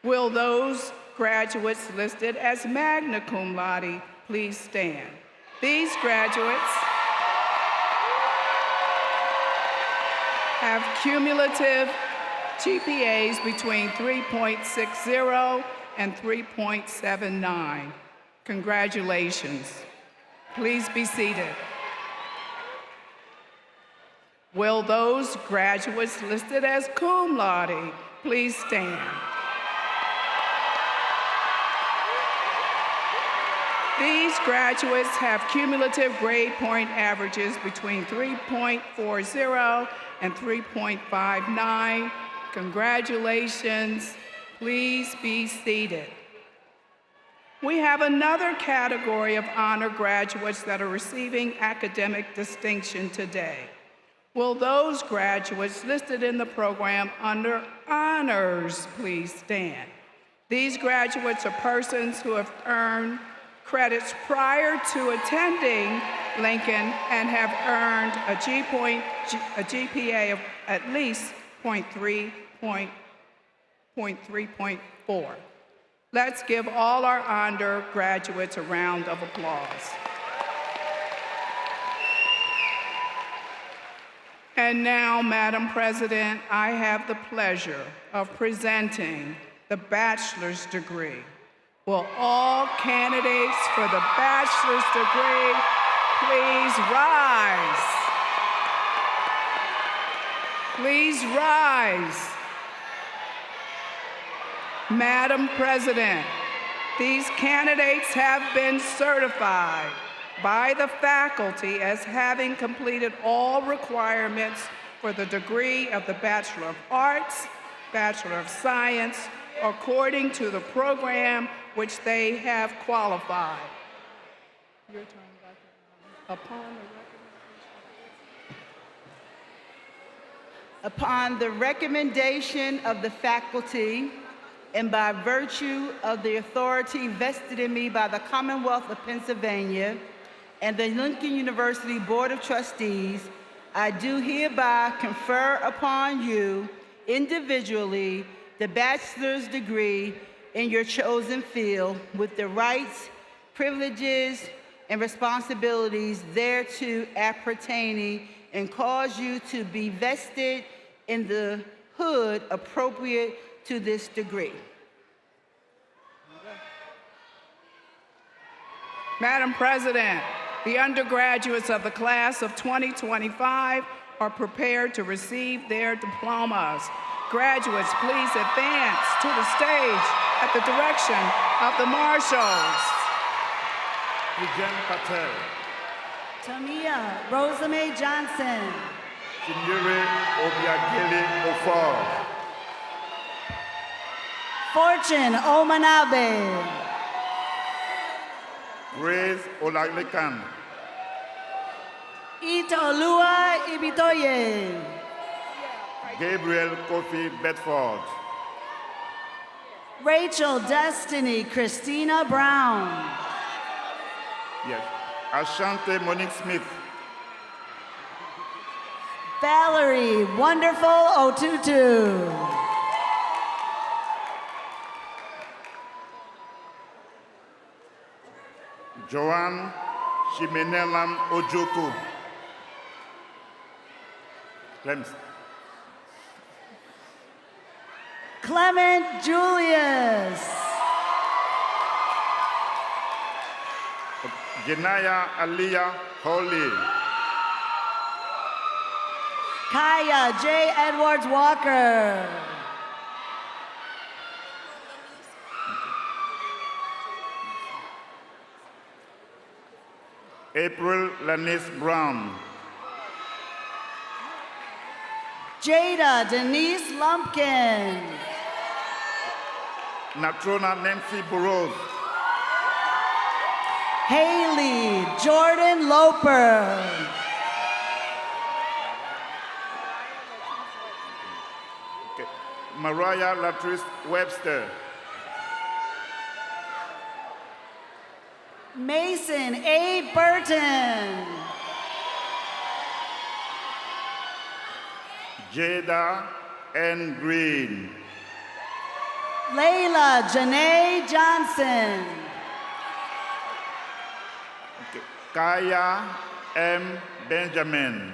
Will those graduates listed as magna cum laude please stand? These graduates have cumulative GPAs between 3.60 and 3.79. Congratulations. Please be seated. Will those graduates listed as cum laude please stand? These graduates have cumulative grade point averages between 3.40 and 3.59. Congratulations. Please be seated. We have another category of honor graduates that are receiving academic distinction today. Will those graduates listed in the program under honors please stand? These graduates are persons who have earned credits prior to attending Lincoln and have earned a GPA of at least 0.3.4. Let's give all our honor graduates a round of applause. And now, Madam President, I have the pleasure of presenting the bachelor's degree. Will all candidates for the bachelor's degree please rise? Please rise. Madam President, these candidates have been certified by the faculty as having completed all requirements for the degree of the Bachelor of Arts, Bachelor of Science, according to the program which they have qualified. Your turn, Dr. Upon the recommendation of the faculty, and by virtue of the authority vested in me by the Commonwealth of Pennsylvania and the Lincoln University Board of Trustees, I do hereby confer upon you individually the bachelor's degree in your chosen field with the rights, privileges, and responsibilities thereto appertaining, and cause you to be vested in the hood appropriate to this degree. Madam President, the undergraduates of the class of 2025 are prepared to receive their diplomas. Graduates, please advance to the stage at the direction of the marshals. Vijen Patel. Tamia Rosamay Johnson. Chinyere Obiageli Ofor. Fortune Omanabe. Grace Olaglekan. Itaolua Ibitoye. Gabriel Kofi Bedford. Rachel Destiny Christina Brown. Yes. Ashante Monique Smith. Valerie Wonderful Otutu. Joanne Shimenelam Ojoku. Clems. Clement Julius. Jenaya Aliyah Holy. Kaya J. Edwards Walker. April Lanice Brown. Jada Denise Lumpkin. Natrona Nancy Burrows. Haley Jordan Loper. Okay. Mariah Latrice Webster. Mason A. Burton. Jada N. Green. Layla Janae Johnson. Okay. Kaya M. Benjamin.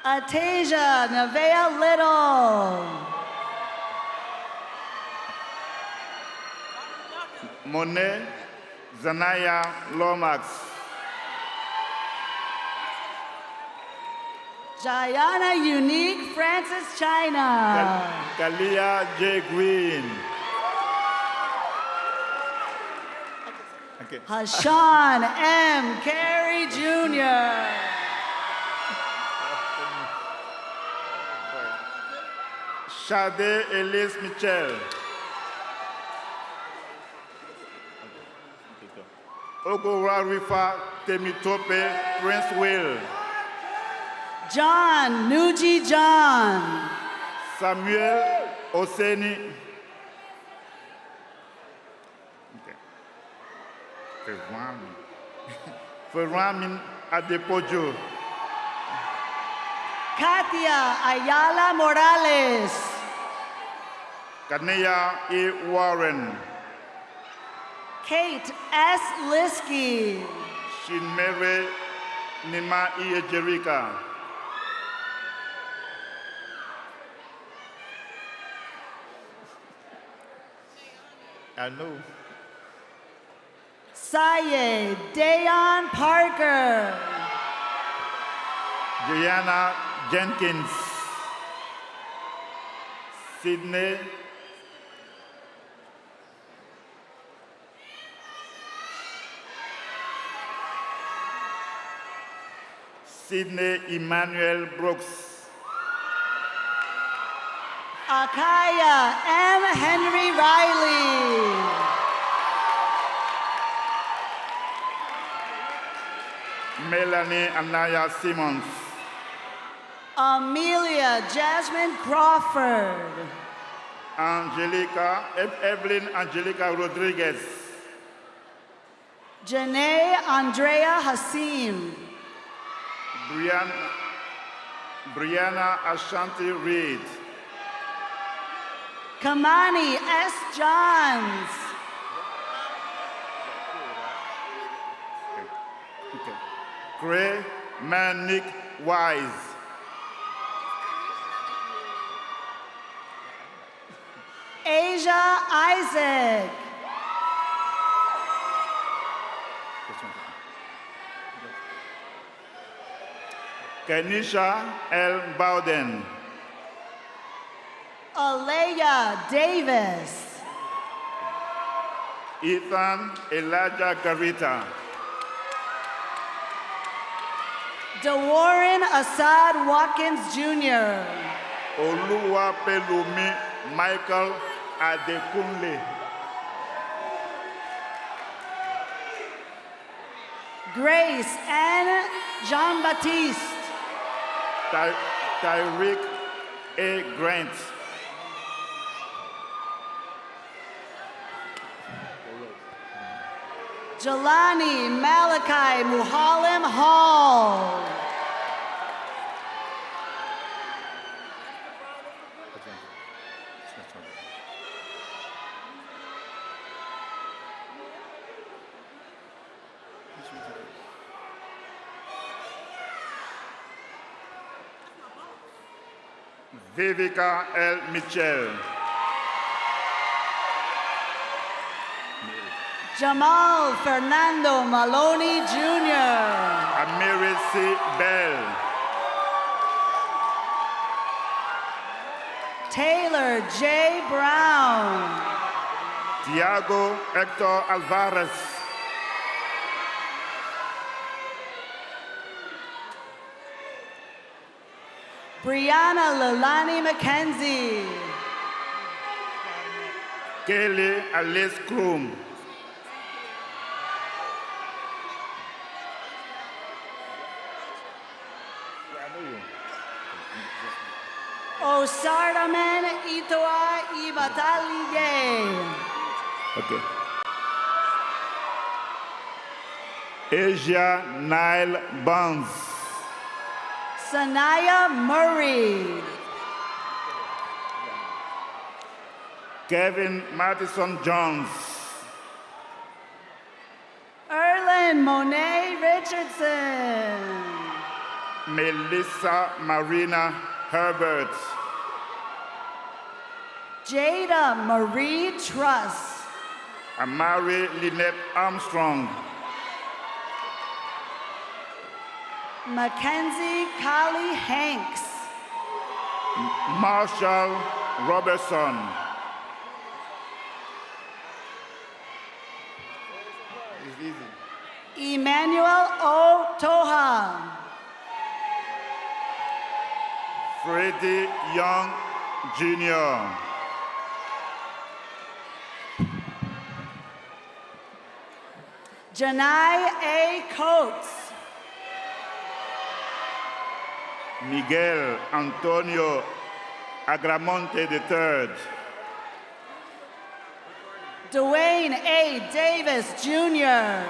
Atasia Nevaeh Little. Monet Zanaya Lomax. Jayana Unique Francis China. Kalia J. Green. Okay. Hashan M. Carey Jr. Shade Elise Michel. Ogora Rifa Temitope Prince Will. John Nuji John. Samuel Oseni. Ferramin Adepojo. Katia Ayala Morales. Kanea E. Warren. Kate S. Liskey. Shinmere Nima E. Jerika. I know. Saye Dayon Parker. Diana Jenkins. Sydney Emmanuel Brooks. Akaya M. Henry Riley. Melanie Anaya Simmons. Amelia Jasmine Crawford. Evelyn Angelica Rodriguez. Janae Andrea Hassim. Brianna Ashanti Reed. Kamani S. Johns. Gray Manick Wise. Asia Isaac. Kenisha L. Bowden. Alea Davis. Ethan Elijah Garita. DeWarren Assad Watkins Jr. Oluwa Pelumi Michael Adekunle. Grace Ann Jean-Baptiste. Tyreek A. Grant. Jelani Malachi Muhalim Hall. Vivica L. Mitchell. Jamal Fernando Maloney Jr. Amiri C. Bell. Taylor J. Brown. Tiago Hector Alvarez. Brianna Lilani McKenzie. Kelly Alice Kroom. Osardaman Itoa Ibatalige. Okay. Asia Nile Bonds. Sanaya Murray. Kevin Madison Jones. Erlen Monet Richardson. Melissa Marina Herbert. Jada Marie Truss. Amari Lynette Armstrong. Mackenzie Kali Hanks. Marshall Robertson. It's easy. Emmanuel O. Toha. Freddie Young Jr. Janai A. Coates. Miguel Antonio Agramonte III. Dwayne A. Davis, Jr.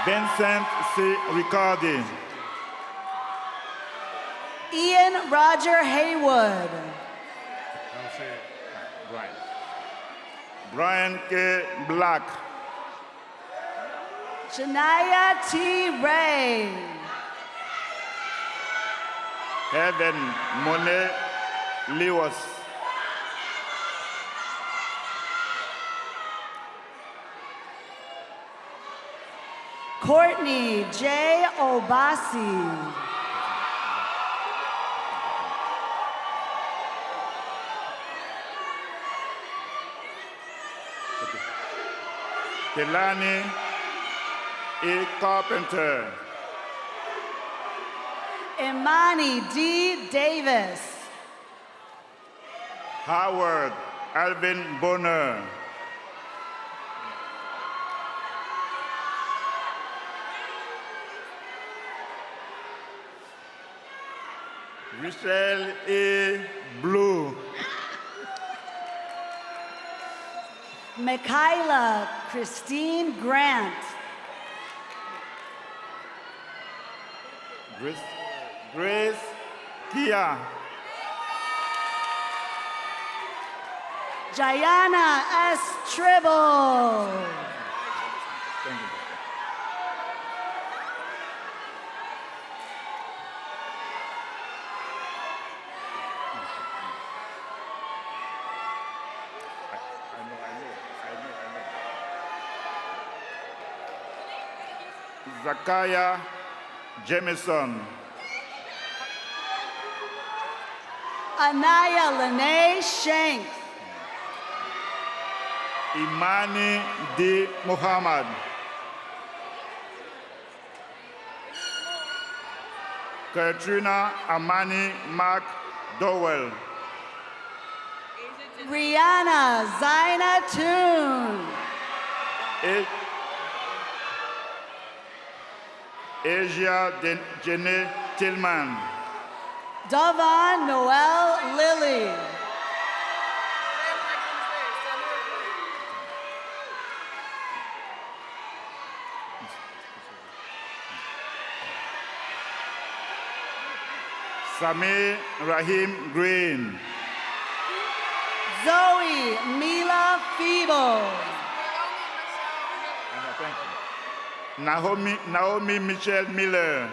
Vincent C. Riccardi. Ian Roger Haywood. Brian K. Black. Shania T. Ray. Heaven Monet Lewis. Courtney J. Obasi. Delani E. Carpenter. Imani D. Davis. Howard Alvin Bonner. Michelle E. Blue. Michaela Christine Grant. Grace Kia. Jayana S. Tribble. Thank you. Zakaya Jamison. Anaya Lene Shanks. Imani D. Muhammad. Katrina Amani Mark Dowell. Rihanna Zaina Toon. Asia Jenny Tillman. Davan Noel Lilly. Sami Rahim Green. Zoe Mila Feeble. Naomi Michelle Miller.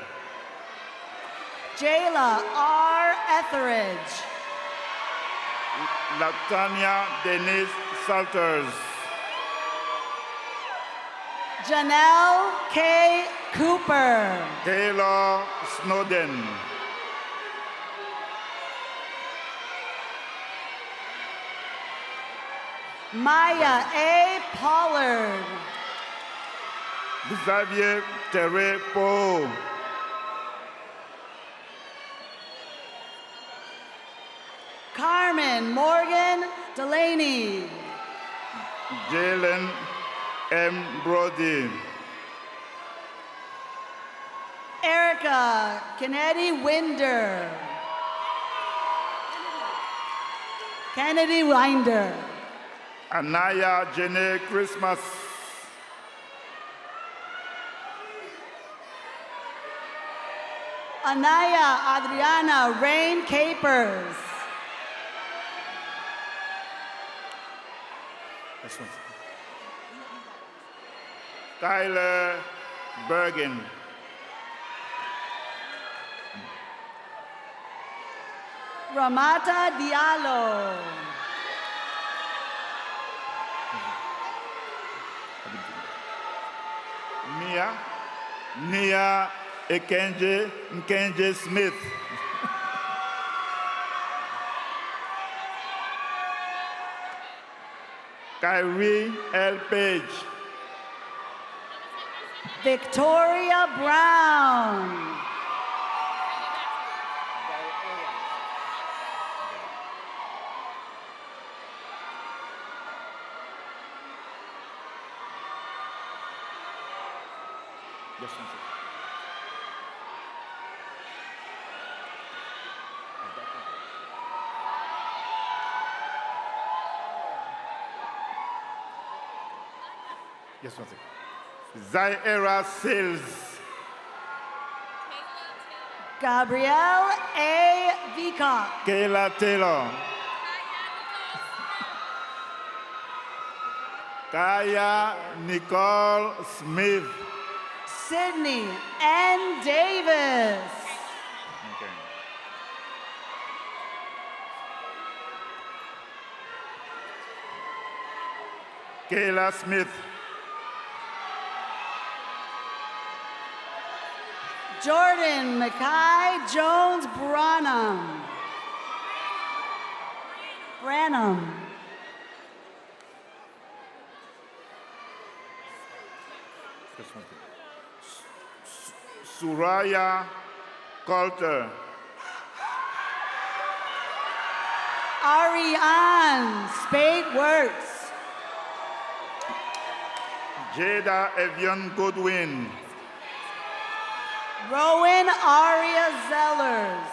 Jayla R. Etheridge. Latanya Denise Salters. Janelle K. Cooper. Taylor Snowden. Maya A. Pollard. Xavier Terre Poe. Carmen Morgan Delaney. Jalen M. Brody. Erica Kennedy Winder. Kennedy Winder. Anaya Jenny Christmas. Anaya Adriana Rain Capers. Tyler Bergen. Ramata Diallo. Nia Nkenje Smith. Kyrie L. Page. Victoria Brown. Yes, one second. Yes, one second. Zaira Sales. Gabrielle A. Vicock. Kayla Taylor. Kaya Nicole Smith. Sydney N. Davis. Okay. Kayla Smith. Jordan Mackay Jones Branham. This one. Suraya Coulter. Ariane Spade Works. Jada Evian Goodwin. Rowan Aria Zellers.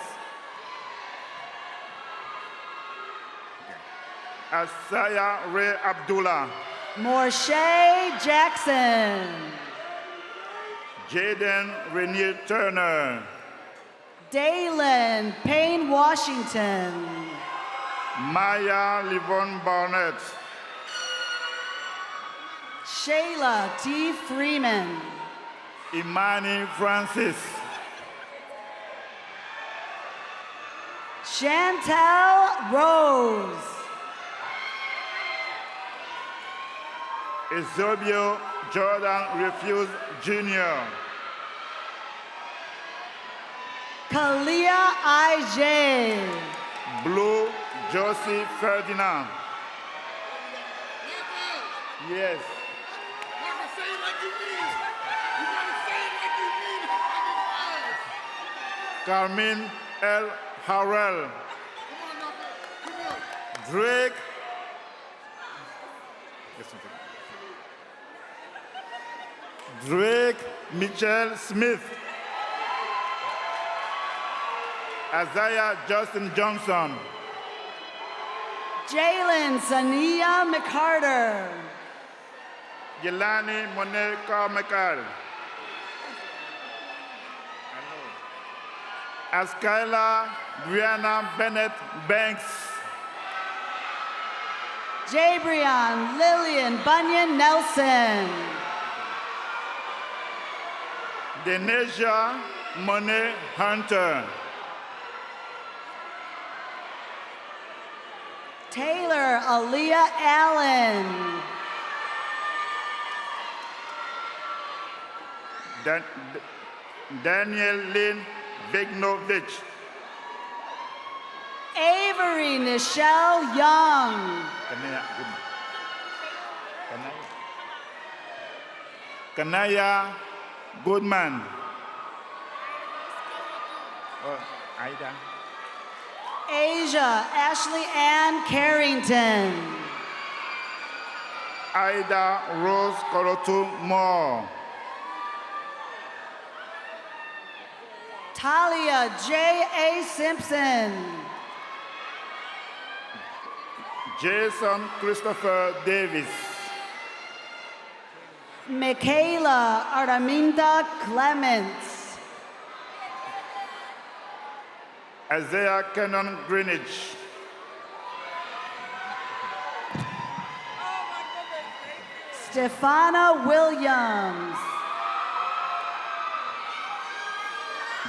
Asaya Ray Abdullah. Morshay Jackson. Jaden Renier Turner. Dalen Payne Washington. Maya Livon Barnett. Shayla T. Freeman. Imani Francis. Chantel Rose. Eusebio Jordan Refuse Jr. Kalia I.J. Blue Josie Ferdinand. Yes. Carmen L. Harrell. Drake. Drake Mitchell Smith. Isaiah Justin Johnson. Jalen Sania McCarter. Yelani Monet Carmichael. Askyla Brianna Bennett Banks. Jabrion Lillian Bunyan Nelson. Denesia Monet Hunter. Taylor Aaliyah Allen. Daniel Lynn Vignovich. Avery Nichelle Young. Kanaya Goodman. Aida. Asia Ashley Ann Carrington. Ida Rose Korotu Moore. Talia J.A. Simpson. Jason Christopher Davis. Michaela Arminda Clements. Isaiah Cannon Greenwich. Stefana Williams.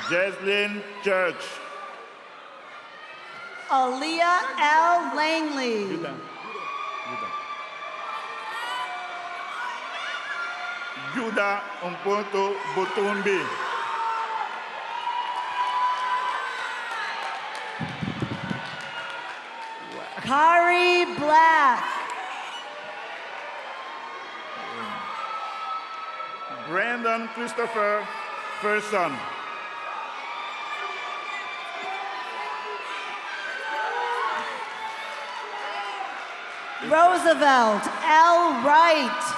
Jaslyn Church. Aaliyah L. Langley. Judah Umpuntu Butumbi. Kari Black. Brandon Christopher Ferson. Roosevelt L. Wright.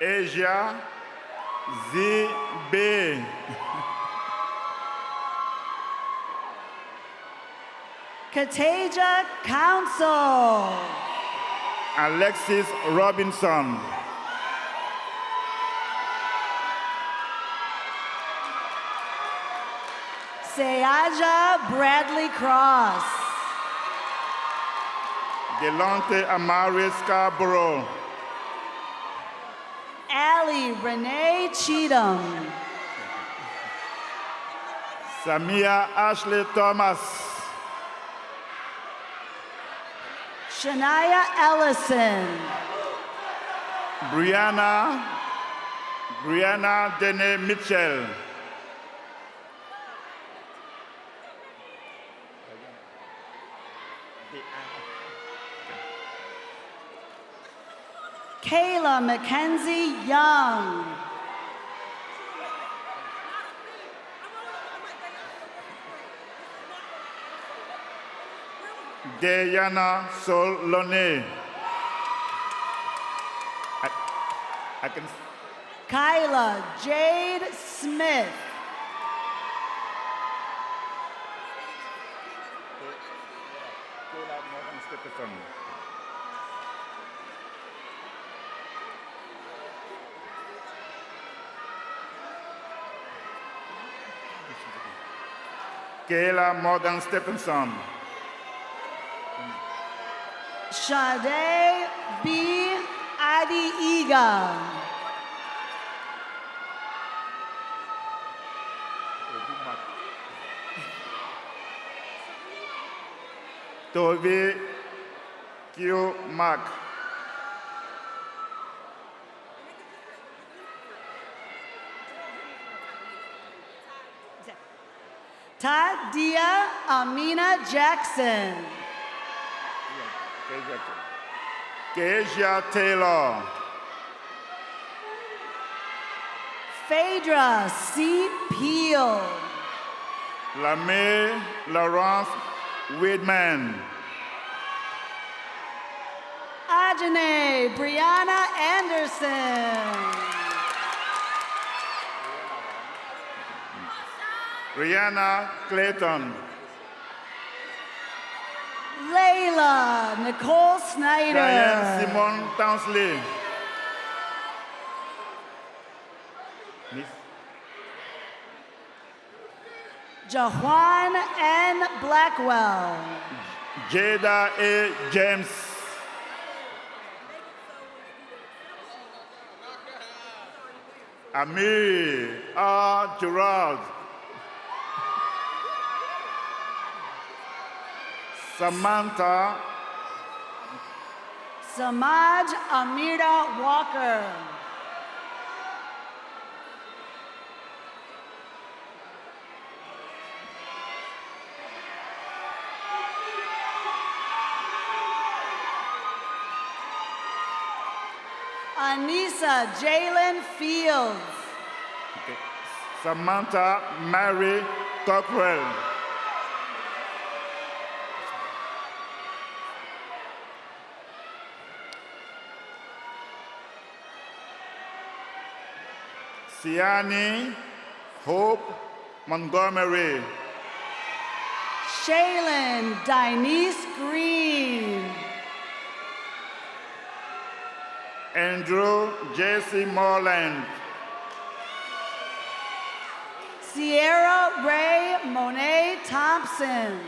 Asia Z.B. Kataja Council. Alexis Robinson. Seaja Bradley Cross. Delonte Amari Scarborough. Allie Renee Cheatham. Samia Ashley Thomas. Shania Ellison. Brianna Dene Mitchell. Kayla Mackenzie Young. Diana Solone. I can. Kyla Jade Smith. Kayla Morgan Stephenson. Sade B. Adiiga. Toby Q. Mark. Tadia Amina Jackson. Keisha Taylor. Phaedra C. Peel. Lamé Lawrence Whitman. Ajane Brianna Anderson. Rihanna Clayton. Layla Nicole Snyder. Diane Simone Townsley. Miss Jajuan N. Blackwell. Jada A. James. Amir R. Gerard. Samantha. Samaj Amira Walker. Anissa Jalen Fields. Okay. Samantha Mary Cockrell. Siani Hope Montgomery. Shaylin Denise Green. Andrew J.C. Morland. Sierra Ray Monet Thompson.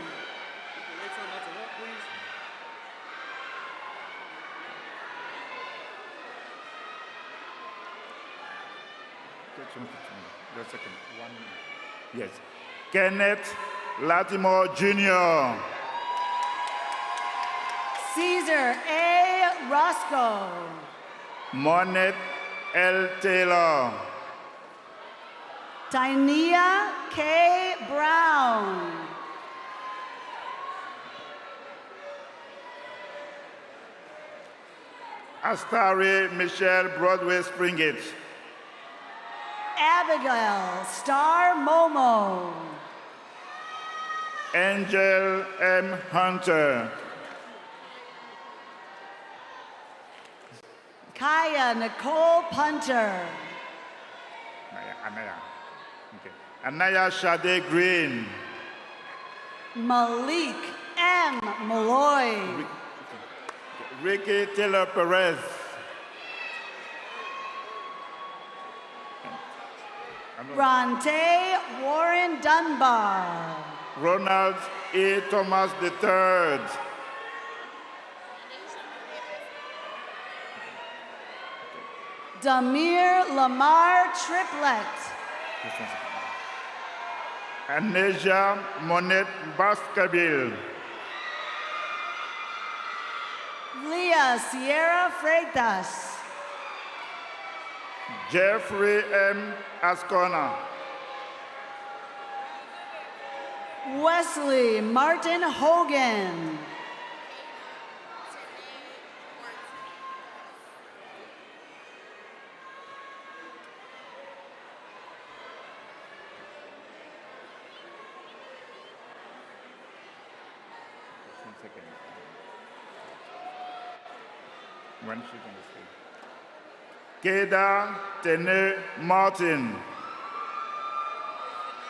The second one. Yes. Kenneth Latimore Jr. Caesar A. Roscoe. Monet L. Taylor. Tynea K. Brown. Astari Michelle Broadway Springate. Abigail Star Momo. Angel M. Hunter. Kaya Nicole Punter. Anaya. Okay. Anaya Shade Green. Malik M. Malloy. Ricky Taylor Perez. Ronte Warren Dunbar. Ronald E. Thomas III. Damir Lamar Triplet. Aneja Monet Baskerville. Leah Sierra Freitas. Jeffrey M. Ascona. Wesley Martin Hogan. When she can say. Keda Tene Martin.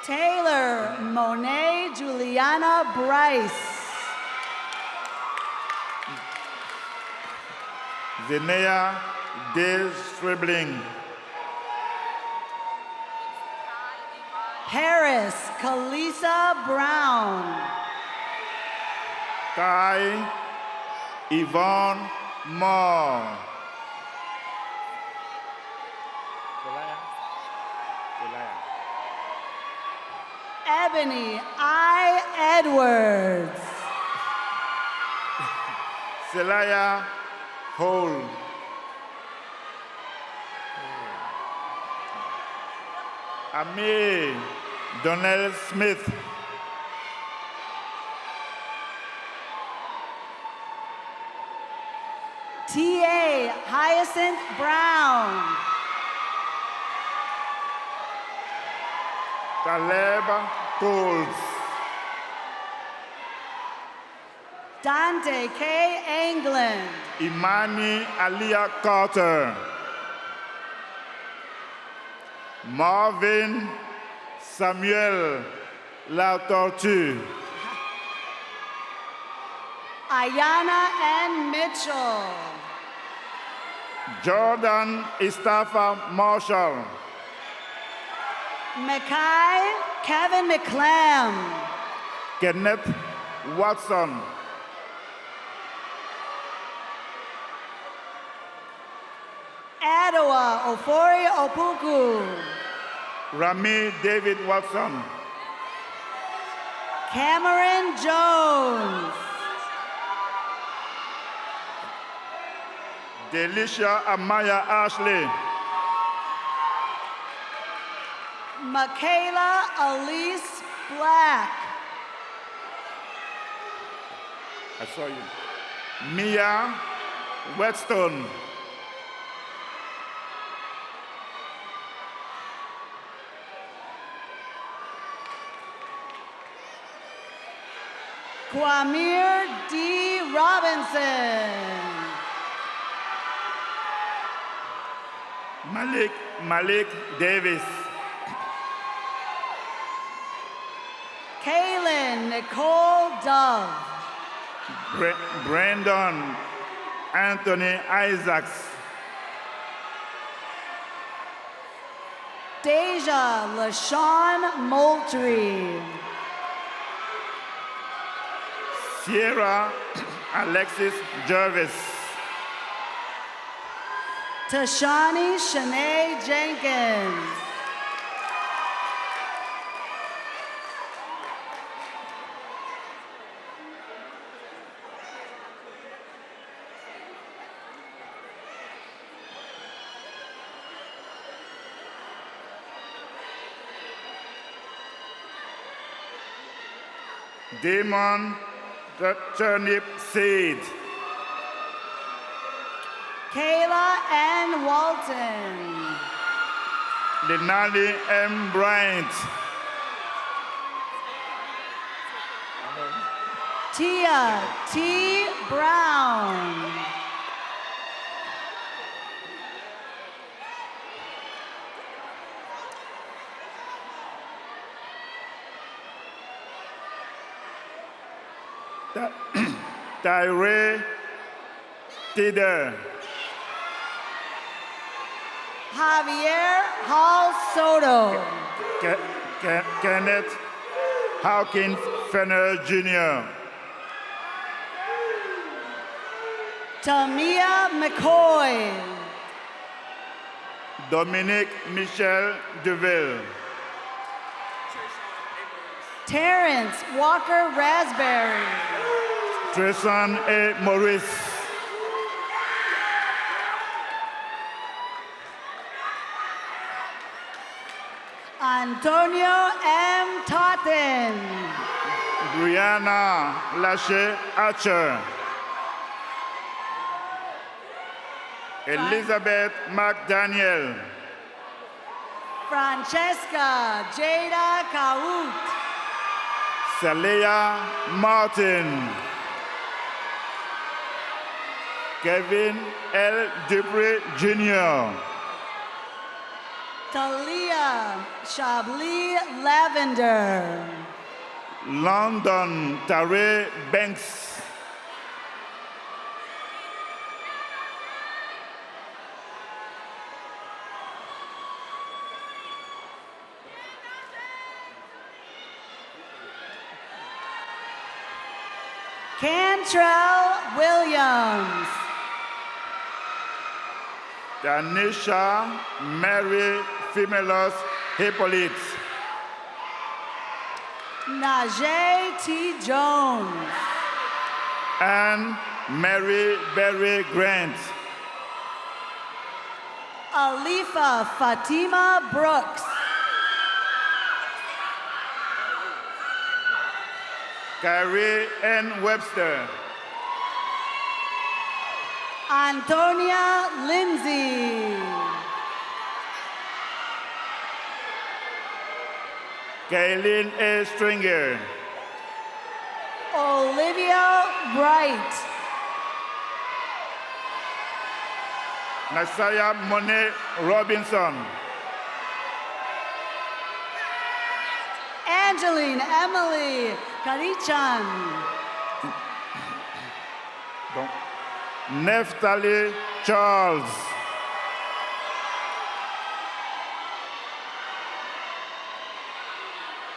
Taylor Monet Juliana Bryce. Zenea De Stribling. Harris Kalisa Brown. Kai Yvonne Moore. Ebony I. Edwards. Celaya Hole. Ami Donnell Smith. T.A. Hyacinth Brown. Caleb Coles. Dante K. England. Imani Alia Carter. Marvin Samuel La Tortue. Ayana N. Mitchell. Jordan Istafa Marshall. Mackay Kevin McClam. Kenneth Watson. Adowa Ofori Opuku. Rami David Watson. Cameron Jones. Delisha Amaya Ashley. Michaela Elise Black. I saw you. Mia Whetstone. Kwamir D. Robinson. Malik Davis. Kaylin Nicole Dove. Brandon Anthony Isaacs. Deja LaShawn Moultrie. Sierra Alexis Jervis. Tashani Shanae Jenkins. Damon Turnip Seed. Kayla N. Walton. Denali M. Bryant. Tia T. Brown. Tyree Tider. Javier Hall Soto. Kenneth Hawkins Fenner Jr. Tamia McCoy. Dominique Michel Deville. Terrence Walker Raspberry. Tristan A. Morris. Antonio M. Totten. Brianna Lachey Archer. Elizabeth McDaniel. Francesca Jada Kaut. Celia Martin. Kevin L. Dupree Jr. Talia Chablis Lavender. London Tare Banks. Cantrell Williams. Tanisha Mary Fimelos Hippolyte. Najee T. Jones. Anne Mary Berry Grant. Alifa Fatima Brooks. Kyrie N. Webster. Antonia Lindsay. Kaylin A. Stringer. Olivia Bright. Nasaya Monet Robinson. Angeline Emily Karichan. Neftali Charles.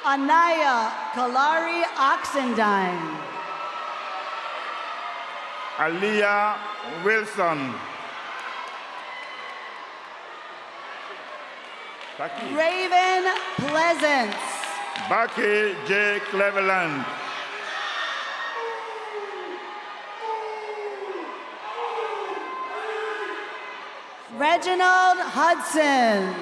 Anaya Kalari Oxendine. Aliyah Wilson. Raven Pleasance. Bucky J. Cleveland. Reginald Hudson.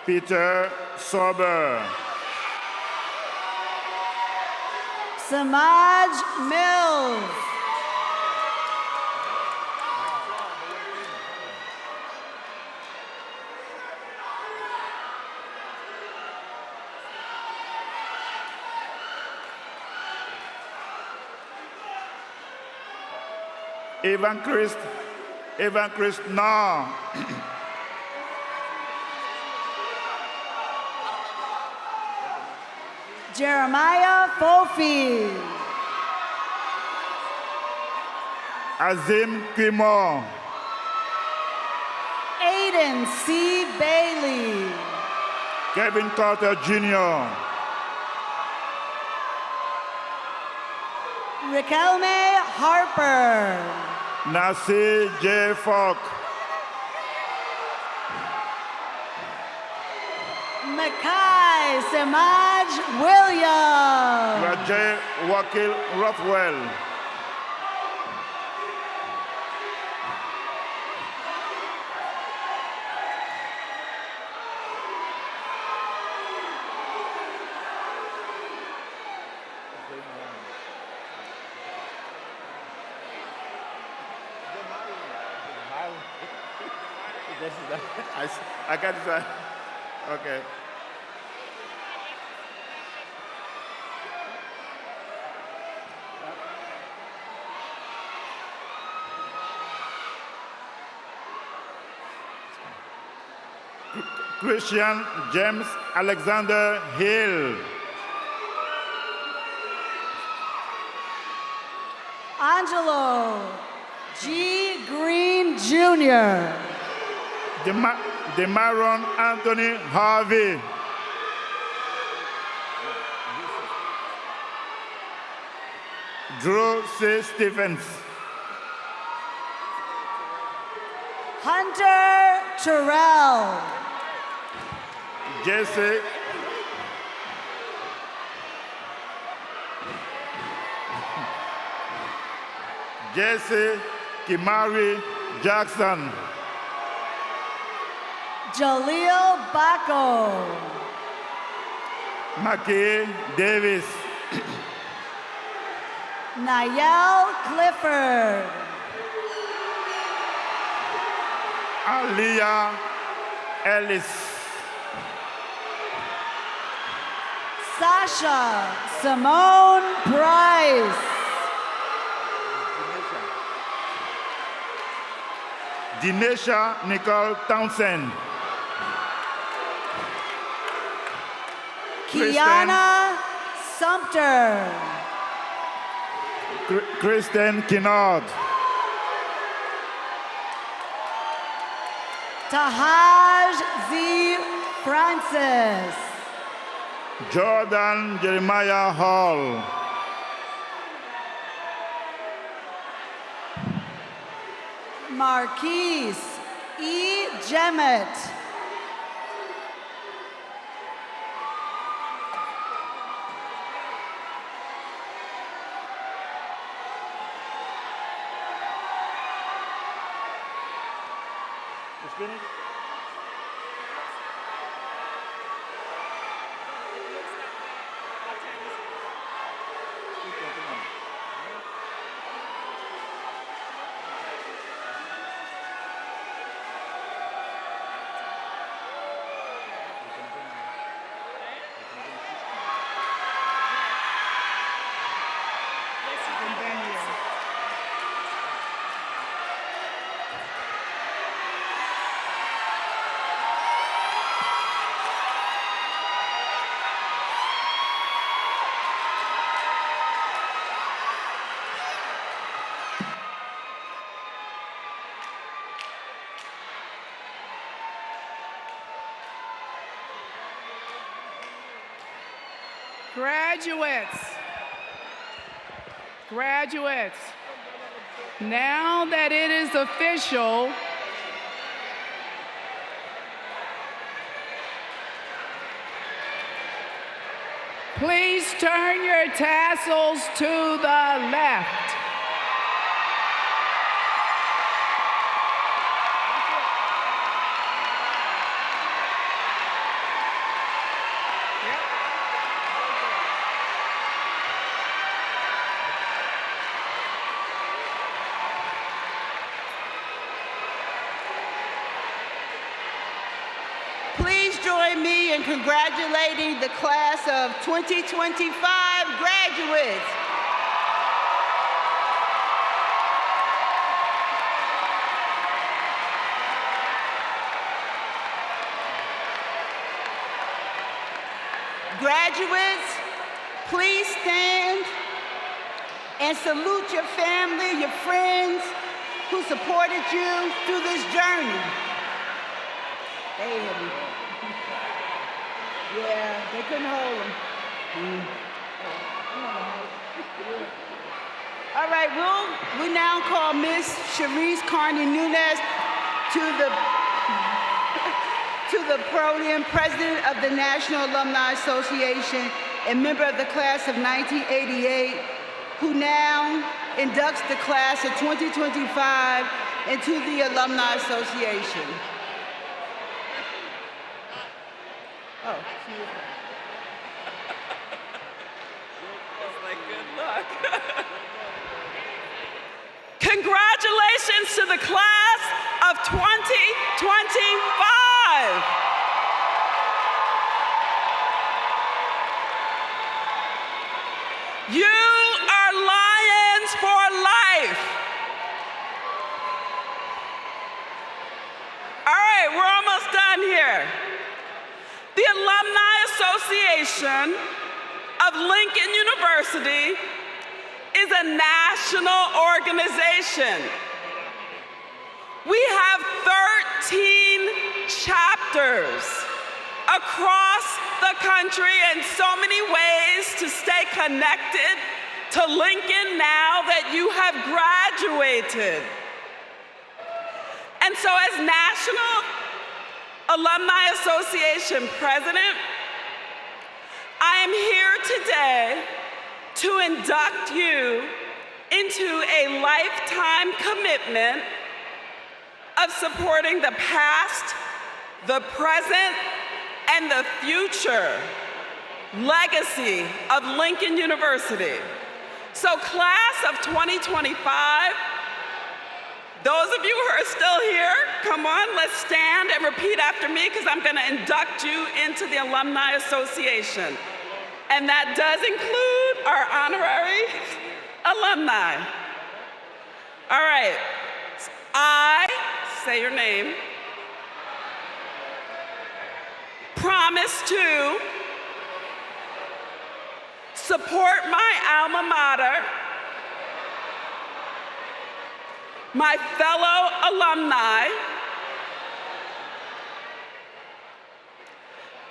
Peter Sober. Samaj Mills. Evan Christ Nah. Jeremiah Fofi. Azim Kimo. Aiden C. Bailey. Kevin Carter Jr. Raquelme Harper. Nasir J. Falk. Mackay Samaj Williams. Rajay Wakil Rothwell. I got it. Okay. Christian James Alexander Hill. Angelo G. Green Jr. Demaron Anthony Harvey. Drew C. Stephens. Hunter Terrell. Jesse Kimari Jackson. Jaleel Bacco. Maki Davis. Niall Clifford. Aliyah Ellis. Sasha Simone Price. Dinesha Nicole Townsend. Kiana Sumter. Kristen Kinnard. Tahaj Z. Francis. Jordan Jeremiah Hall. Marquise E. Jemmett. It's finished? Graduates, now that it is official, please turn your tassels to the left. Please join me in congratulating the class of 2025 graduates. Graduates, please stand and salute your family, your friends who supported you through this journey. Yeah, they couldn't hold them. All right, we now call Miss Cherise Carney Nunez to the podium, President of the National Alumni Association and member of the class of 1988, who now inducts the class of 2025 into the Alumni Association. Oh, excuse me. It's like good luck. Congratulations to the class of 2025. You are lions for life. All right, we're almost done here. The Alumni Association of Lincoln University is a national organization. We have 13 chapters across the country and so many ways to stay connected to Lincoln now that you have graduated. And so as National Alumni Association President, I am here today to induct you into a lifetime commitment of supporting the past, the present, and the future legacy of Lincoln University. So class of 2025, those of you who are still here, come on, let's stand and repeat after me because I'm going to induct you into the Alumni Association. And that does include our honorary alumni. All right, I, say your name, promise to support my alma mater, my fellow alumni,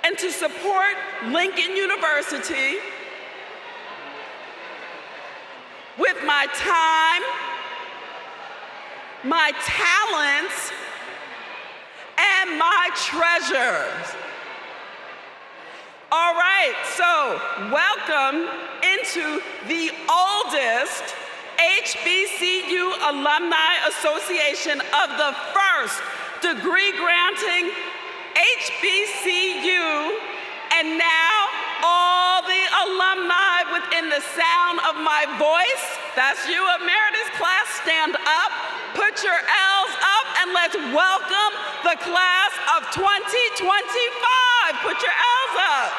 and to support Lincoln University with my time, my talents, and my treasures. All right, so welcome into the oldest HBCU Alumni Association of the first degree-granting HBCU, and now all the alumni within the sound of my voice. That's you, emeritus class, stand up, put your L's up, and let's welcome the class of 2025. Put your L's up.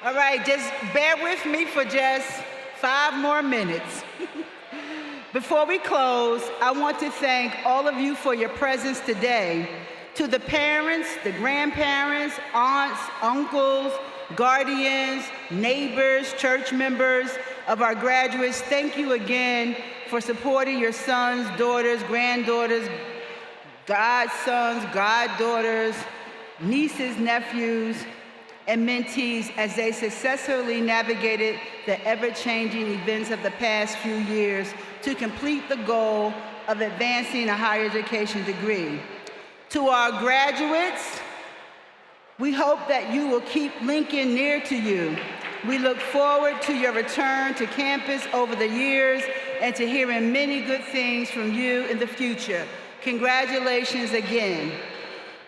All right, just bear with me for just 5 more minutes. Before we close, I want to thank all of you for your presence today. To the parents, the grandparents, aunts, uncles, guardians, neighbors, church members of our graduates, thank you again for supporting your sons, daughters, granddaughters, godsons, goddaughters, nieces, nephews, and mentees as they successfully navigated the ever-changing events of the past few years to complete the goal of advancing a higher education degree. To our graduates, we hope that you will keep Lincoln near to you. We look forward to your return to campus over the years and to hearing many good things from you in the future. Congratulations again.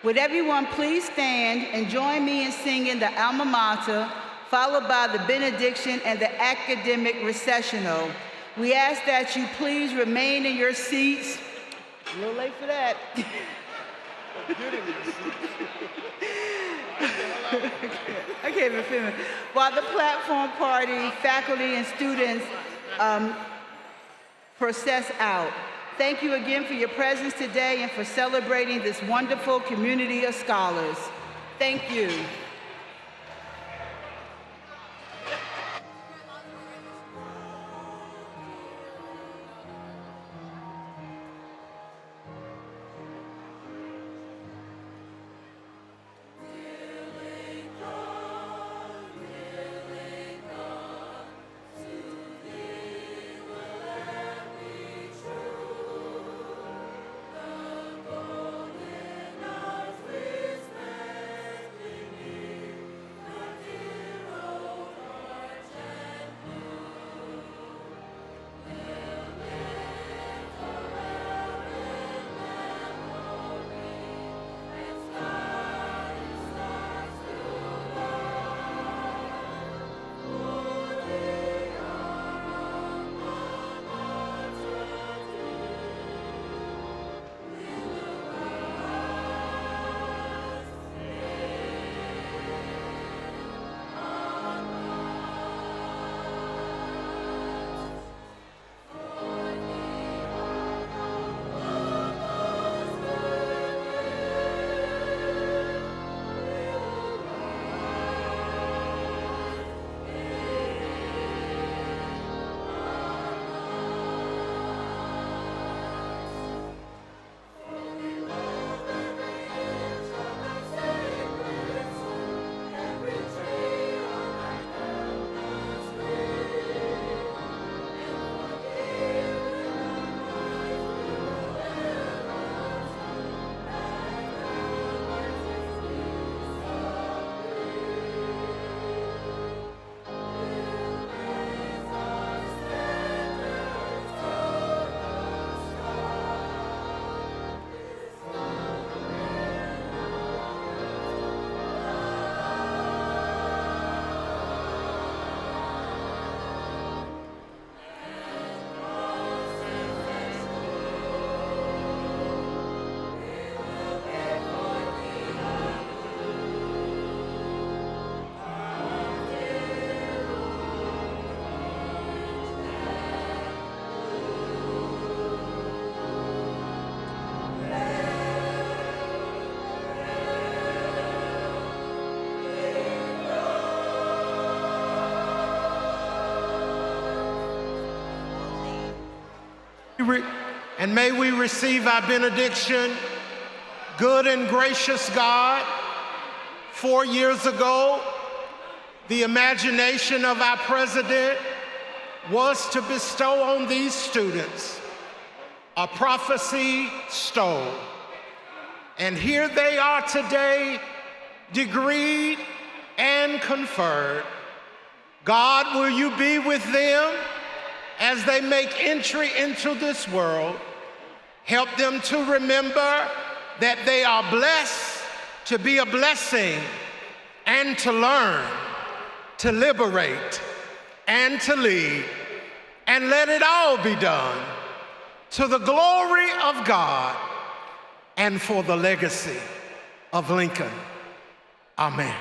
Would everyone please stand and join me in singing the Alma Mater, followed by the benediction and the academic recessional. We ask that you please remain in your seats. A little late for that. I can't even feel it. While the platform party, faculty, and students process out. Thank you again for your presence today and for celebrating this wonderful community of scholars. Thank you. we receive our benediction. Good and gracious God, 4 years ago, the imagination of our president was to bestow on these students a prophecy stole. And here they are today, degreed and conferred. God, will you be with them as they make entry into this world? Help them to remember that they are blessed to be a blessing and to learn, to liberate, and to lead. And let it all be done to the glory of God and for the legacy of Lincoln. Amen.